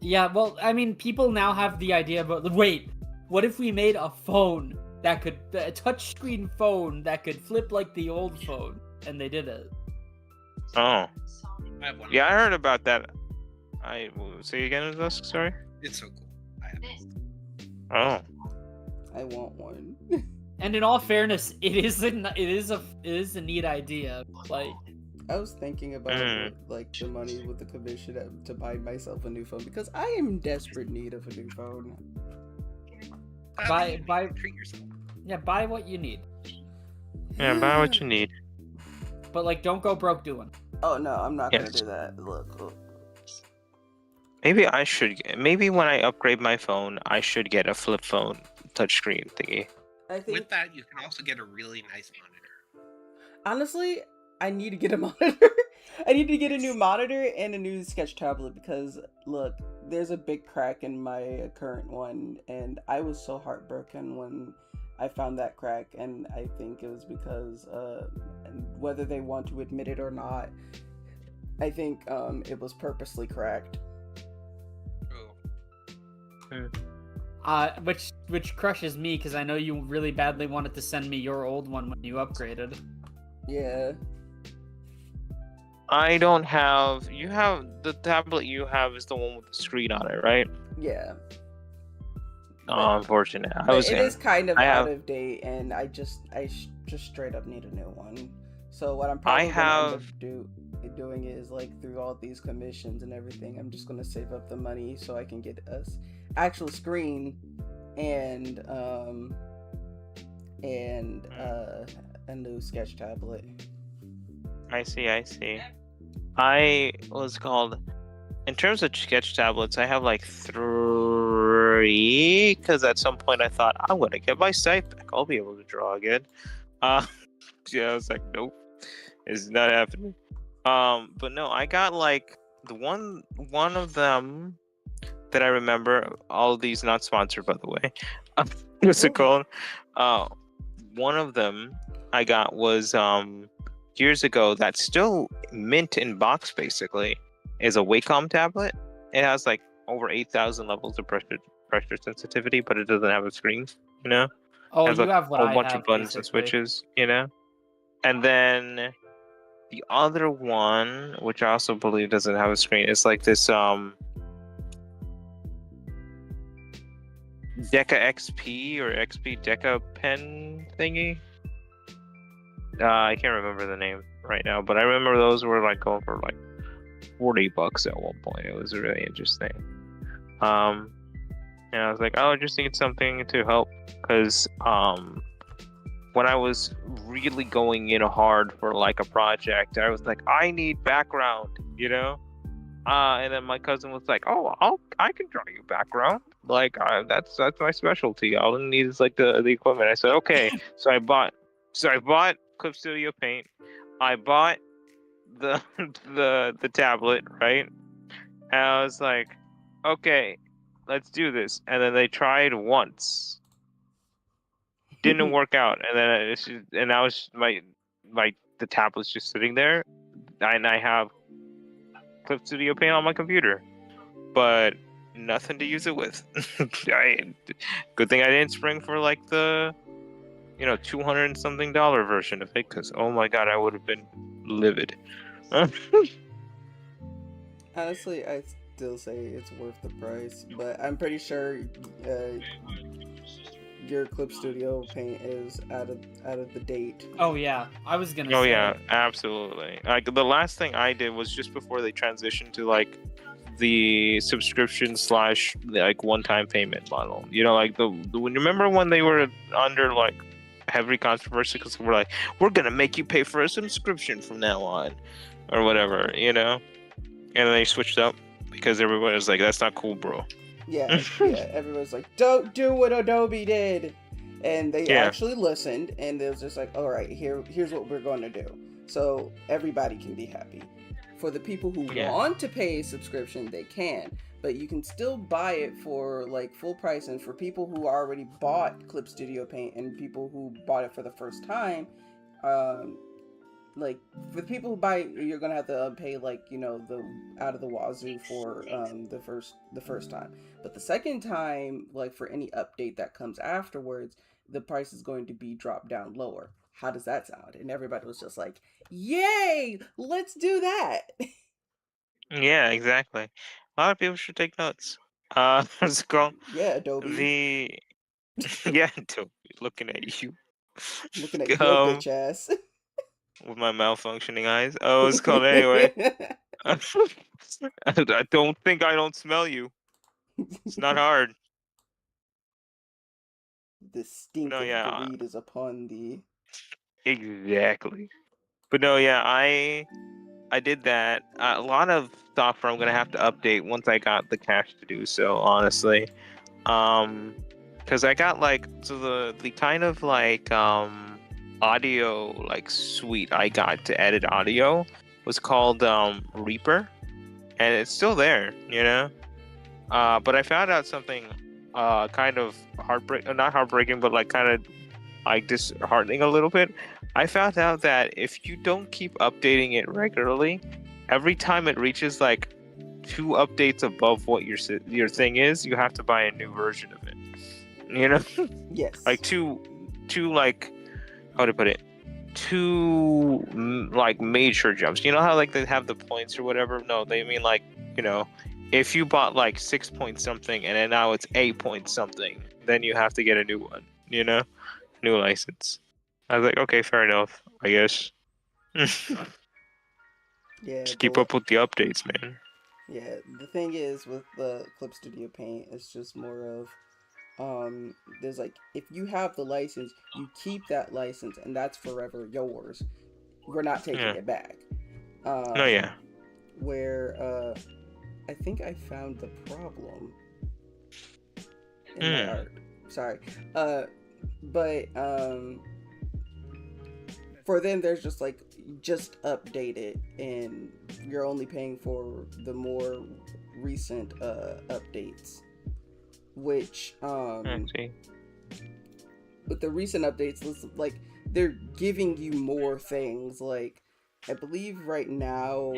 Yeah, well, I mean, people now have the idea about. Wait, what if we made a phone that could, a touchscreen phone that could flip like the old phone, and they did it. Oh, I have one. yeah, I heard about that. Say again, Dusk, sorry? It's so cool. I have one. Oh. I want one. And in all fairness, it is a neat idea. Like, I was thinking about like the money with the commission to buy myself a new phone because I am in desperate need of a new phone. buy Treat yourself. yeah, buy what you need, Yeah, buy what you need. but like, don't go broke doing. Oh no, I'm not gonna Yes. do that. Look. Maybe I should. Maybe when I upgrade my phone, I should get a flip phone touchscreen thingy. I think With that, you can also get a really nice monitor. honestly, I need to get a monitor. I need to get a new monitor and a new sketch tablet because look, there's a big crack in my current one, and I was so heartbroken when I found that crack, and I think it was because whether they want to admit it or not, I think it was purposely cracked. Oh. Which crushes me because I know you really badly wanted to send me your old one when you upgraded. Yeah. I don't have. You have the tablet. You have is the one with the screen on it, right? Yeah. Oh, unfortunate. But it is kind of I out have- of date, and I just straight up need a new one. So what I'm I probably gonna end have- up doing is like through all these commissions and everything, I'm just gonna save up the money so I can get us actual screen and a new sketch tablet. I see. I was called. In terms of sketch tablets, I have like 3 because at some point I thought I'm gonna get my sight back. I'll be able to draw again. Yeah, I was like, nope, it's not happening. But no, I got like the one of them that I remember. All of these not sponsored, by the way. What's it called? One of them I got was years ago. That's still mint in box, basically. Is a Wacom tablet. It has like over 8,000 levels of pressure sensitivity, but it doesn't have a screen. You know, Oh, it has you a have what whole I bunch have, of buttons and basically. switches. You know, and then the other one, which I also believe doesn't have a screen, is like this Deca XP or XP Deca pen thingy. I can't remember the name right now, but I remember those were like going for like $40 at one point. It was really interesting. And I was like, oh, I just need something to help because when I was really going in hard for like a project, I was like, I need background, you know. And then my cousin was like, oh, I can draw you background. Like that's my specialty. All I need is like the equipment. I said, okay. So I bought Clip Studio Paint. I bought the tablet, right? And I was like, okay, let's do this. And then they tried once, didn't work out, and then I was the tablet's just sitting there, and I have Clip Studio Paint on my computer, but nothing to use it with. Good thing I didn't spring for like the $200 and something version of it, because oh my god, I would have been livid. Honestly, I still say it's worth the price, but I'm pretty sure your Clip Studio Paint is out of the date. Oh yeah, I was gonna. Oh say. yeah, absolutely. Like the last thing I did was just before they transitioned to like the subscription / like one-time payment model. You know, like when you remember when they were under like heavy controversy because we're gonna make you pay for a subscription from now on, or whatever, you know. And then they switched up because everybody was like, "That's not cool, bro." Yeah, yeah. Everyone's like, don't do what Adobe did, and they Yeah. actually listened, and it was just like, all right, here's what we're going to do, so everybody can be happy. For the people who Yeah. want to pay a subscription, they can, but you can still buy it for like full price. And for people who already bought Clip Studio Paint and people who bought it for the first time, like for the people who buy it, you're gonna have to pay like, you know, the out of the wazoo for the first time. But the second time, like for any update that comes afterwards, the price is going to be dropped down lower. How does that sound? And everybody was just like, yay, let's do that. Yeah, exactly. A lot of people should take notes. What's it called? Yeah, Adobe. The yeah, Adobe, looking at you. Looking at your bitch ass. With my malfunctioning eyes. Oh, it's called anyway. I don't think I don't smell you. It's not hard. The stink No, of yeah. the weed is upon thee. Exactly. But no, yeah, I did that. A lot of software I'm gonna have to update once I got the cash to do so. Honestly, because I got like the kind of like audio like suite I got to edit audio was called Reaper, and it's still there, you know. But I found out something kind of not heartbreaking, but like kind of like disheartening a little bit. I found out that if you don't keep updating it regularly, every time it reaches like 2 updates above what your thing is, you have to buy a new version of it. You know, Yes. like two like, how to put it, 2 like major jumps. You know how like they have the points or whatever? No, they mean like, you know, if you bought like 6 point something and then now it's 8 point something, then you have to get a new one. You know, new license. I was like, okay, fair enough, I guess. Yeah, Just keep but up with the updates, man. yeah, the thing is with the Clip Studio Paint, it's just more of there's like, if you have the license, you keep that license and that's forever yours. We're not taking Yeah. it back. No, yeah. Where I think I found the problem in my art. Sorry. But for them, there's just like, just update it, and you're only paying for the more recent updates. Which I see. with the recent updates, like they're giving you more things. Like I believe right now,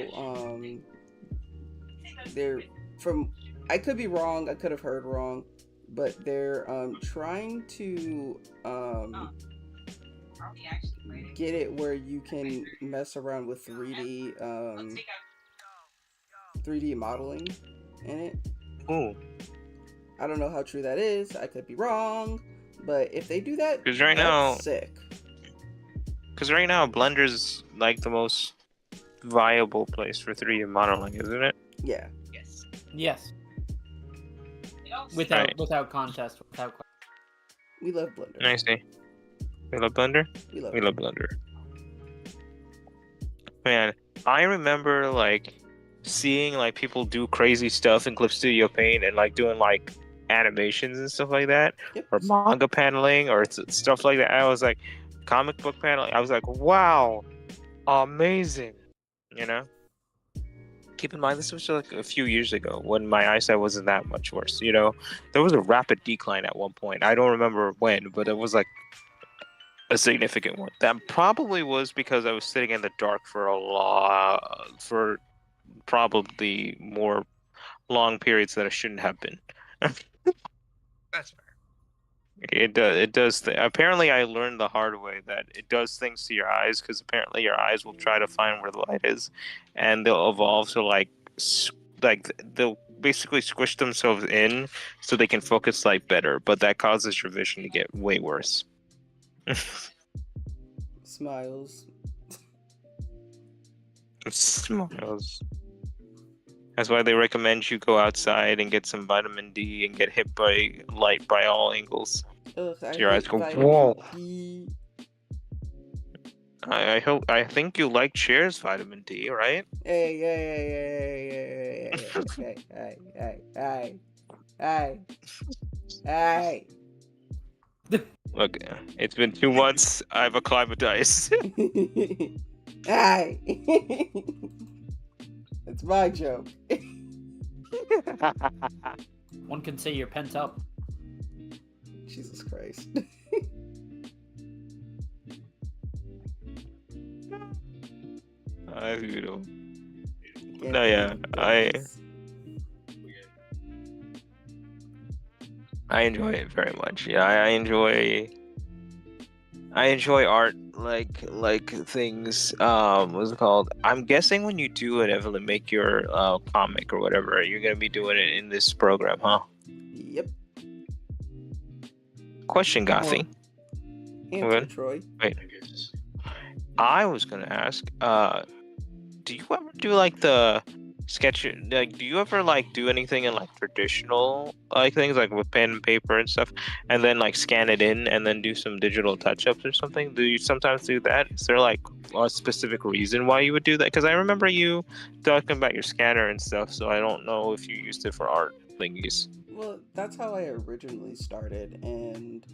they're from. I could be wrong. I could have heard wrong, but they're trying to get it where you can mess around with 3D 3D modeling in it. Ooh. I don't know how true that is. I could be wrong, but if they do that, 'Cause right that's now- sick. Because right now, Blender's like the most viable place for 3D modeling, isn't it? Yeah. Yes. Without Right. contest. We love Blender. I see. We love Blender? We love We love Blender. Man, I remember like seeing like people do crazy stuff in Clip Studio Paint and like doing like animations and stuff like that, Yep. or manga paneling or stuff like that. I was like, comic book paneling. I was like, wow, amazing. You know. Keep in mind, this was like a few years ago when my eyesight wasn't that much worse. You know, there was a rapid decline at one point. I don't remember when, but it was like a significant one. That probably was because I was sitting in the dark for probably more long periods that I shouldn't have been. That's fair. It does. Apparently, I learned the hard way that it does things to your eyes, because apparently your eyes will try to find where the light is, and they'll evolve to like they'll basically squish themselves in so they can focus light better. But that causes your vision to get way worse. Smiles. Smiles. That's why they recommend you go outside and get some vitamin D and get hit by light by all angles. Ugh, I Your eyes hate go, vitamin whoa. D. I think you like Cheers vitamin D, right? Hey. Hey. Hey. Look, it's been 2 months. I've acclimatized. Hey. It's my joke. One can say you're pent up. Jesus Christ. You know. Can't No, yeah, believe this. I enjoy it very much. Yeah, I enjoy art like things. What's it called? I'm guessing when you do it, Evelyn, make your comic or whatever, you're gonna be doing it in this program, huh? Yep. Question, Gothy. Answer, Okay. Troy. Wait. I was gonna ask. Do you ever do like the sketch? Like, do you ever like do anything in like traditional like things like with pen and paper and stuff, and then like scan it in and then do some digital touch-ups or something? Do you sometimes do that? Is there like a specific reason why you would do that? Because I remember you talking about your scanner and stuff, so I don't know if you used it for art thingies. Well, that's how I originally started, and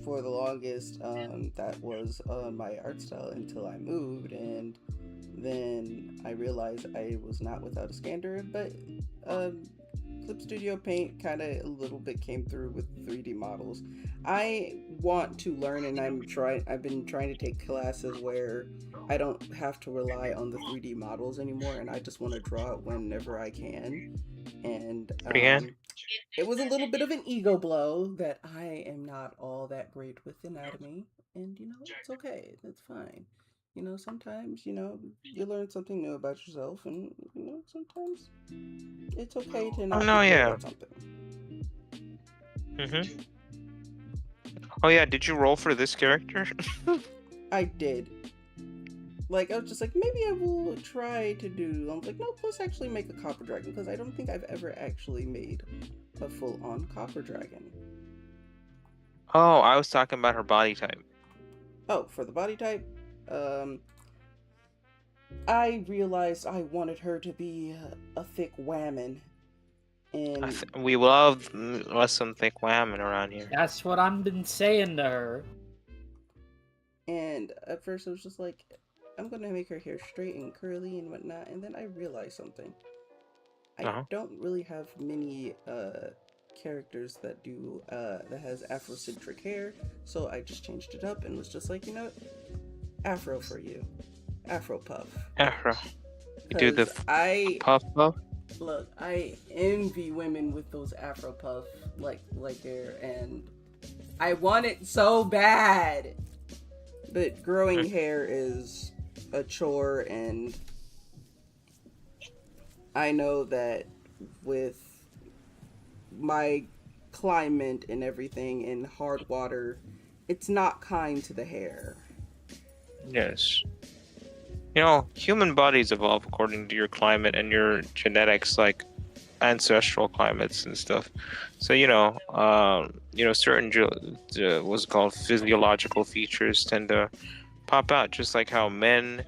for the longest, that was my art style until I moved, and then I realized I was not without a scanner, but Clip Studio Paint kind of a little bit came through with 3D models. I want to learn, and I've been trying to take classes where I don't have to rely on the 3D models anymore, and I just want to draw it whenever I can. And it was a little bit of an ego blow that I am not all that great with anatomy, and it's okay, it's fine. Sometimes you learn something new about yourself, and sometimes it's okay to not no, be good yeah. at something. Mm-hmm. Oh yeah, did you roll for this character? I did. Like, I was just like, maybe I will try to do. I was like, no, let's actually make a Copper Dragon, because I don't think I've ever actually made a full-on Copper Dragon. Oh, I was talking about her body type. Oh, for the body type, I realized I wanted her to be a thick whammon. And We love some thick whammon around here. That's what I've been saying to her. And at first I was just like, I'm gonna make her hair straight and curly and whatnot, and then I realized something. I don't really have many characters that do that has Afrocentric hair, so I just changed it up and was just like, Afro for you, Afro puff. Afro. You do the puff. Look, I envy women with those Afro puff like hair, and I want it so bad. But growing hair is a chore, and I know that with my climate and everything in hard water, it's not kind to the hair. Yes. Human bodies evolve according to your climate and your genetics, like ancestral climates and stuff. So certain what's called physiological features tend to pop out, just like how men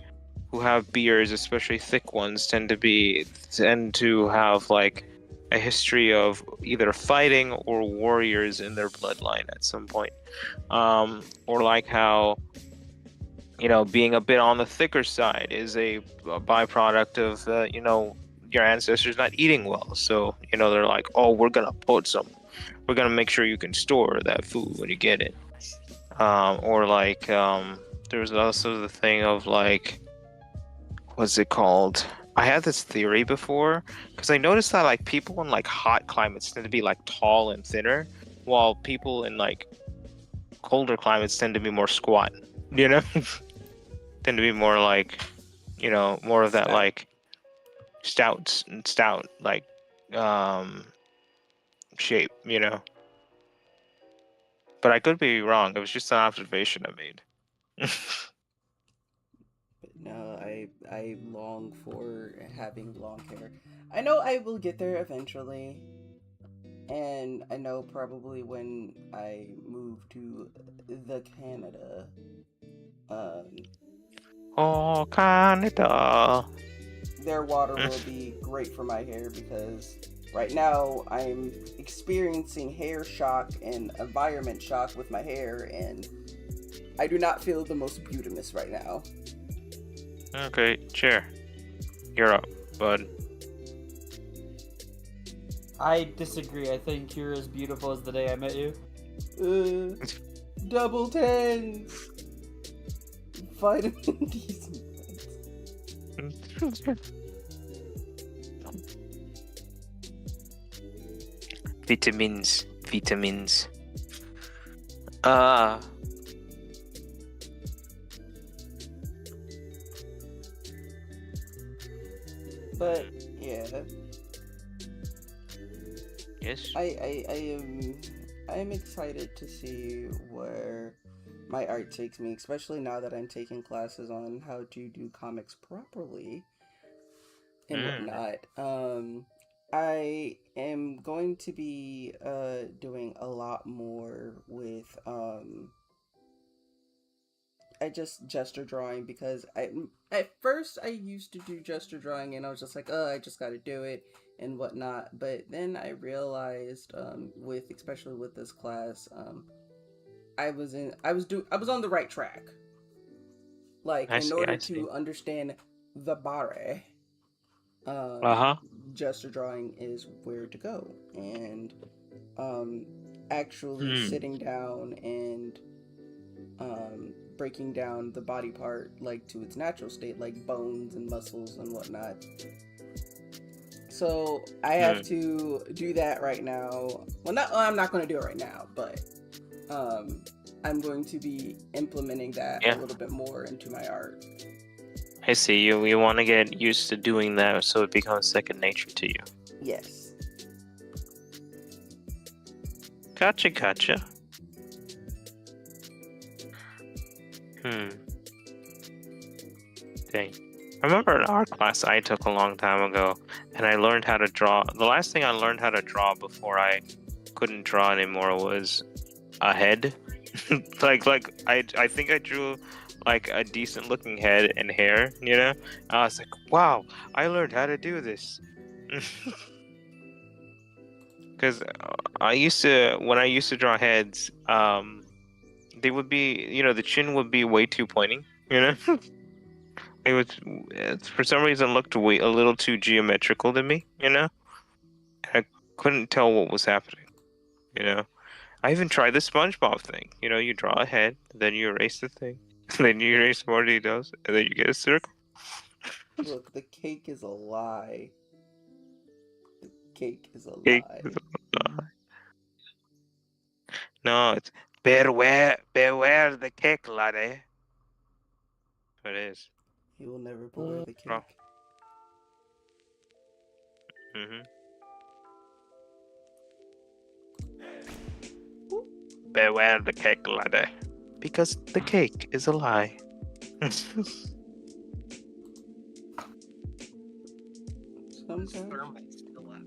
who have beards, especially thick ones, tend to have like a history of either fighting or warriors in their bloodline at some point, or like how being a bit on the thicker side is a byproduct of your ancestors not eating well. So they're like, oh, we're gonna make sure you can store that food when you get it. Or like there's also the thing of like, what's it called? I had this theory before, because I noticed that like people in like hot climates tend to be like tall and thinner, while people in like colder climates tend to be more squat. Tend to be more like, more of that like stout like shape, But I could be wrong. It was just an observation I made. No, I long for having long hair. I know I will get there eventually. And I know probably when I move to the Canada, Canada. Their water will be great for my hair, because right now I'm experiencing hair shock and environment shock with my hair, and I do not feel the most beautimous right now. Okay, chair. You're up, bud. I disagree. I think you're as beautiful as the day I met you. Double tens! Vitamin D. Vitamins. But yeah, Yes. I am excited to see where my art takes me, especially now that I'm taking classes on how to do comics properly and whatnot. I am going to be doing a lot more with I just gesture drawing, because at first I used to do gesture drawing and I was just like, oh, I just got to do it and whatnot. But then I realized, especially with this class, I was on the right track. Like, in order to understand the bare, gesture drawing is where to go, and actually sitting down and breaking down the body part like to its natural state, like bones and muscles and whatnot. So I have to do that right now. I'm not going to do it right now, but I'm going to be implementing that a little bit more into my art. I see you. You want to get used to doing that so it becomes second nature to you. Yes. Gotcha. Dang. I remember in art class I took a long time ago, and I learned how to draw. The last thing I learned how to draw before I couldn't draw anymore was a head. like I think I drew like a decent looking head and hair, you know? I was like, wow, I learned how to do this. Because when I used to draw heads, they would be, the chin would be way too pointing, It for some reason looked a little too geometrical to me, I couldn't tell what was happening, I even tried the SpongeBob thing. You draw a head, then you erase the thing, then you erase more details, and then you get a circle. Look, the cake is a lie. The cake is a Cake lie. is a lie. No, it's beware the cake, laddie. It is. He will never beware the cake. Bro. Mm-hmm. Beware the cake, laddie. Because the cake is a lie. Sometimes. Thermite's still up.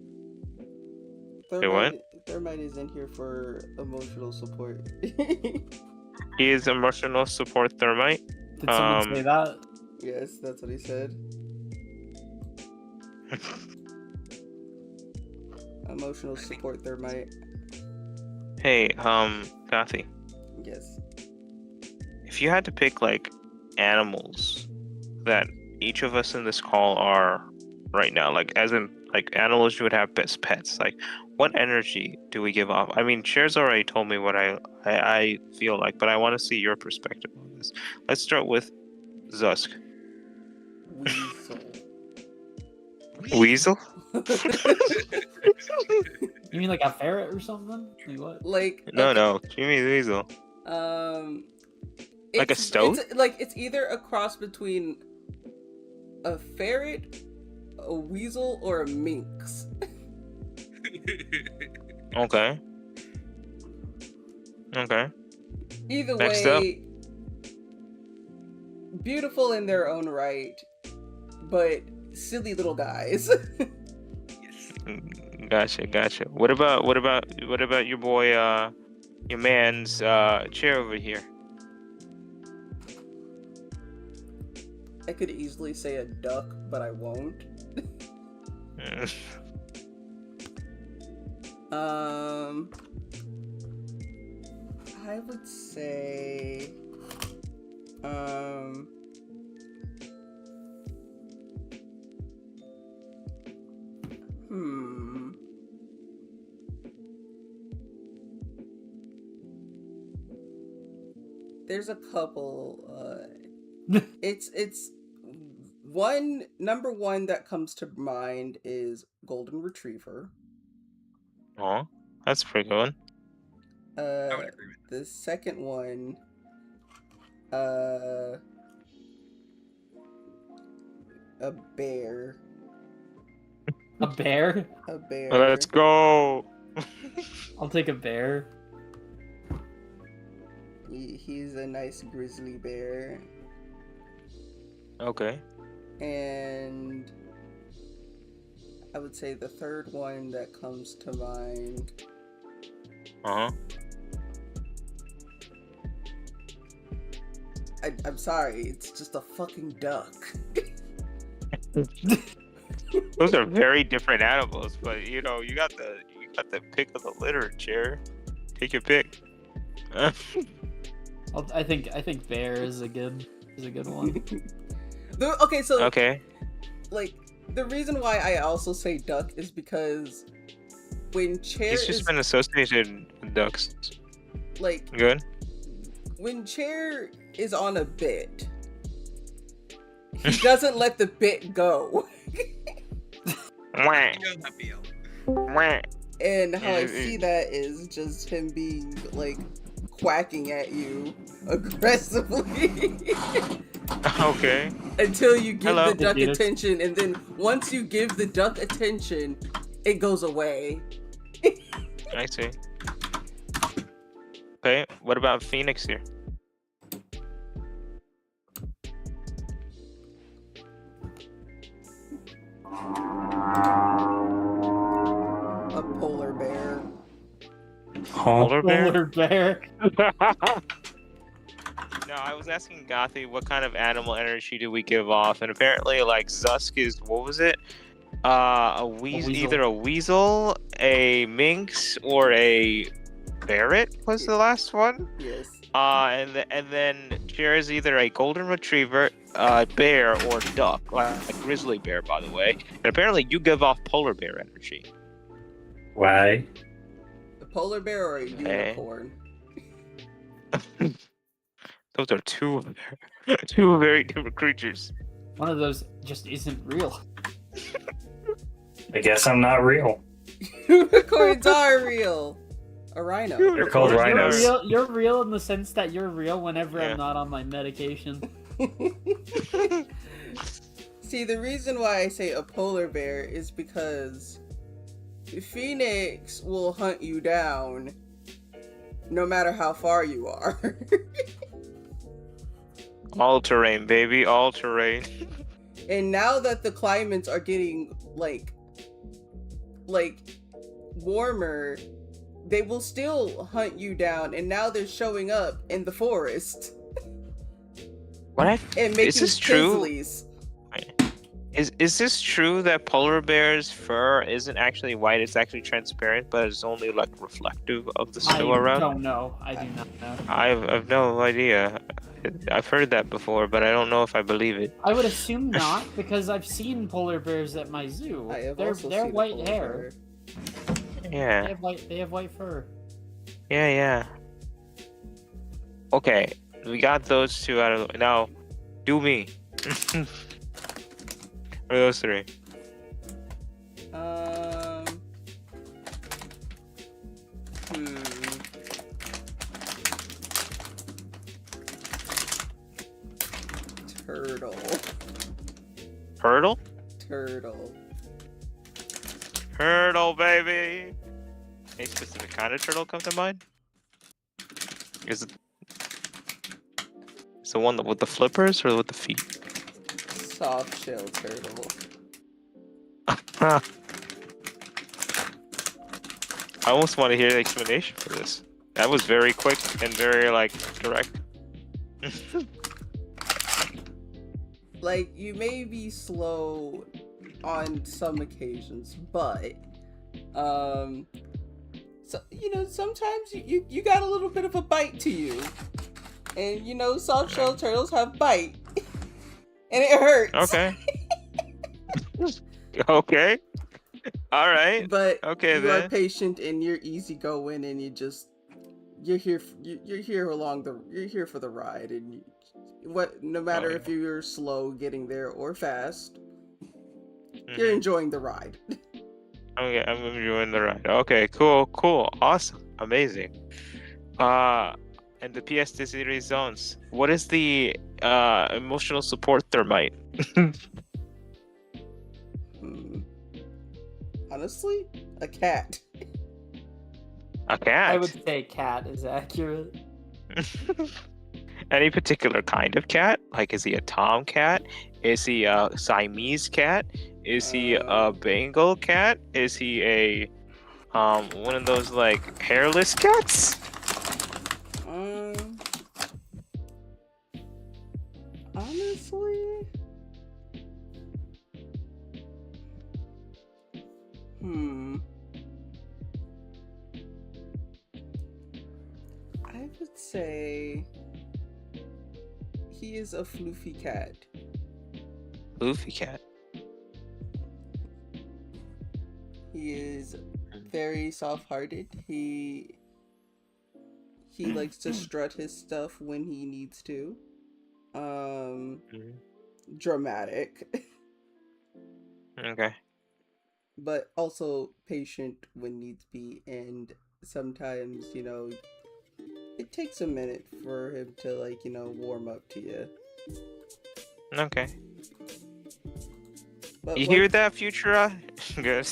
what? Thermite is in here for emotional support. He is emotional support Thermite. Did someone say that? Yes, that's what he said. Emotional support Thermite. Hey, Gothy. Yes. If you had to pick like animals that each of us in this call are right now, like as in like animals you would have best pets, like what energy do we give off? I mean, Cher's already told me what I feel like, but I want to see your perspective on this. Let's start with Zusk. Weasel. Weasel? You mean like a ferret or something? Like what? Like No, you mean weasel. Like a stoat? It's either a cross between a ferret, a weasel, or a minx. Okay. Either Next way, beautiful in their own right, but silly little guys. Gotcha. What about your boy, your man's chair over here? I could easily say a duck, but I won't. I would say, there's a couple. It's number one that comes to mind is Golden Retriever. Oh, that's a pretty good one. I would agree with The second one, a bear. A bear? A bear. Let's go. I'll take a bear. He's a nice grizzly bear. Okay. And I would say the third one that comes to mind. Uh huh. I'm sorry, it's just a fucking duck. Those are very different animals, but you know, you got the pick of the litter, Chair. Take your pick. I think bear is a good one. Okay, so Okay. like the reason why I also say duck is because when Chair He's just is been associated with ducks. like Good. when Chair is on a bit, he doesn't let the bit go. Wah, you know that feel. wah. And how I see that is just him being like quacking at you aggressively Okay. until you give Hello. the duck Venus. attention, and then once you give the duck attention, it goes away. I see. Okay. What about Phoenix here? A polar bear. Polar bear? Polar bear. No, I was asking Gothy what kind of animal energy do we give off, and apparently, like Zusk is what was it? A weasel, weasel. either a weasel, a minx, or a ferret was the last one. Yes. And then Chair is either a golden retriever, bear, or duck, like a grizzly bear, by the way. And apparently, you give off polar bear energy. Why? A polar bear or a unicorn? Those are two very different creatures. One of those just isn't real. I guess I'm not real. Unicorns are real. A rhino. They're called Unicorns are rhinos. You're real in the sense that you're real whenever Yeah. I'm not on my medication. See, the reason why I say a polar bear is because Phoenix will hunt you down no matter how far you are. All terrain, baby, all terrain. And now that the climates are getting like warmer, they will still hunt you down, and now they're showing up in the forest What I and making is this true? grizzlies. Is this true that polar bear's fur isn't actually white? It's actually transparent, but it's only like reflective of the snow I around. don't know. I do not know. I've no idea. I've heard that before, but I don't know if I believe it. I would assume not, because I've seen polar bears at my zoo. I have They're also they're seen a white polar hair. bear. Yeah, They have white fur. yeah. Okay, we got those two out of the now. Do me. Or those three. Turtle. Hurdle? Turtle. Turtle, baby. Any specific kind of turtle come to mind? Is it the one with the flippers or with the feet? Soft shell turtle. I almost want to hear the explanation for this. That was very quick and very direct. Like, you may be slow on some occasions, but so, sometimes you got a little bit of a bite to you, and soft shell turtles have bite, and it hurts. Okay. Okay. All right. But Okay, you are then. patient and you're easygoing, and you're here for the ride, and no matter if you're slow getting there or fast, you're enjoying the ride. Okay, I'm enjoying the ride. Okay, cool, awesome, amazing. And the PS series zones. What is the emotional support thermite? Honestly, a cat. A cat. I would say cat is accurate. Any particular kind of cat? Like, is he a tomcat? Is he a Siamese cat? Is he a Bengal cat? Is he a one of those like hairless cats? Honestly, I would say he is a floofy cat. Floofy cat. He is very soft-hearted. He likes to strut his stuff when he needs to. Dramatic. Okay. But also patient when needs be, and sometimes, it takes a minute for him to warm up to you. Okay. But You hear that, Futura? Good.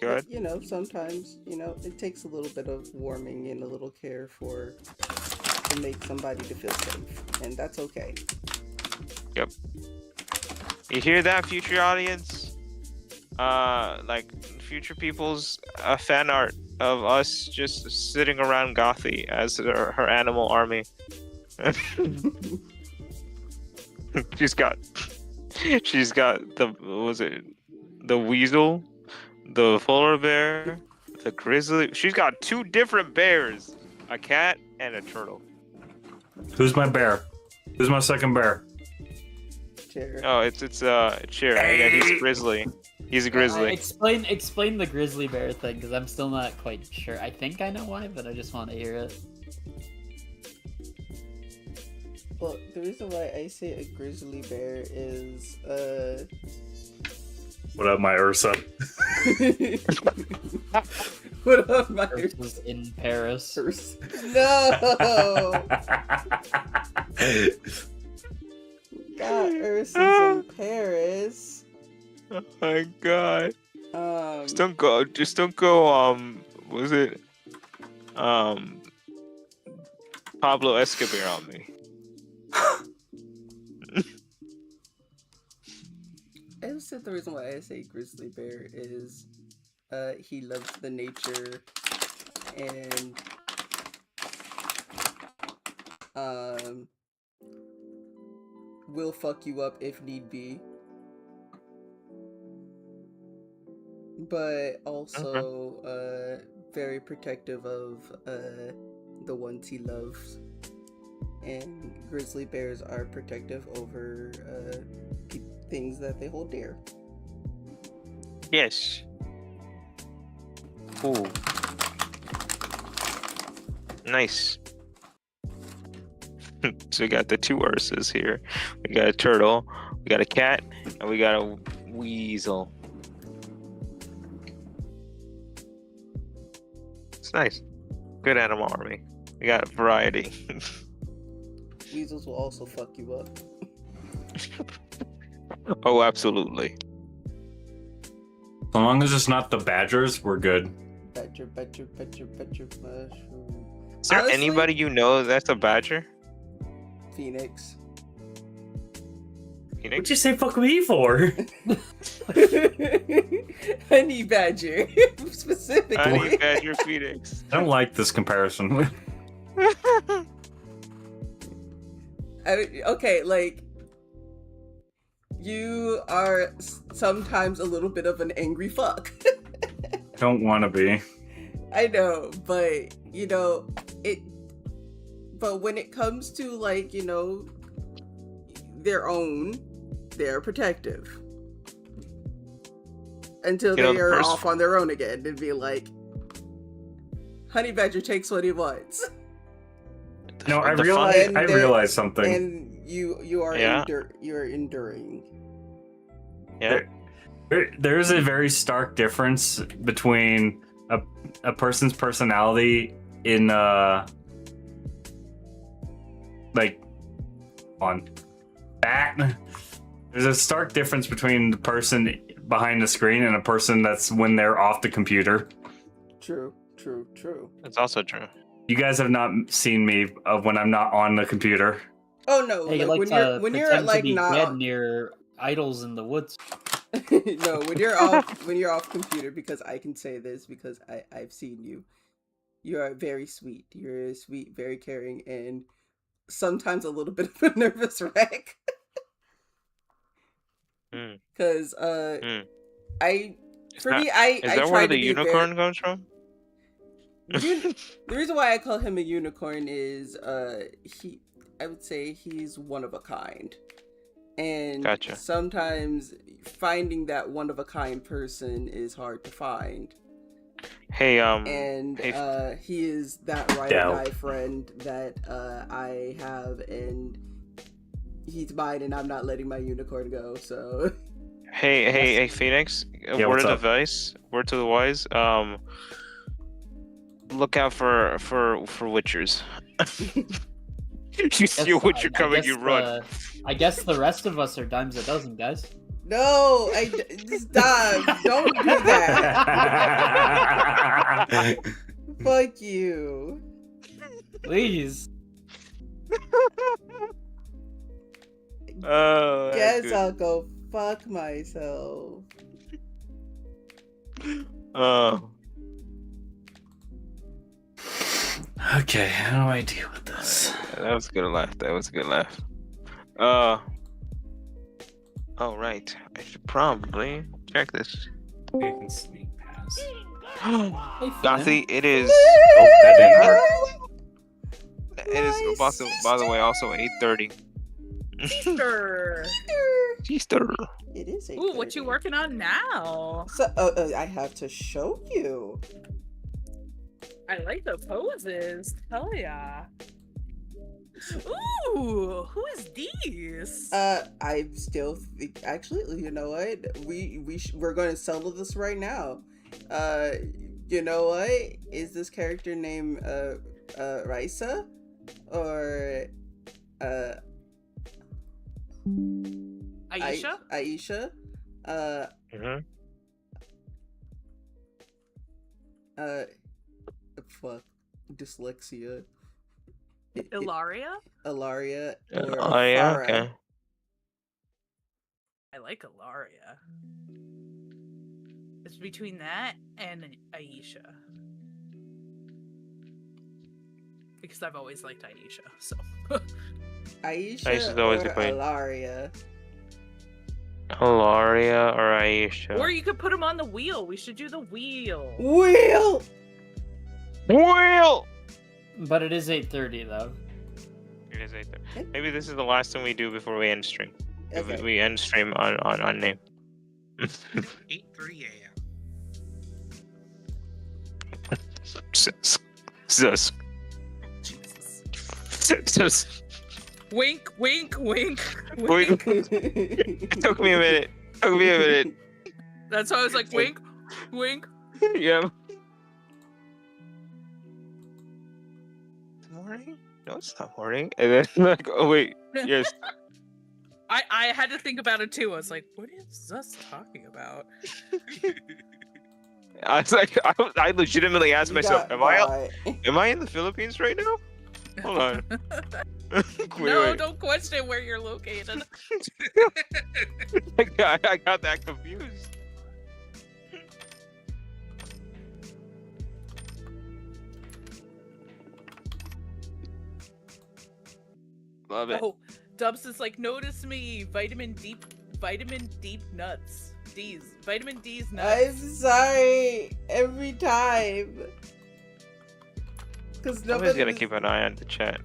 Good. But, sometimes, it takes a little bit of warming and a little care to make somebody to feel safe, and that's okay. Yep. You hear that, future audience? Like future people's fan art of us just sitting around Gothi as her animal army. She's got the weasel, the polar bear, the grizzly. She's got 2 different bears, a cat and a turtle. Who's my bear? Who's my second bear? Chair. Oh, it's Chair. Yeah, he's a grizzly. He's a grizzly. Explain the grizzly bear thing, because I'm still not quite sure. I think I know why, but I just want to hear it. Well, the reason why I say a grizzly bear is, What up, my Ursa? What up, my Ursa's in Paris. No! God, Ursa's in Paris. Oh my god. Just don't go, was it, Pablo Escobar on me. I would say the reason why I say grizzly bear is, he loves the nature, and, will fuck you up if need be. But also, very protective of, the ones he loves. And grizzly bears are protective over, things that they hold dear. Yes. Ooh. Nice. So we got the 2 Ursas here. We got a turtle, we got a cat, and we got a weasel. It's nice. Good animal army. We got variety. Weasels will also fuck you up. Oh, absolutely. So long as it's not the badgers, we're good. Badger, mushroom. Is there Honestly, anybody you know that's a badger? Phoenix. What'd you say fuck me for? Honey badger, specifically. Honey badger Phoenix. I don't like this comparison. Okay, like, you are sometimes a little bit of an angry fuck. Don't want to be. I know, but you know, it. But when it comes to like, you know, their own, they're protective until You know, they the are first- off on their own again and be like, Honey Badger takes what he wants, No, I The realize. And I they- realized something. and you are Yeah. you're enduring. Yeah. There's a very stark difference between a person's personality in like on that. There's a stark difference between the person behind the screen and a person that's when they're off the computer. True. It's also true. You guys have not seen me when I'm not on the computer. Oh no, Hey, you like like when to you're pretend like to be not dead near idols in the woods. no, when you're off computer, because I can say this because I've seen you. You are very sweet. You're sweet, very caring, and sometimes a little bit of a nervous wreck. Mm. Because Mm. I Is for that- me I Is I that try where to the be unicorn comes from? The reason why I call him a unicorn is I would say he's one of a kind. And Gotcha. sometimes finding that one of a kind person is hard to find. Hey, And hey, he is that ride Yeah. or die friend that I have, and he's mine, and I'm not letting my unicorn go. So hey, Phoenix. Yeah, Word what's of the up? advice. Word to the wise. Look out for witchers. You see a witcher coming, you run. I guess the rest of us are dimes a dozen, guys. no, stop! Don't do that. Fuck you. Please. Guess Good. I'll go fuck myself. Okay, how do I deal with this? That was a good laugh. That was a good laugh. Oh right. I should probably check this. You can sneak past. Hey, Gothy, it is. Oh, that didn't work. It is by the way also 8:30. Sure. Easter. It is. Ooh, what you 8:30. working on now? So I have to show you. I like the poses. Hell yeah. Ooh, who is these? I'm still actually. You know what? We're going to settle this right now. You know what? Is this character named Raisa or Aisha? Aisha? Mhm. Fuck, dyslexia. Ilaria? Ilaria or Oh yeah. Farah. Okay. I like Ilaria. It's between that and Aisha. Because I've always liked Aisha, so. Aisha Aisha's always or the queen. Ilaria? Hilaria or Aisha? Or you could put them on the wheel. We should do the wheel. Will! Will. But it is 8:30 though. It is 8:30. Maybe this is the last thing we do before we end stream. If Okay. we end stream on name. 8:30 a.m. Sus. Jesus. Sus. Wink, wink, wink. Wink. It took me a minute. That's why I was like, wink, wink. Yeah. Morning? No, it's not morning. And then like, oh wait, yes. I had to think about it too. I was like, what is us talking about? I was like, I legitimately asked You myself, got am I in the Philippines right now? Hold on. No, Wait. don't question where you're located. I got that confused. Love it. Oh, Dubs is like, notice me, vitamin D nuts. Vitamin D's nuts. I'm sorry. Every time. Because I'm nobody just gonna was- keep an eye on the chat.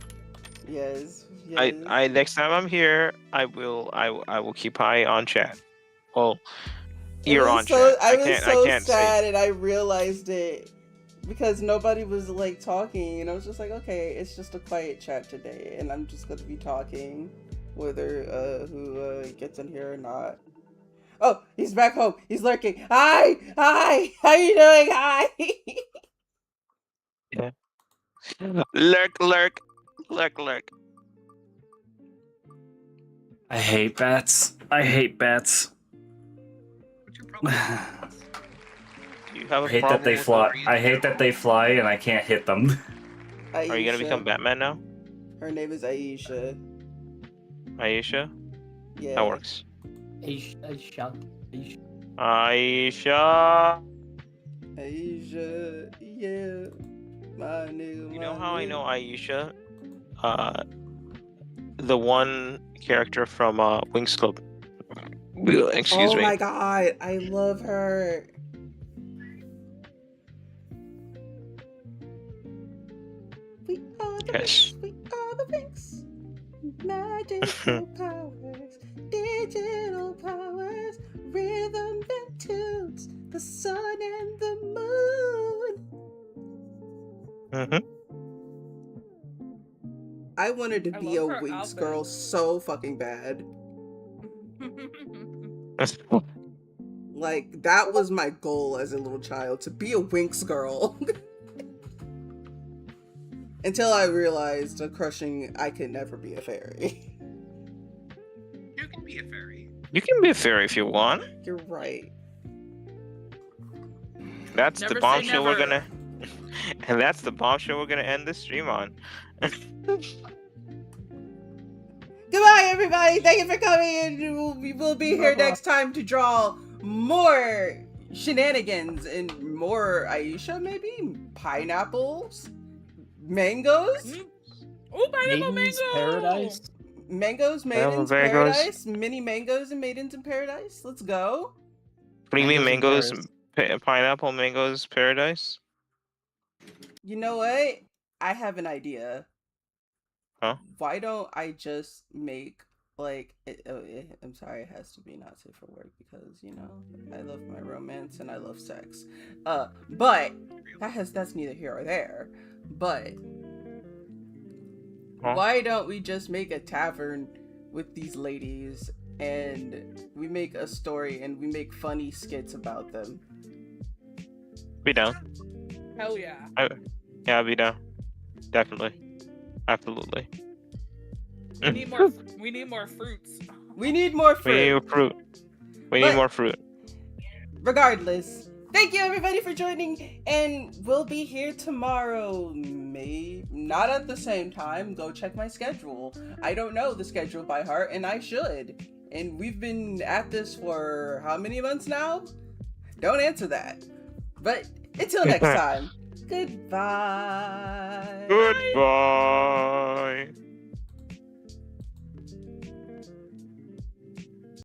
Yes. I next time I'm here, I will keep eye on chat. Well, you're on chat. I was so can't sad, say. and I realized it because nobody was like talking, and I was just like, okay, it's just a quiet chat today, and I'm just gonna be talking, whether who gets in here or not. Oh, he's back home. He's lurking. Hi, how you doing? Hi. Yeah. Lurk. I hate bats. I hate bats. What's your problem? Do you have a I hate problem that they with fly. breeze I hate that they fly and I can't hit them. Are you gonna become Batman now, Her name is Aisha. Aisha? Yeah. That works. Aisha. Aisha. Aisha, yeah. My nigga. You know how I know Aisha? The one character from Winx Club. Excuse oh me. my god, I love her. We are the Yes. Winx, we are the Winx. Magical powers, digital powers, rhythm and tunes, the sun and the moon. Mm-hmm. I wanted to I be a love her Winx outfit. girl so fucking bad. Like, that was my goal as a little child, to be a Winx girl. Until I realized I could never be a fairy. You can be a fairy. You can be a fairy if you want. You're right. That's Never the say bombshell we're never. gonna. And that's the bombshell we're gonna end this stream on. Goodbye, everybody. Thank you for coming, and we will be here next time to draw more shenanigans and more Aisha, maybe? Pineapples? Mangoes? Oh, pineapple Maiden's mango! Paradise. Mangoes, Maidens, mangoes. Paradise? Mini mangoes and Maidens in Paradise? Let's go. What do you mean, Mangoes mangoes? in Pineapple, mangoes, paradise? You know what? I have an idea. Huh? Why don't I just make I'm sorry, it has to be not safe for work because I love my romance and I love sex. But that's neither here or there. But why don't we just make a tavern with these ladies and we make a story and we make funny skits about them? Be down. Hell yeah. Yeah, I'll be down. Definitely. Absolutely. We need more. We need more fruits. We need more We fruit. need fruit. We But- need more fruit. Regardless, thank you everybody for joining, and we'll be here tomorrow. Maybe not at the same time. Go check my schedule. I don't know the schedule by heart, and I should. And we've been at this for how many months now? Don't answer that. But until next time, goodbye. Goodbye.